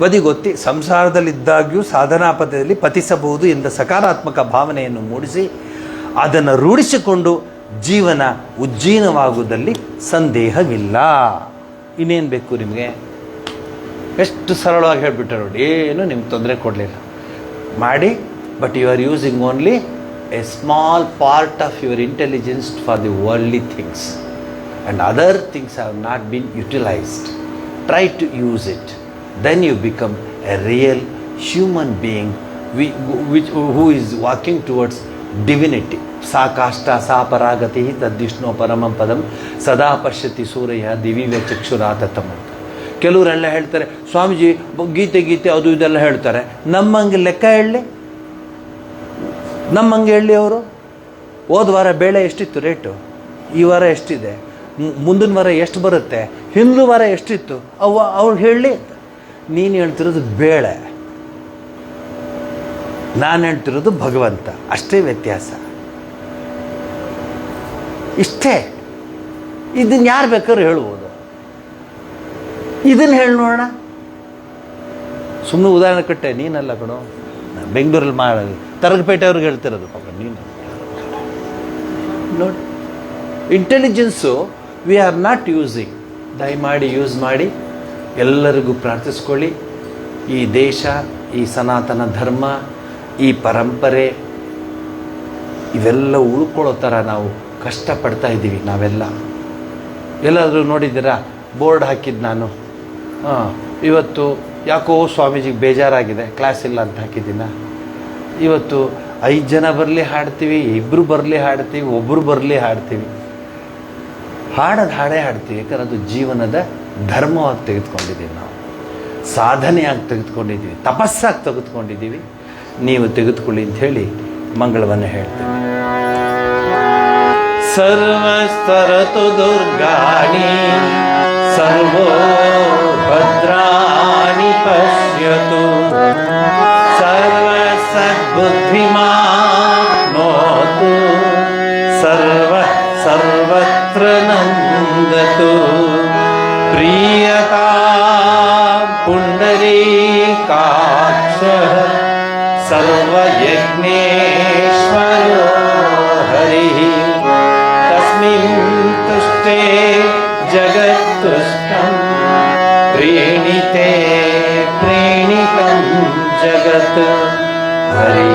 ಬದಿಗೊತ್ತಿ ಸಂಸಾರದಲ್ಲಿದ್ದಾಗಿಯೂ ಸಾಧನಾ ಪಥದಲ್ಲಿ ಪತಿಸಬಹುದು ಎಂದ ಸಕಾರಾತ್ಮಕ ಭಾವನೆಯನ್ನು ಮೂಡಿಸಿ ಅದನ್ನು ರೂಢಿಸಿಕೊಂಡು ಜೀವನ ಉಜ್ಜೀನವಾಗುವುದಲ್ಲಿ ಸಂದೇಹವಿಲ್ಲ. ಇನ್ನೇನು ಬೇಕು ನಿಮಗೆ? ಎಷ್ಟು ಸರಳವಾಗಿ ಹೇಳಿಬಿಟ್ರೆ ನೋಡಿ, ಏನು ನಿಮ್ಗೆ ತೊಂದರೆ ಕೊಡಲಿಲ್ಲ. ಮಾಡಿ, but you are using only a small part of your intelligence for the worldly things and other things have not been utilised. Try to use it, then you become a real human being who is walking towards divinity. ಸಾ ಕಾಷ್ಟ ಸಾ ಪರಾಗತಿ ತದ್ವಿಷ್ಣು ಪರಮಂ ಪದಂ ಸದಾ ಪಶ್ಯತಿ ಸೂರ್ಯ ದಿವ್ಯ ಚಕ್ಷುರಾತತಂ ಅಂತ. ಕೆಲವರೆಲ್ಲ ಹೇಳ್ತಾರೆ, ಸ್ವಾಮೀಜಿ ಗೀತೆ ಅದು ಇದೆಲ್ಲ ಹೇಳ್ತಾರೆ, ನಮ್ಮಂಗೆ ಲೆಕ್ಕ ಹೇಳಲಿ, ನಮ್ಮಂಗೆ ಹೇಳಲಿ. ಅವರು ಹೋದ ವಾರ ಬೇಳೆ ಎಷ್ಟಿತ್ತು ರೇಟು, ಈ ವಾರ ಎಷ್ಟಿದೆ, ಮುಂದಿನ ವಾರ ಎಷ್ಟು ಬರುತ್ತೆ, ಹಿಂದಿನ ವಾರ ಎಷ್ಟಿತ್ತು, ಅವ್ರು ಹೇಳಲಿ. ನೀನು ಹೇಳ್ತಿರೋದು ಬೇಳೆ, ನಾನು ಹೇಳ್ತಿರೋದು ಭಗವಂತ, ಅಷ್ಟೇ ವ್ಯತ್ಯಾಸ. ಇಷ್ಟೇ. ಇದನ್ನು ಯಾರು ಬೇಕಾದ್ರೂ ಹೇಳ್ಬೋದು. ಇದನ್ನು ಹೇಳಿ ನೋಡೋಣ. ಸುಮ್ಮನೆ ಉದಾಹರಣೆ ಕೊಟ್ಟೆ, ನೀನಲ್ಲ ಕಣೋ, ಬೆಂಗಳೂರಲ್ಲಿ ತರಗಪೇಟೆ ಅವ್ರಿಗೆ ಹೇಳ್ತಿರೋದು ಪಾಪ ನೀನು ನೋಡಿ. Intelligence we are not using. ದಯಮಾಡಿ ಯೂಸ್ ಮಾಡಿ. ಎಲ್ಲರಿಗೂ ಪ್ರಾರ್ಥಿಸ್ಕೊಳ್ಳಿ. ಈ ದೇಶ, ಈ ಸನಾತನ ಧರ್ಮ, ಈ ಪರಂಪರೆ ಇವೆಲ್ಲ ಉಳ್ಕೊಳ್ಳೋ ಥರ ನಾವು ಕಷ್ಟಪಡ್ತಾ ಇದ್ದೀವಿ ನಾವೆಲ್ಲ. ಎಲ್ಲಾದರೂ ನೋಡಿದ್ದೀರಾ ಬೋರ್ಡ್ ಹಾಕಿದ್ದು ನಾನು, ಇವತ್ತು ಯಾಕೋ ಸ್ವಾಮೀಜಿಗೆ ಬೇಜಾರಾಗಿದೆ ಕ್ಲಾಸ್ ಇಲ್ಲ ಅಂತ ಹಾಕಿದ್ದೀನ. ಇವತ್ತು 5 ಜನ ಬರಲಿ ಹಾಡ್ತೀವಿ, 2 ಬರಲಿ ಹಾಡ್ತೀವಿ, 1 ಬರಲಿ ಹಾಡ್ತೀವಿ. ಹಾಡೇ ಹಾಡ್ತೀವಿ. ಯಾಕಂದ್ರೆ ಅದು ಜೀವನದ ಧರ್ಮವಾಗಿ ತೆಗೆದುಕೊಂಡಿದ್ದೀವಿ ನಾವು, ಸಾಧನೆಯಾಗಿ ತೆಗೆದುಕೊಂಡಿದ್ದೀವಿ, ತಪಸ್ಸಾಗಿ ತೆಗೆದುಕೊಂಡಿದ್ದೀವಿ. ನೀವು ತೆಗೆದುಕೊಳ್ಳಿ ಅಂತ ಹೇಳಿ ಮಂಗಳವನ್ನು ಹೇಳ್ತೀವಿ. ಸರ್ವಸ್ತರತು ದುರ್ಗಾಣಿ ಸರ್ವೋ ಭದ್ರಾಣಿ ಪಶ್ಯತು ಸರ್ವ ಸದ್ಬುದ್ಧಿಮಾಪ್ನೋತು ಸರ್ವತ್ರ ನಂದತು ಪ್ರಿಯತಾ ಪುಂಡರೀಕಾಕ್ಷಃ ಸರ್ವಯಜ್ಞೇಶ್ವರೋ ಹರಿಃ ತಸ್ಮಿನ್ ತುಷ್ಟೇ ಜಗತ್ತುಷ್ಟಂ ಪ್ರೇಣಿತೆ ಪ್ರೇಣಿತಂ ಜಗತ್ ಹರಿ